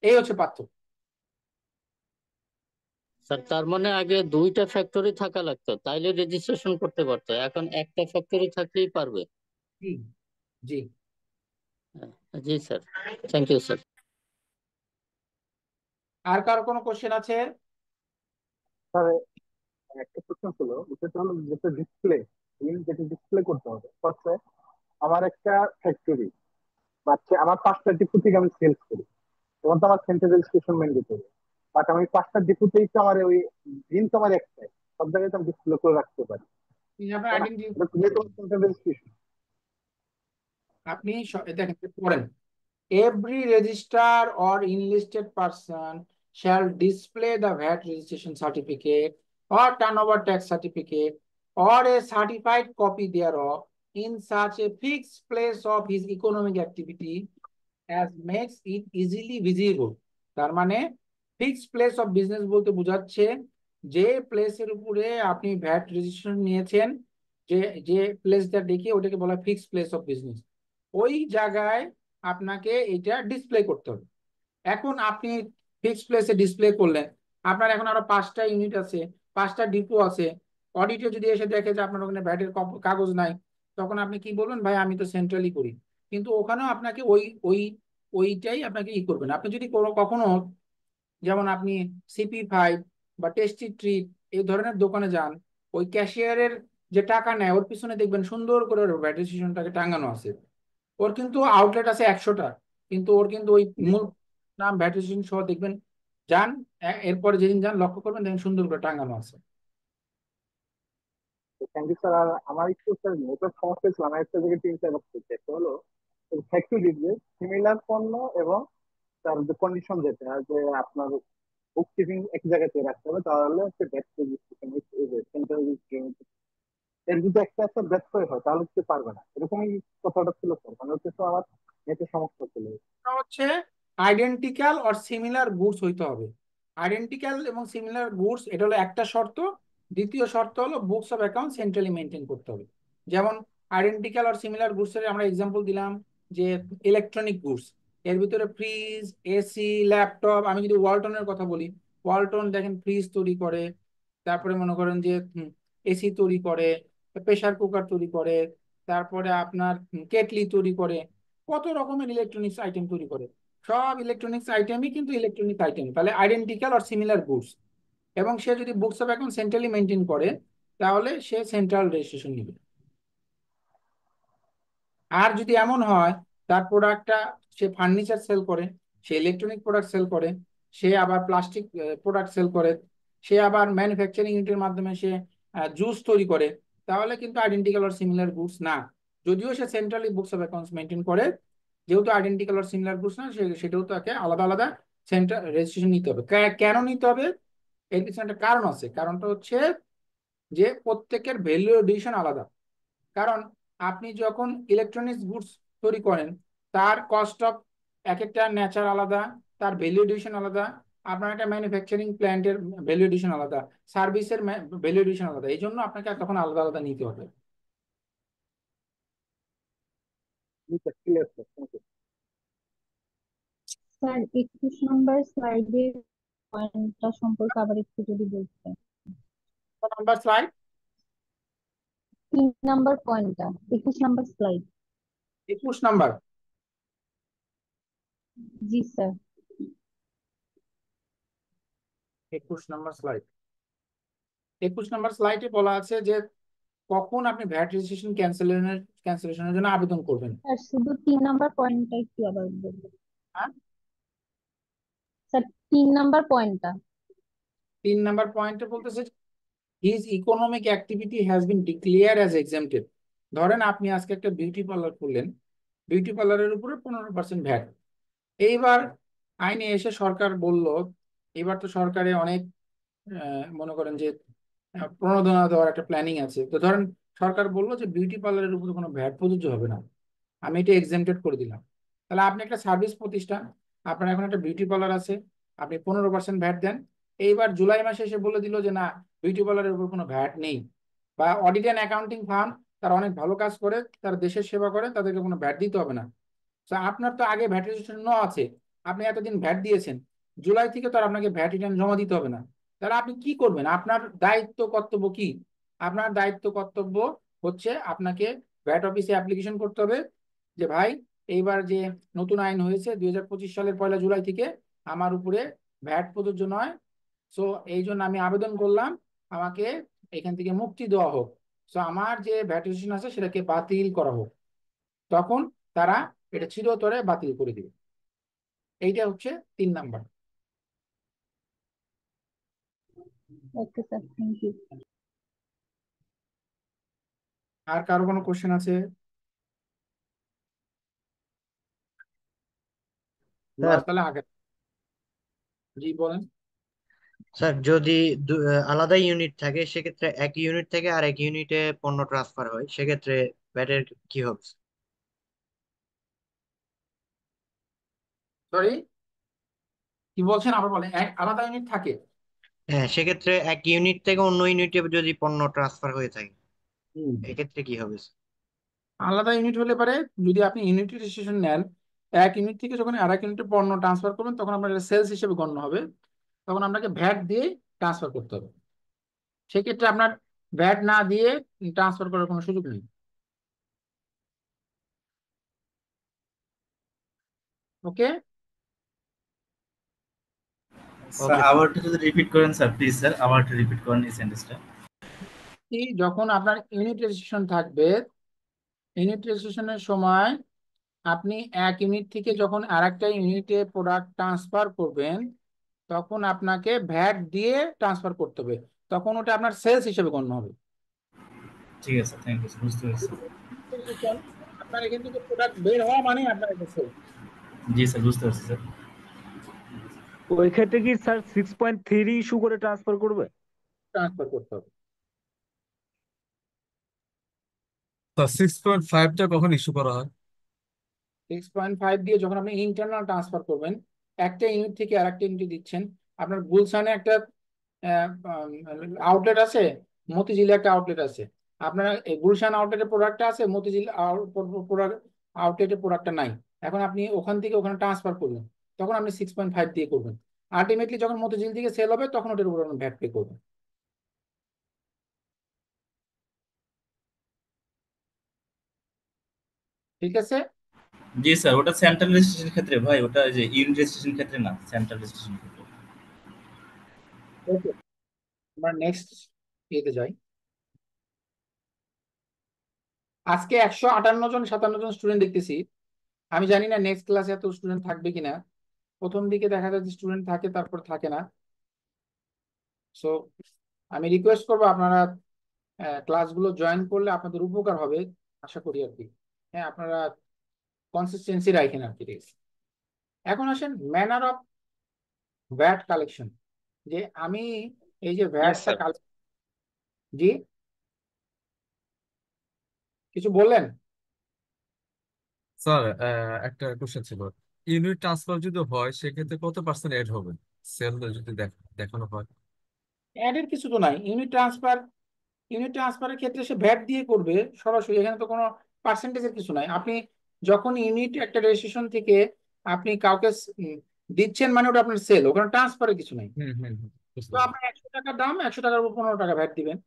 এই হচ্ছে পার্থক্য। স্যার তার মানে আগে 2টা ফ্যাক্টরি থাকা লাগতো, তাইলে রেজিস্ট্রেশন করতে পারতো, এখন একটা ফ্যাক্টরি থাকলেই পারবে। জি জি। জি স্যার, থ্যাংক ইউ স্যার। আর কারো কোনো কোশ্চেন আছে? স্যার একটা প্রশ্ন ছিল, সেটা হলো যেটা ডিসপ্লে, যেটা ডিসপ্লে করতে হবে হচ্ছে আমার একটা ফ্যাক্টরি বাচ্চা, আমার 5টা ডিপো থেকে আমি সেলস করি, তখন তো আমার সেন্ট্রাল রেজিস্ট্রেশন ম্যান্ডেটরি। বাট আমি 5টা ডিপোতেই তো আমার ওই দিন তো আমার একটাই, সব জায়গায় তো আমি ডিসপ্লে করে রাখতে পারি, আপনার তাই না? আইডেন্টি এটা ক্রিয়েট সেন্ট্রাল রেজিস্ট্রেশন। আপনি দেখেন পড়েন, every registered or enlisted person shall display the VAT registration certificate or turnover tax certificate or a certified copy thereof in such a fixed place of his economic activity as makes it easily visible। তার মানে fixed place of business বলতে বোঝাচ্ছে যে প্লেসের উপরে আপনি VAT registration নিয়েছেন, যে যে প্লেসটা দেখিয়ে ওটাকে বলা হয় ফিক্সড প্লেস অফ বিজনেস। ওই জায়গায় আপনাকে এটা ডিসপ্লে করতে হবে। এখন আপনি ফিক্সড প্লেসে ডিসপ্লে করলেন, আপনার এখন আরো 5টা ইউনিট আছে, 5টা ডিপো আছে, অডিটে যদি এসে দেখে যে আপনার ওখানে ভ্যাটের কাগজ নাই, তখন আপনি কি বলবেন, ভাই আমি তো সেন্ট্রালি করি। কিন্তু ওখানেও আপনাকে ওই ওই ওইটাই আপনাকে করবেন। আপনি যদি কখনো যেমন আপনি CP5 বা টেস্টি ট্রিট এই ধরনের দোকানে যান, ওই ক্যাশিয়ারের যে টাকা নেয় ওর পিছনে দেখবেন সুন্দর করে ওর ভ্যাট রেজিস্ট্রেশনটাকে টাঙানো আছে। ওর কিন্তু আউটলেট আছে 100টা, কিন্তু ওর কিন্তু ওই মূল নাম ভ্যাট রেজিস্ট্রেশন সহ দেখবেন, যান এরপরে যেদিন যান লক্ষ্য করবেন দেখেন সুন্দর করে টাঙানো আছে। Thank you sir. আর আমার একটু স্যার নেটওয়ার্ক সমস্যা ছিল, আমার একটা জায়গায় 3-4 করছে, একটা হলো ফ্যাক্টরি যে সিমিলার পণ্য এবং তার যে কন্ডিশন যেটা যে আপনার বুক কিপিং এক জায়গাতে রাখতে হবে, তাহলে হচ্ছে ব্যাট রেজিস্ট্রেশন সেন্ট্রাল রেজিস্ট্রেশন এর যদি একটা একটা ব্যর্থ হয় তাহলে হচ্ছে পারবে না, এরকমই কথাটা ছিল স্যার। মানে হচ্ছে তো আমার নেটের সমস্যা ছিল। এটা হচ্ছে আইডেন্টিক্যাল অর সিমিলার গুডস হইতে হবে। আইডেন্টিক্যাল এবং সিমিলার গুডস এটা হলো একটা শর্ত। দ্বিতীয় শর্ত হলো books of account centrally maintain করতে হবে। যেমন আইডেন্টিক্যাল অর সিমিলার গুডস এর আমরা এক্সাম্পল দিলাম যে ইলেকট্রনিক গুডস, এর ভিতরে ফ্রিজ, এসি, ল্যাপটপ। আমি যদি ওয়ালটনের কথা বলি, ওয়ালটন দেখেন ফ্রিজ তৈরি করে, তারপরে মনে করেন যে এসি তৈরি করে, প্রেসার কুকার তৈরি করে, তারপরে আপনার কেটলি তৈরি করে, কত রকমের ইলেকট্রনিক্স আইটেম তৈরি করে। সব ইলেকট্রনিক্স আইটেমই কিন্তু ইলেকট্রনিক আইটেম, তাহলে আইডেন্টিক্যাল আর সিমিলার গুডস। এবং সে যদি books of account centrally maintain করে তাহলে সে সেন্ট্রাল রেজিস্ট্রেশন নিবে। আর যদি এমন হয় তার প্রোডাক্টটা, সে ফার্নিচার সেল করে, সে ইলেকট্রনিক প্রোডাক্ট সেল করে, সে আবার প্লাস্টিক প্রোডাক্ট সেল করে, সে আবার ম্যানুফ্যাকচারিং ইউনিটের মাধ্যমে সে জুস তৈরি করে, তাহলে কিন্তু আইডেন্টিক্যাল আর সিমিলার গুডস না। যদিও সে centrally books of accounts maintain করে, যেহেতু আইডেন্টিক্যাল আর সিমিলার গুডস না, সেটাও তাকে আলাদা আলাদা সেন্ট্রাল রেজিস্ট্রেশন নিতে হবে। কেন নিতে হবে? এর পিছনে একটা কারণ আছে। কারণটা হচ্ছে যে প্রত্যেকের ভ্যালু এডিশন আলাদা। কারণ আপনি যখন ইলেকট্রনিক্স গুডস তৈরি করেন, তার কস্ট অফ এক একটা নেচার আলাদা, তার ভ্যালু এডিশন আলাদা। আপনার একটা ম্যানুফ্যাকচারিং প্ল্যান্টের ভ্যালু এডিশন আলাদা, সার্ভিসের ভ্যালু এডিশন আলাদা। এই জন্য আপনাকে তখন আলাদা আলাদা নিতে হবে। স্যার 21 নম্বর স্লাইডের পয়েন্টটা সম্পর্কে আবার একটু যদি বলতেন। নাম্বার স্লাইড 3 নাম্বার পয়েন্টটা, 21 নাম্বার স্লাইড। 21 নাম্বার। জি স্যার। 21 number slide. 21 নাম্বার স্লাইডে বলা আছে যে কখন আপনি ভ্যাট রেজিস্ট্রেশন ক্যান্সেলেশনের জন্য আবেদন করবেন। স্যার শুধু 3 নাম্বার পয়েন্টটা একটু আবার বলবেন। হ্যাঁ, স্যার 3 নাম্বার পয়েন্টটা। 3 নাম্বার পয়েন্টে বলতেছে his economic activity has been declare as exempted. ধরেন আপনি আজকে একটা বিউটি পার্লার খুললেন, বিউটি পার্লারের উপরে 15% ভ্যাট। এইবার আইনে এসে সরকার বলল, এবার তো সরকারে অনেক মনে করেন যে প্রণোদনা দেওয়ার একটা প্ল্যানিং আছে। তো ধরেন সরকার বললো যে বিউটি পার্লারের উপরে কোনো ভ্যাট প্রযোজ্য হবে না, আমি এটা এক্সেমটেড করে দিলাম। তাহলে আপনি একটা সার্ভিস প্রতিষ্ঠান, আপনার এখন একটা বিউটি পার্লার আছে, আপনি 15% ভ্যাট দেন। এইবার জুলাই মাসে এসে বলে দিল যে না, বিউটি পার্লারের উপর কোনো ভ্যাট নেই। বা অডিট অ্যান্ড অ্যাকাউন্টিং ফার্ম, তারা অনেক ভালো কাজ করে, তারা দেশের সেবা করে, তাদেরকে কোনো ভ্যাট দিতে হবে না। তো আপনার তো আগে ভ্যাট রেজিস্ট্রেশন আছে, আপনি এতদিন ভ্যাট দিয়েছেন, জুলাই থেকে তো আর আপনাকে ভ্যাট রিটার্ন জমা দিতে হবে না। তাহলে আপনি কি করবেন? আপনার দায়িত্ব কর্তব্য কি? আপনার দায়িত্ব কর্তব্য হচ্ছে আপনাকে ভ্যাট অফিসে অ্যাপ্লিকেশন করতে হবে যে ভাই, এইবার যে নতুন আইন হয়েছে 2025 সালের 1 জুলাই থেকে আমার উপরে ভ্যাট প্রযোজ্য নয়। সো এই জন্য আমি আবেদন করলাম, আমাকে এখান থেকে মুক্তি দেওয়া হোক। সো আমার যে ভ্যাট রেজিস্ট্রেশন আছে সেটাকে বাতিল করা হোক। তখন তারা এটা চিরতরে বাতিল করে দিবে। এইটা হচ্ছে 3 number. Okay sir, thank you. আর কারো কোনো কোশ্চেন আছে? স্যার তাহলে আগে জি বলেন। স্যার যদি আলাদা ইউনিট থাকে, সেক্ষেত্রে এক ইউনিট থেকে আর এক ইউনিটে পণ্য ট্রান্সফার হয়, সেক্ষেত্রে ব্যাটের কি হবে? সরি, কি বলছেন আবার বলেন। এক আলাদা ইউনিট থাকে? হ্যাঁ, সেক্ষেত্রে এক ইউনিট থেকে অন্য ইউনিটে যদি পণ্য ট্রান্সফার হয়ে থাকে, এক্ষেত্রে কি হবে? আলাদা ইউনিট হলে পারে, যদি আপনি ইউনিট রেজিস্ট্রেশন নেন, এক ইউনিট থেকে যখন আর এক ইউনিটে পণ্য ট্রান্সফার করবেন, তখন আপনার সেলস হিসেবে গণ্য হবে, তখন আপনাকে ভ্যাট দিয়ে ট্রান্সফার করতে হবে। সেক্ষেত্রে আপনার ভ্যাট না দিয়ে ট্রান্সফার করার কোনো সুযোগ নেই। ওকে, স্যার আবার একটু যদি রিপিট করেন স্যার, প্লিজ স্যার আবার একটু রিপিট করেন এই সেন্টেন্সটা। যখন আপনার ইউনিট রেজিস্ট্রেশন থাকবে, ইউনিট রেজিস্ট্রেশনের সময় আপনি এক ইউনিট থেকে যখন আর একটা ইউনিটে প্রোডাক্ট ট্রান্সফার করবেন, তখন আপনাকে ভ্যাট দিয়ে ট্রান্সফার করতে হবে, তখন ওটা আপনার সেলস হিসেবে গণ্য হবে। ঠিক আছে, থ্যাংক ইউ, বুঝতে পেরেছি। আপনার এখান থেকে প্রোডাক্ট বের হওয়া মানে আপনার এটা সেলস। জি স্যার, বুঝতে পারছি স্যার। ওই ক্ষেত্রে কি স্যার 6.3 ইস্যু করে ট্রান্সফার করবে? ট্রান্সফার করতে হবে। তো 6.5টা কখন ইস্যু করা হয়? 6.5 দিয়ে যখন আপনি ইন্টারনাল ট্রান্সফার করবেন, একটা ইউনিট থেকে আর একটা ইউনিটে দিচ্ছেন। আপনার গুলশানে একটা আউটলেট আছে, মতিঝিলে একটা আউটলেট আছে। আপনার এই গুলশান আউটলেটের প্রোডাক্টটা আছে, মতিঝিল আউটলেটের প্রোডাক্টটা নাই। এখন আপনি ওখান থেকে ওখানে ট্রান্সফার করলেন, তখন আপনি 6.5 দিয়ে করবেন। আলটিমেটলি যখন মতিঝিল থেকে সেল হবে, তখন ওটার উপর আপনি ভ্যাট পে করবেন। ঠিক আছে? জি স্যার, ওটা সেন্ট্রাল রেজিস্ট্রেশন ক্ষেত্রে ভাই, ওটা যে ইউনিট রেজিস্ট্রেশন ক্ষেত্রে না, সেন্ট্রাল রেজিস্ট্রেশন ক্ষেত্রে। ওকে, আমরা নেক্সট ইয়েতে যাই। আজকে 158 জন 57 জন স্টুডেন্ট দেখতেছি। আমি জানি না নেক্সট ক্লাসে এত স্টুডেন্ট থাকবে কিনা। প্রথম দিকে দেখা যায় যে স্টুডেন্ট থাকে, তারপর থাকে না। সো আমি রিকোয়েস্ট করবো আপনারা ক্লাসগুলো জয়েন করলে আপনাদের উপকার হবে, আশা করি আর কি। হ্যাঁ, আপনারা কনসিস্টেন্সি রাখেন আর কি। এখন আসেন ম্যানার অফ ভ্যাট কালেকশন। যে আমি এই যে ভ্যাটটা জি কিছু বললেন? স্যার একটা কোশ্চেন ছিল, ইউনিট ট্রান্সফার যদি হয় সেক্ষেত্রে কত পার্সেন্ট এড হবে সেল যদি দেখানো হয়? অ্যাডের কিছু তো নাই। ইউনিট ট্রান্সফারের ক্ষেত্রে সে ভ্যাট দিয়ে করবে সরাসরি, এখানে তো কোনো পার্সেন্টেজের কিছু নাই। আপনি যখন ইউনিট একটা রেজিস্ট্রেশন থেকে আপনি কাউকে দিচ্ছেন, মানে ওটা আপনার সেল, ওখানে ট্রান্সফারের কিছু নাই। তো আপনার 100 টাকার দাম, 100 টাকার উপর 15 টাকা ভ্যাট দিবেন।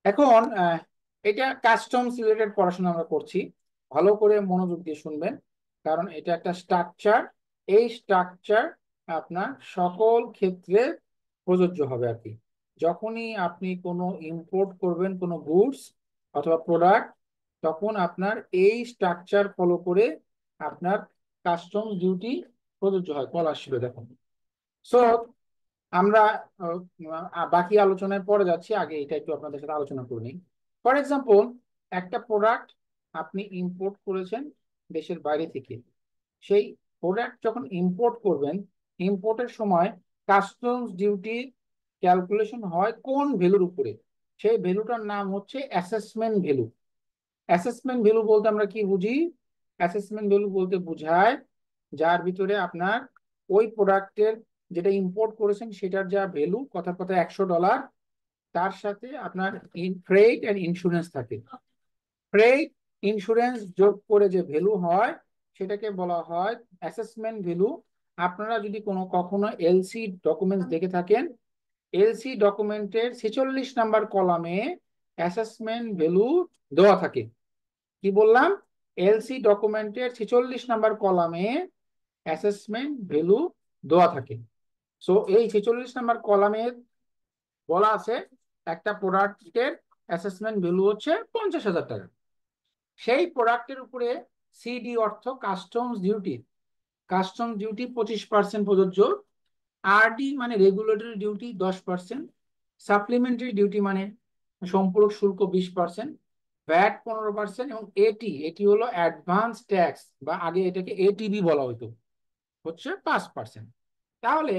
এখন এটা কাস্টমস রিলেটেড পড়াশোনা আমরা করছি, ভালো করে মনোযোগ দিয়ে শুনবেন, কারণ এটা একটা স্ট্রাকচার। এই স্ট্রাকচার আপনার সকল ক্ষেত্রে প্রযোজ্য হবে আর কি। যখনই আপনি কোনো ইম্পোর্ট করবেন কোনো গুডস অথবা প্রোডাক্ট, তখন আপনার এই স্ট্রাকচার ফলো করে আপনার কাস্টম ডিউটি প্রযোজ্য হয়। কল আসছিল দেখুন। সো আমরা বাকি আলোচনায় পরে যাচ্ছি, আগে এটা একটু আপনাদের সাথে আলোচনা করে নিই। ফর এক্সাম্পল, একটা প্রোডাক্ট আপনি ইম্পোর্ট করেছেন দেশের বাইরে থেকে। সেই প্রোডাক্ট যখন ইম্পোর্ট করবেন, ইম্পোর্টের সময় কাস্টমস ডিউটি ক্যালকুলেশন হয় কোন ভ্যালুর উপরে? সেই ভ্যালুটার নাম হচ্ছে অ্যাসেসমেন্ট ভ্যালু। অ্যাসেসমেন্ট ভ্যালু বলতে আমরা কি বুঝি? অ্যাসেসমেন্ট ভ্যালু বলতে বোঝায় যার ভিতরে আপনার ওই প্রোডাক্টের যেটা ইম্পোর্ট করেছেন সেটার যা ভ্যালু, কথার কথা $100, তার সাথে আপনার ফ্রেট এন্ড ইন্স্যুরেন্স থাকে। ফ্রেট ইন্স্যুরেন্স যোগ করে যে ভ্যালু হয় সেটাকে বলা হয় অ্যাসেসমেন্ট ভ্যালু। আপনারা যদি কখনো এলসি ডকুমেন্টস দেখে থাকেন, এলসি ডকুমেন্টের 46 নাম্বার কলামে অ্যাসেসমেন্ট ভ্যালু দেওয়া থাকে। কি বললাম? এলসি ডকুমেন্টের 46 নাম্বার কলামে অ্যাসেসমেন্ট ভ্যালু দেওয়া থাকে। সো এই 46 নাম্বার কলামে বলা আছে একটা প্রোডাক্টের অ্যাসেসমেন্ট ভ্যালু হচ্ছে 50,000 টাকা। সেই প্রোডাক্টের উপরে সিডি অর্থ কাস্টমস ডিউটি, কাস্টম ডিউটি 25% প্রযোজ্য। আরডি মানে রেগুলেটরি ডিউটি 10%, সাপ্লিমেন্টারি ডিউটি মানে সম্পূরক শুল্ক 20%, ভ্যাট 15% এবং এটি হলো অ্যাডভান্স ট্যাক্স, বা আগে এটাকে এটিবি বলা হতো, হচ্ছে 5%। তাহলে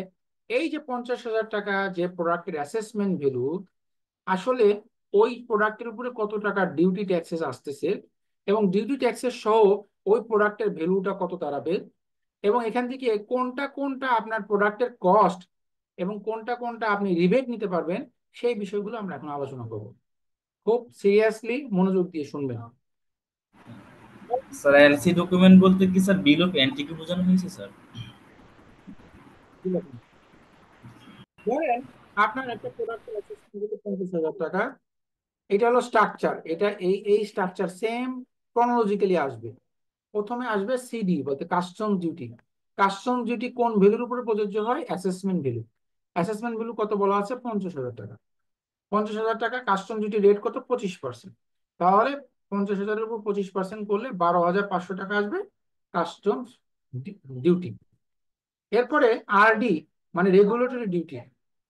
এই যে 50,000 টাকা যে প্রোডাক্টের অ্যাসেসমেন্ট ভ্যালু, আসলে ওই প্রোডাক্টের উপরে কত টাকা ডিউটি ট্যাক্সেস আসতেছে এবং ডিউটি ট্যাক্সেস সহ ওই প্রোডাক্টের ভ্যালুটা কত দাঁড়াবে, এবং এখান থেকে কোনটা কোনটা আপনার প্রোডাক্টের কস্ট এবং কোনটা কোনটা আপনি রিবেট নিতে পারবেন, সেই বিষয়গুলো আমরা এখন আলোচনা করব। খুব সিরিয়াসলি মনোযোগ দিয়ে শুনবেন। স্যার এলসি ডকুমেন্ট বলতে কি স্যার বিল অফ এন্টিটি বোঝানো হয়েছে স্যার? ধরেন আপনার একটা প্রোডাক্টের অ্যাসেসমেন্ট হলো 50,000 টাকা। এটা হলো স্ট্রাকচার, এটা এই স্ট্রাকচার সেম ক্রনোলজিক্যালি আসবে। প্রথমে আসবে সিডি বলতে কাস্টম ডিউটি। কাস্টম ডিউটি কোন ভ্যালুর উপরে প্রযোজ্য হয়? Assessment value. অ্যাসেসমেন্ট ভ্যালু কত বলা আছে? 50,000 টাকা। 50,000 টাকা কাস্টম ডিউটি রেট কত? 25%। তাহলে 50,000-এর উপর 25% করলে 12,500 টাকা আসবে কাস্টম ডিউটি। এরপরে আরডি মানে regulatory duty.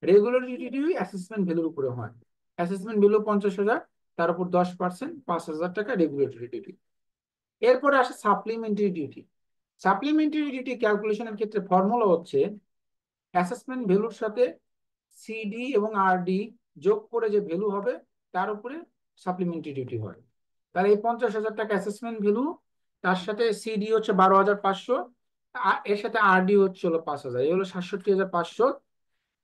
Regulatory duty assessment ভ্যালুর উপরে হয়। অ্যাসেসমেন্ট ভ্যালু 50,000, তার উপর 10% 5,000 টাকা রেগুলেটরি ডিউটি। এরপরে আসে সাপ্লিমেন্টারি ডিউটি। সাপ্লিমেন্টারি ডিউটি ক্যালকুলেশনের ক্ষেত্রে ফর্মুলা হচ্ছে অ্যাসেসমেন্ট ভ্যালুর সাথে সিডি এবং আরডি যোগ করে যে ভ্যালু হবে তার উপরে সাপ্লিমেন্টারি ডিউটি হয়। তাহলে এই 50,000 টাকা অ্যাসেসমেন্ট ভ্যালু, তার সাথে সিডি হচ্ছে 12,500, এর সাথে আরডি হচ্ছে হলো 5,000, এই হলো 67,500।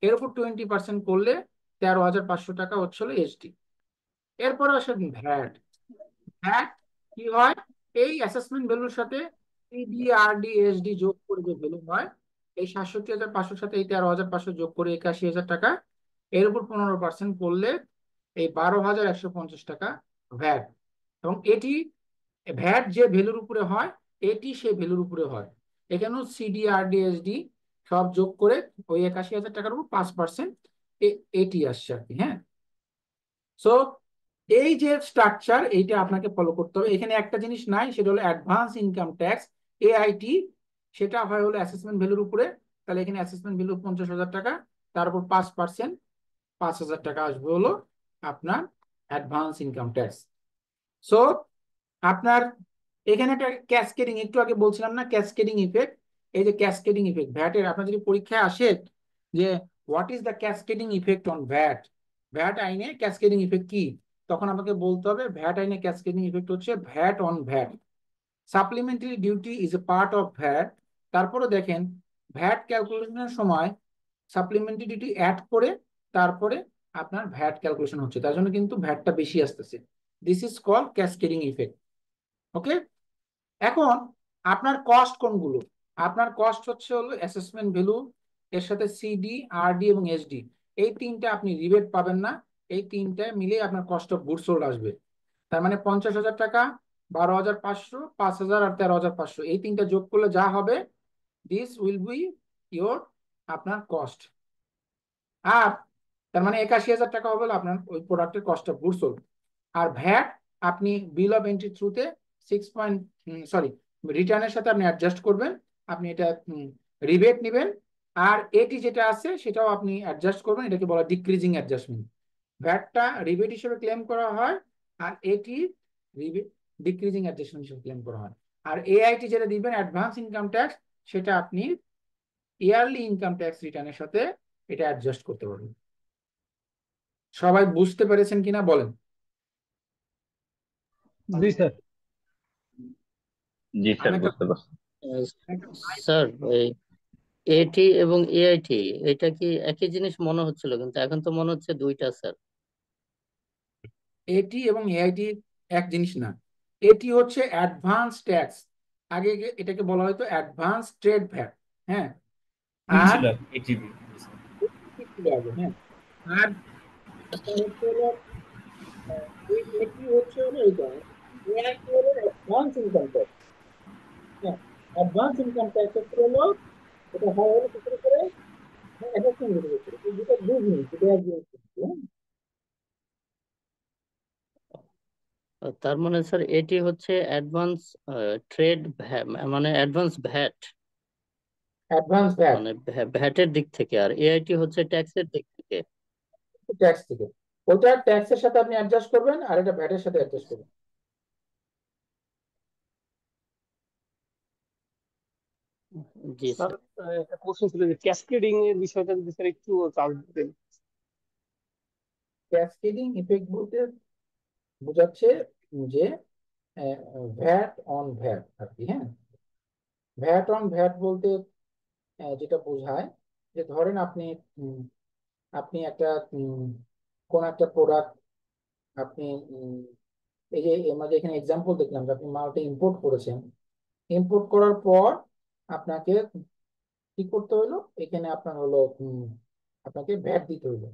এর উপর 20% করলে 13,500 টাকা হচ্ছে হলো এসডি। এরপরে আসে ভ্যাট। ভ্যাট কি হয়? এই অ্যাসেসমেন্ট ভ্যালুর সাথে সিডি আরডি এসডি যোগ করে যে ভ্যালু হয়, এই 67,500 সাথে এই 13,500 যোগ করে 81,000 টাকা, এর উপর 15% করলে এই 12,150 টাকা ভ্যাট। এবং এটি ভ্যাট যে ভ্যালুর উপরে হয়, এটি সেই ভ্যালুর উপরে হয়। এখানেও সিডি আরডি এসডি সব যোগ করে ওই 81,000 টাকার উপর 5% এটি আসছে আর কি। হ্যাঁ, সো এই যে স্ট্রাকচার, এইটা আপনাকে ফলো করতে হবে। এখানে একটা জিনিস নাই, সেটা হলো অ্যাডভান্স ইনকাম ট্যাক্স, এআইটি। সেটা হয় হলো অ্যাসেসমেন্ট ভ্যালুর উপরে। তাহলে এখানে অ্যাসেসমেন্ট ভ্যালু 50,000 টাকা, তার উপর 5% 5,000 টাকা আসবে হলো আপনার অ্যাডভান্স ইনকাম ট্যাক্স। সো আপনার এখানে একটা ক্যাসকেডিং, একটু আগে বলছিলাম না ক্যাসকেডিং ইফেক্ট, এই যে ক্যাসকেডিং ইফেক্ট ভ্যাটের, আপনার যদি পরীক্ষায় আসে যে what is the cascading effect on VAT, VAT আইনে ক্যাসকেডিং ইফেক্ট কি, তখন আমাকে বলতে হবে ভ্যাট আইনে ক্যাসকেডিং ইফেক্ট হচ্ছে VAT on VAT. Supplementary duty is a part of VAT. তারপরে দেখেন ভ্যাট ক্যালকুলেশনের সময় সাপ্লিমেন্টারি ডিউটি অ্যাড করে তারপরে আপনার ভ্যাট ক্যালকুলেশন হচ্ছে, তার জন্য কিন্তু ভ্যাটটা বেশি আসতেছে। This is called cascading effect. Okay, এখন আপনার কস্ট কোনগুলো? আপনার কস্ট হচ্ছে হলো অ্যাসেসমেন্ট ভ্যালু, এর সাথে সিডি আরডি এবং এসডি, এই তিনটা আপনি রিবেট পাবেন না। এই তিনটা মিলে আপনার কস্ট অফ গুডস সোল্ড আসবে। তার মানে 50,000 টাকা, 12,500, 5,000 আর 13,500, এই তিনটা যোগ করলে যা হবে, দিস উইল বি ইয়োর আপনার কস্ট। আর তার মানে ৮১,০০০ টাকা হবে আপনার ওই প্রোডাক্টের কস্ট অফ গুডস সোল্ড। আর ভ্যাট আপনি বিল অফ এন্ট্রি থ্রুতে 6 রিটার্নের সাথে আপনি অ্যাডজাস্ট করবেন, আপনি এটা রিবেট নেবেন। আর এটি যেটা আছে সেটাও আপনি অ্যাডজাস্ট করবেন, এটাকে বলা ডিক্রিজিং অ্যাডজাস্টমেন্ট। ভ্যাটটা রিবেট হিসেবে ক্লেম করা হয় আর এটি রিবেট ডিক্রিজিং অ্যাডজাস্টমেন্ট হিসেবে ক্লেম করা হয়। আর এআইটি যেটা দিবেন অ্যাডভান্স ইনকাম ট্যাক্স, সেটা আপনি ইয়ারলি ইনকাম ট্যাক্স রিটার্নের সাথে এটা অ্যাডজাস্ট করতে পারবেন। সবাই বুঝতে পেরেছেন কিনা বলেন? জি স্যার। জি স্যার, আমি একটা বুঝতে পারছি। স্যার এই এটি এবং এআইটি এটা কি একই জিনিস মনে হচ্ছিল, কিন্তু এখন তো মনে হচ্ছে দুইটা স্যার। এটি এবং এআইটি এক জিনিস না। এটি হচ্ছে অ্যাডভান্স ট্যাক্স, আগে এটাকে বলা হয়তো অ্যাডভান্স ট্রেড ভ্যাট। হ্যাঁ, আর এটিভি হ্যাঁ, আর একটা হচ্ছে হলো এটি হচ্ছে হলো এইটা, এআইটি হলো অ্যাডভান্স ইনকাম ট্যাক্স। হ্যাঁ, অ্যাডভান্স ইনকাম ট্যাক্স হচ্ছে হলো এটা হয় হলো কিছু করে অ্যাডজাস্টমেন্ট করে, এই দুটো দুই জিনিস, এটা এক জিনিস। হ্যাঁ, তার মানে স্যার এটি হচ্ছে অ্যাডভান্স ট্রেড, মানে অ্যাডভান্স ভ্যাট, অ্যাডভান্স ভ্যাট মানে ভ্যাটের দিক থেকে, আর এআইটি হচ্ছে ট্যাক্সের দিক থেকে। ট্যাক্স থেকে, ওটা ট্যাক্সের সাথে আপনি অ্যাডজাস্ট করবেন আর এটা ভ্যাটের সাথে অ্যাডজাস্ট করবেন। জি স্যার স্যার। একটা কোশ্চেন ছিল যে ক্যাসকেডিং এর বিষয়টা যদি স্যার একটু চার্জ দিতেন। ক্যাসকেডিং ইফেক্ট বলতে বোঝাচ্ছে যে ভ্যাট অন ভ্যাট আর কি। হ্যাঁ, ভ্যাট অন ভ্যাট বলতে যেটা বোঝায় যে ধরেন আপনি আপনি একটা কোন একটা প্রোডাক্ট আপনি এই যে আমরা যে এখানে এক্সাম্পল দেখলাম যে আপনি মালটা ইম্পোর্ট করেছেন, ইম্পোর্ট করার পর আপনাকে কি করতে হলো, এখানে আপনার হলো আপনাকে ভ্যাট দিতে হলো।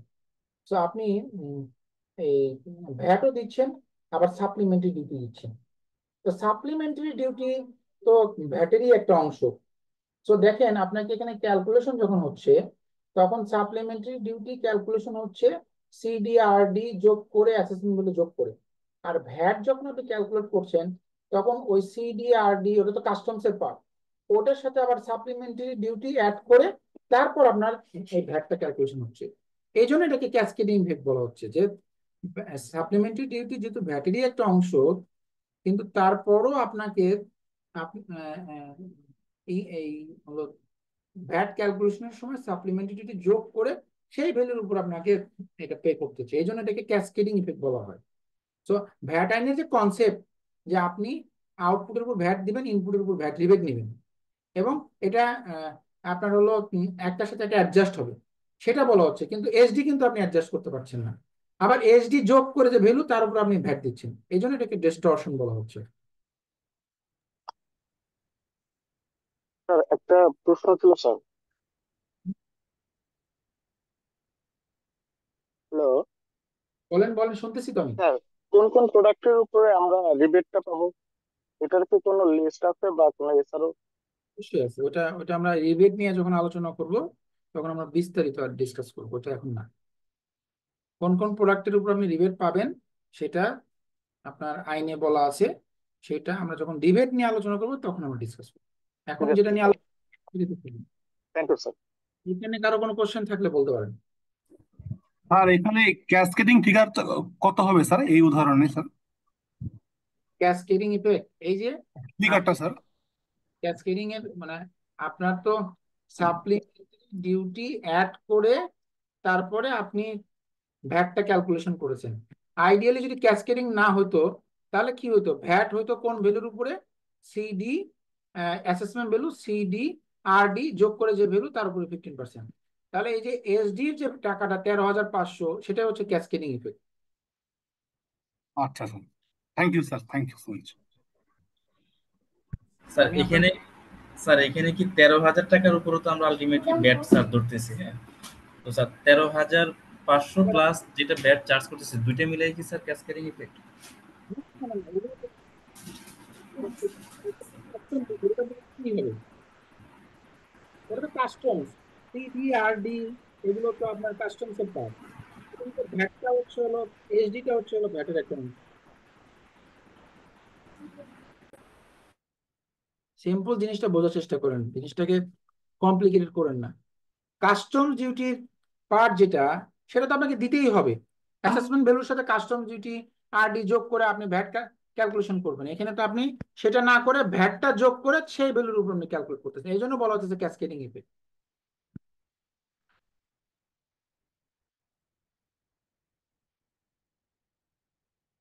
তো আপনি এই ভ্যাটও দিচ্ছেন আবার সাপ্লিমেন্টারি ডিউটি দিচ্ছেন। তো সাপ্লিমেন্টারি ডিউটি তো ভ্যাটেরই একটা অংশ। তো দেখেন আপনাকে এখানে ক্যালকুলেশন যখন হচ্ছে তখন সাপ্লিমেন্টারি ডিউটি ক্যালকুলেশন হচ্ছে সিডিআরডি যোগ করে অ্যাসেসমেন্ট বলে যোগ করে। আর ভ্যাট যখন আপনি ক্যালকুলেট করছেন তখন ওই সিডিআরডি ওটা তো কাস্টমস এর পার্ট, ওটার সাথে আবার সাপ্লিমেন্টারি ডিউটি অ্যাড করে তারপর আপনার এই ভ্যাটটা ক্যালকুলেশন হচ্ছে। এই জন্য এটাকে ক্যাসকেডিং ইফেক্ট বলা হচ্ছে, যে সাপ্লিমেন্টারি ডিউটি যেহেতু ভ্যাটেরই একটা অংশ, কিন্তু তারপরও আপনাকে এই হলো ভ্যাট ক্যালকুলেশনের সময় সাপ্লিমেন্টারি ডিউটি যোগ করে সেই ভ্যালুর উপর আপনাকে এটা পে করতে হচ্ছে। এই জন্য এটাকে ক্যাসকেডিং ইফেক্ট বলা হয়। সো ভ্যাট আইনের যে কনসেপ্ট যে আপনি আউটপুটের উপর ভ্যাট দিবেন, ইনপুটের উপর ভ্যাট রিবেট নেবেন, এবং এটা আপনার হলো একটার সাথে একটা অ্যাডজাস্ট হবে, সেটা বলা হচ্ছে। কিন্তু এসডি কিন্তু আপনি অ্যাডজাস্ট করতে পারছেন না, আবার এসডি যোগ করে যে ভ্যালু তার উপর আপনি ভ্যাট দিচ্ছেন, এই জন্য এটাকে ডিস্টরশন বলা হচ্ছে। স্যার একটা প্রশ্ন ছিল স্যার। হ্যালো বলেন বলেন, শুনতেছি তো আমি। স্যার, কোন কোন প্রোডাক্টের উপরে আমরা রিবেটটা পাবো, এটার কি কোনো লিস্ট আছে বা কোনো এছাড়াও? অবশ্যই আছে, ওটা ওটা আমরা রিবেট নিয়ে যখন আলোচনা করব তখন আমরা বিস্তারিত আর ডিসকাস করবো, ওটা এখন না। কোন কোন প্রোডাক্টের উপর আপনি রিবেট পাবেন সেটা আপনার আইনে বলা আছে, সেটা আমরা যখন রিবেট নিয়ে আলোচনা করবো তখন আমরা ডিসকাস করবো। এখন ঠিক আছে যেটা নিয়ে স্যার, আলোচনা, থ্যাংক ইউ স্যার। এখানে কারো কোনো কোশ্চেন থাকলে বলতে পারেন। আর এখানে ক্যাসকেডিং ফিগার কত হবে স্যার এই উদাহরণে স্যার? ক্যাসকেডিং ইফেক্ট, এই যে ফিগারটা স্যার। ক্যাসকেডিং এর মানে আপনার তো সাপ্লিমেন্টারি ডিউটি অ্যাড করে তারপরে আপনি ভ্যাটটা ক্যালকুলেশন করেছেন। আইডিয়ালি যদি ক্যাসকেডিং না হতো তাহলে কি হতো, ভ্যাট হয়তো কোন ভ্যালুর উপরে, CD assessment value CD RD যোগ করে যে ভ্যালু তার উপরে 15%। তাহলে এই যে এসডির যে টাকাটা 13,500 সেটা হচ্ছে ক্যাসকেডিং ইফেক্ট। আচ্ছা sir, thank you sir, thank you so much. Sir এখানে কি 13,000 টাকার উপরও তো আমরা আলটিমেটলি ব্যাট স্যার ধরতেছি। হ্যাঁ, তো স্যার 13,500 প্লাস যেটা ব্যাট চার্জ করতেছে দুইটা মিলাই কি স্যার ক্যাসকেডিং ইফেক্ট? কাস্টমস সিডিআরডি এগুলো তো আপনার কাস্টমসের পার্ট, কিন্তু ভ্যাটটা হচ্ছে হলো, এইচডিটা হচ্ছে হলো ভ্যাটের একটা অংশ। সিম্পল জিনিসটা বোঝার চেষ্টা করেন, জিনিসটাকে কমপ্লিকেটেড করেন না। কাস্টম ডিউটির পার্ট যেটা, সেটা তো আপনাকে দিতেই হবে। অ্যাসেসমেন্ট ভ্যালুর সাথে কাস্টম ডিউটি আরডি যোগ করে আপনি ভ্যাট ক্যালকুলেশন করবেন। এখানে তো আপনি সেটা না করে ভ্যাটটা যোগ করে সেই ভ্যালুর উপর আপনি ক্যালকুলেট করতেছেন, এই জন্য বলা হচ্ছে ক্যাসকেডিং ইফেক্ট।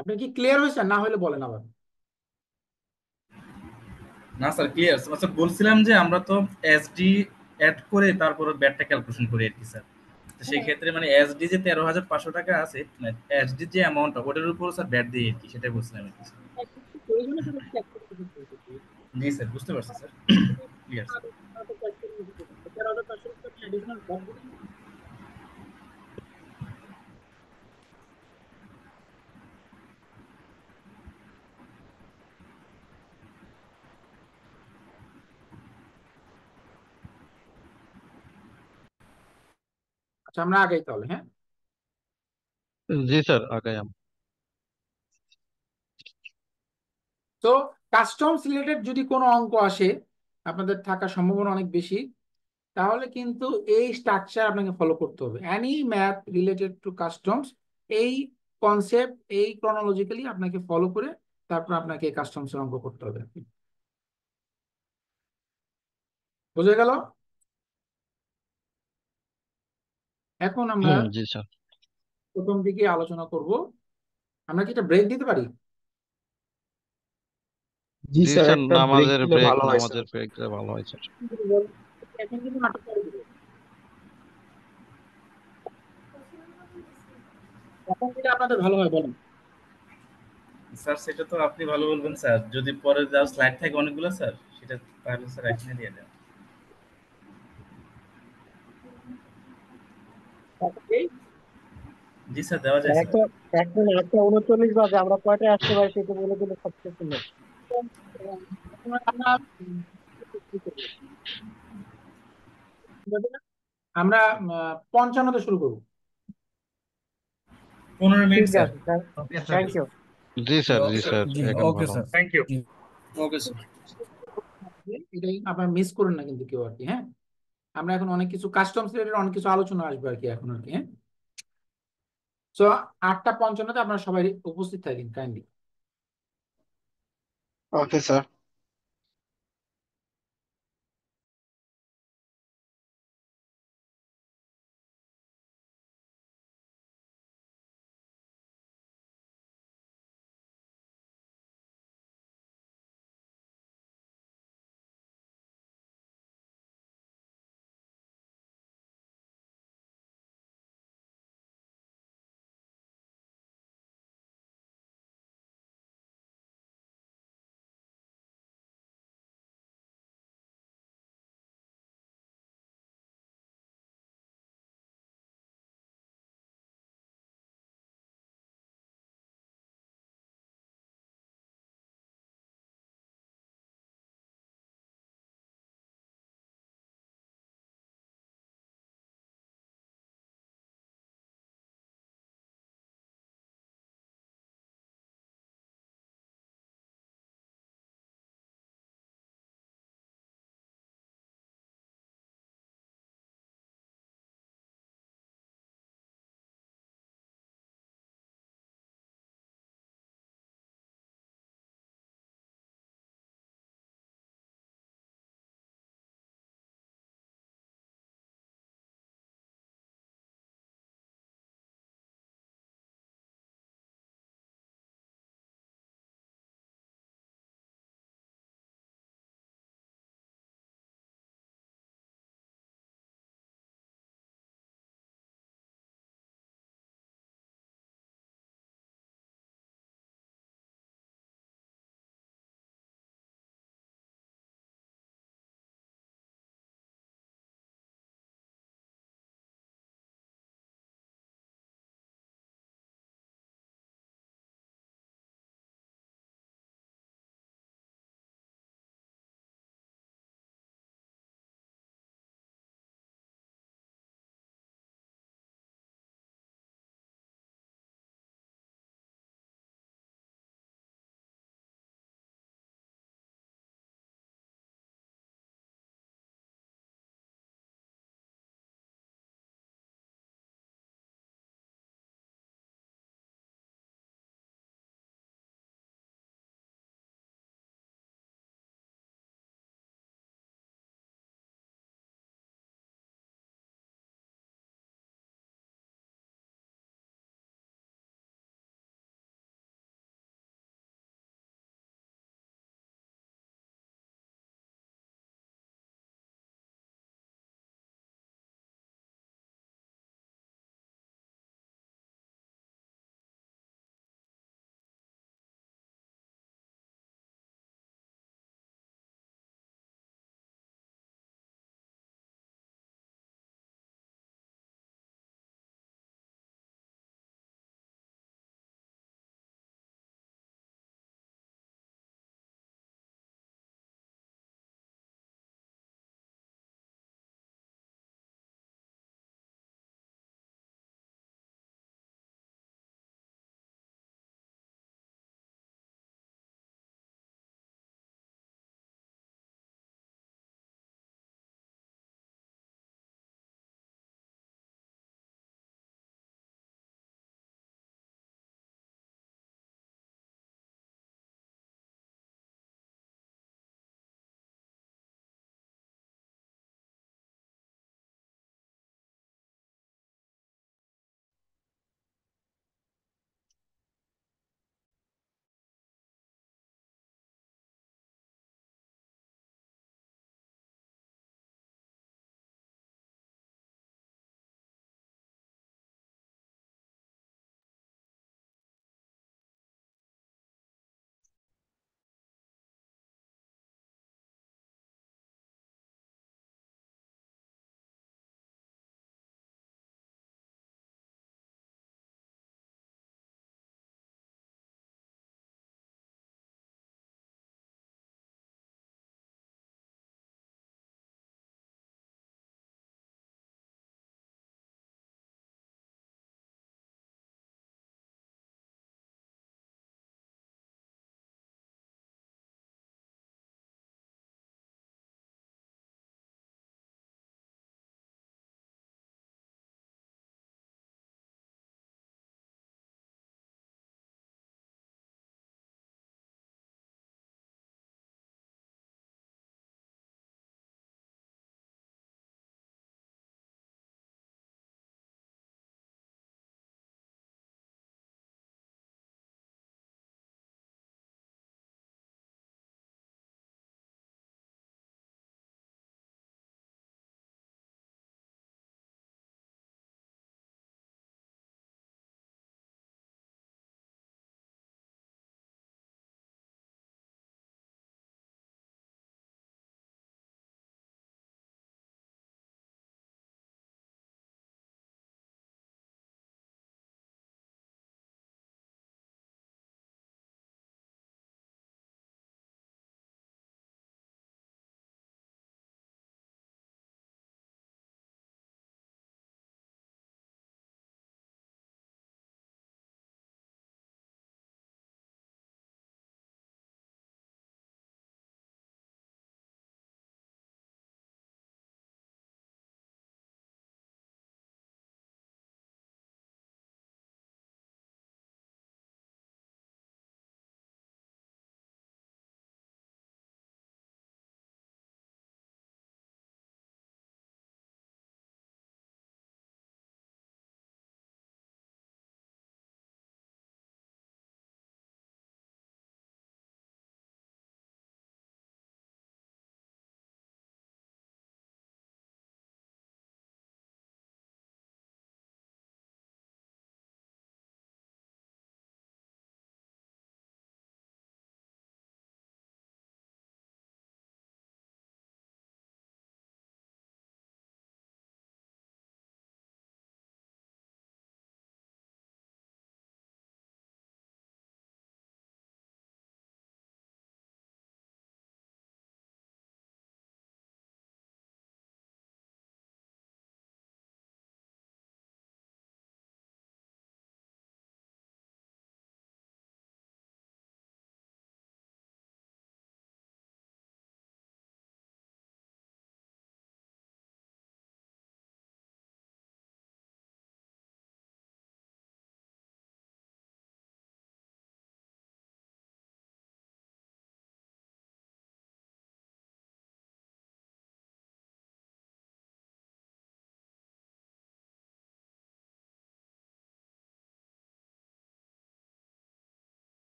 আপনি কি ক্লিয়ার হয়েছেন? না হলে বলেন আবার। না স্যার ক্লিয়ার। আচ্ছা বলছিলাম যে আমরা তো এসডি অ্যাড করে তারপর ব্যাটটা ক্যালকুলেশন করি আর কি স্যার। তো সেই ক্ষেত্রে মানে এসডি যে 13,500 টাকা আছে, মানে এসডি যে অ্যামাউন্টটা ওটার উপর স্যার ব্যাট দিয়ে আর কি, সেটাই বলছিলাম আর কি স্যার। জি স্যার বুঝতে পারছি স্যার, ক্লিয়ার স্যার। আচ্ছা আমরা আগাই তাহলে, হ্যাঁ। জি স্যার আগাম। তো কাস্টমস রিলেটেড যদি কোনো অঙ্ক আসে, আপনাদের থাকার সম্ভাবনা অনেক বেশি, তাহলে কিন্তু এই স্ট্রাকচার আপনাকে ফলো করতে হবে। Any math related to customs, এই কনসেপ্ট এই ক্রনোলজিক্যালি আপনাকে ফলো করে তারপর আপনাকে কাস্টমস এর অঙ্ক করতে হবে। বুঝে গেল? এখন আমরা জি স্যার। প্রথম দিকে আলোচনা করব। আমরা কি একটা ব্রেক দিতে পারি? জি জি স্যার, স্যার, একটা ব্রেক নামাজের দিলে ব্রেক, ভালো হয় স্যার। নামাজের ব্রেক দিলে ভালো হয় স্যার। এখন কিন্তু নাটক করে দিবো। এখন দিলে আপনাদের ভালো হয়, বলেন। স্যার সেটা তো আপনি ভালো বলবেন স্যার, যদি পরে যাও স্লাইড থাকে অনেকগুলো স্যার, সেটা তাহলে স্যার এখানে দিয়ে দেন। জি স্যার দেওয়া যায় স্যার। এখন 8:39 বাজে, আমরা কয়টায় আসতে পারি সেটা বলে দিলে সবচেয়ে সুন্দর। আমরা 55তে শুরু করব। 15 মিনিট ঠিক স্যার। আছে sir, okay sir. Thank you. জি স্যার, জি ওকে স্যার। স্যার, জি এখন ওকে ভালো। Sir. Thank you. Okay sir. এটাই আপনারা মিস করেন না কিন্তু কেউ আর কি, হ্যাঁ। আমরা এখন অনেক কিছু কাস্টমস রিলেটেড অনেক কিছু আলোচনা আসবে আর কি এখন আর কি, হ্যাঁ। সো 8:55-তে আপনারা সবাই উপস্থিত থাকেন কাইন্ডলি। Okay sir.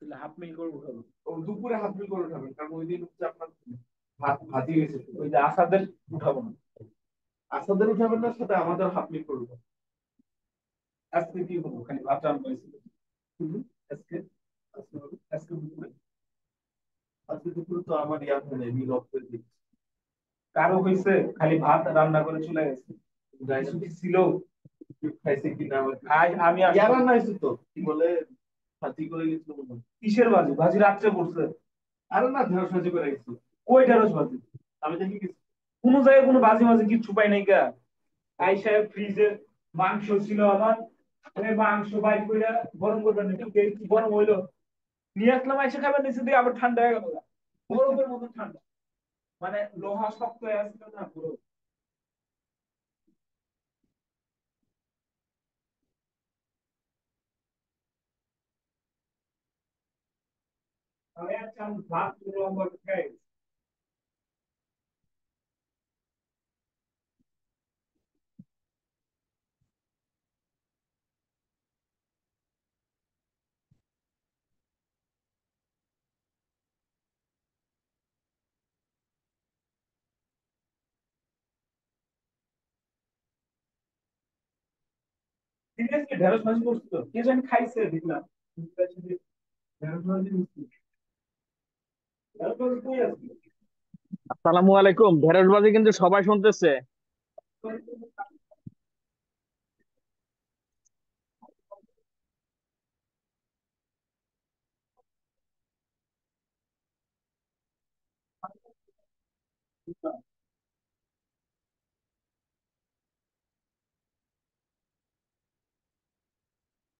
তাহলে হাফ মিল করে উঠাবো। ও দুপুরে হাফ মিল করে উঠাবেন, কারণ ওই দিন হচ্ছে আপনার ভাত ভাজি গেছে। ওই যে আসাদের উঠাবো না। আসাদের উঠাবেন না, সাথে আমাদের হাফ মিল করে উঠাবেন। আজকে কি করবো, খালি ভাত রান্না হয়েছিল শুধু আজকে আজকে আজকে দুপুরে আজকে দুপুরে তো আমার ইয়া হয় নাই, মিল অফ করে দিচ্ছি। কারো হয়েছে, খালি ভাত রান্না করে চলে গেছে। জানি কিছু না কি ছিল? খাইছে কি না। আমি ইয়া আসলে রান্না হয়েছে তো, কি বলে ভাজি করে গেছিল মনে হয়। কিসের বাজি? বাজি রাত্রে পড়ছে। আরে না, ঢেঁড়স ভাজি করে গেছিল। কই ঢেঁড়স বাজি? আমি দেখি কিছু কোনো জায়গায় কোনো বাজি মাজি কিচ্ছু পাই নাই গা। আইসা ফ্রিজে মাংস ছিল আমার, ওই মাংস বাইর করে গরম করবেন, একটু একটু গরম হইলো, নিয়ে আসলাম, আইসা খাবার নিচে দিয়ে আবার ঠান্ডা হয়ে গেল। বরফের মতো ঠান্ডা, মানে লোহা শক্ত হয়ে আসছিল না পুরো। আমি আজকে আমি ভাত পুরো আমার খাই। সিরিয়াসলি ঢেঁড়স ভাজি করছিল, কে জানি খাইছে দেখলাম। ঢেঁড়স ভাজি করছিল। ঢেঁড়স ভাজি কই আছে? আসসালামু আলাইকুম। ঢেঁড়স বাজি কিন্তু সবাই শুনতেছে।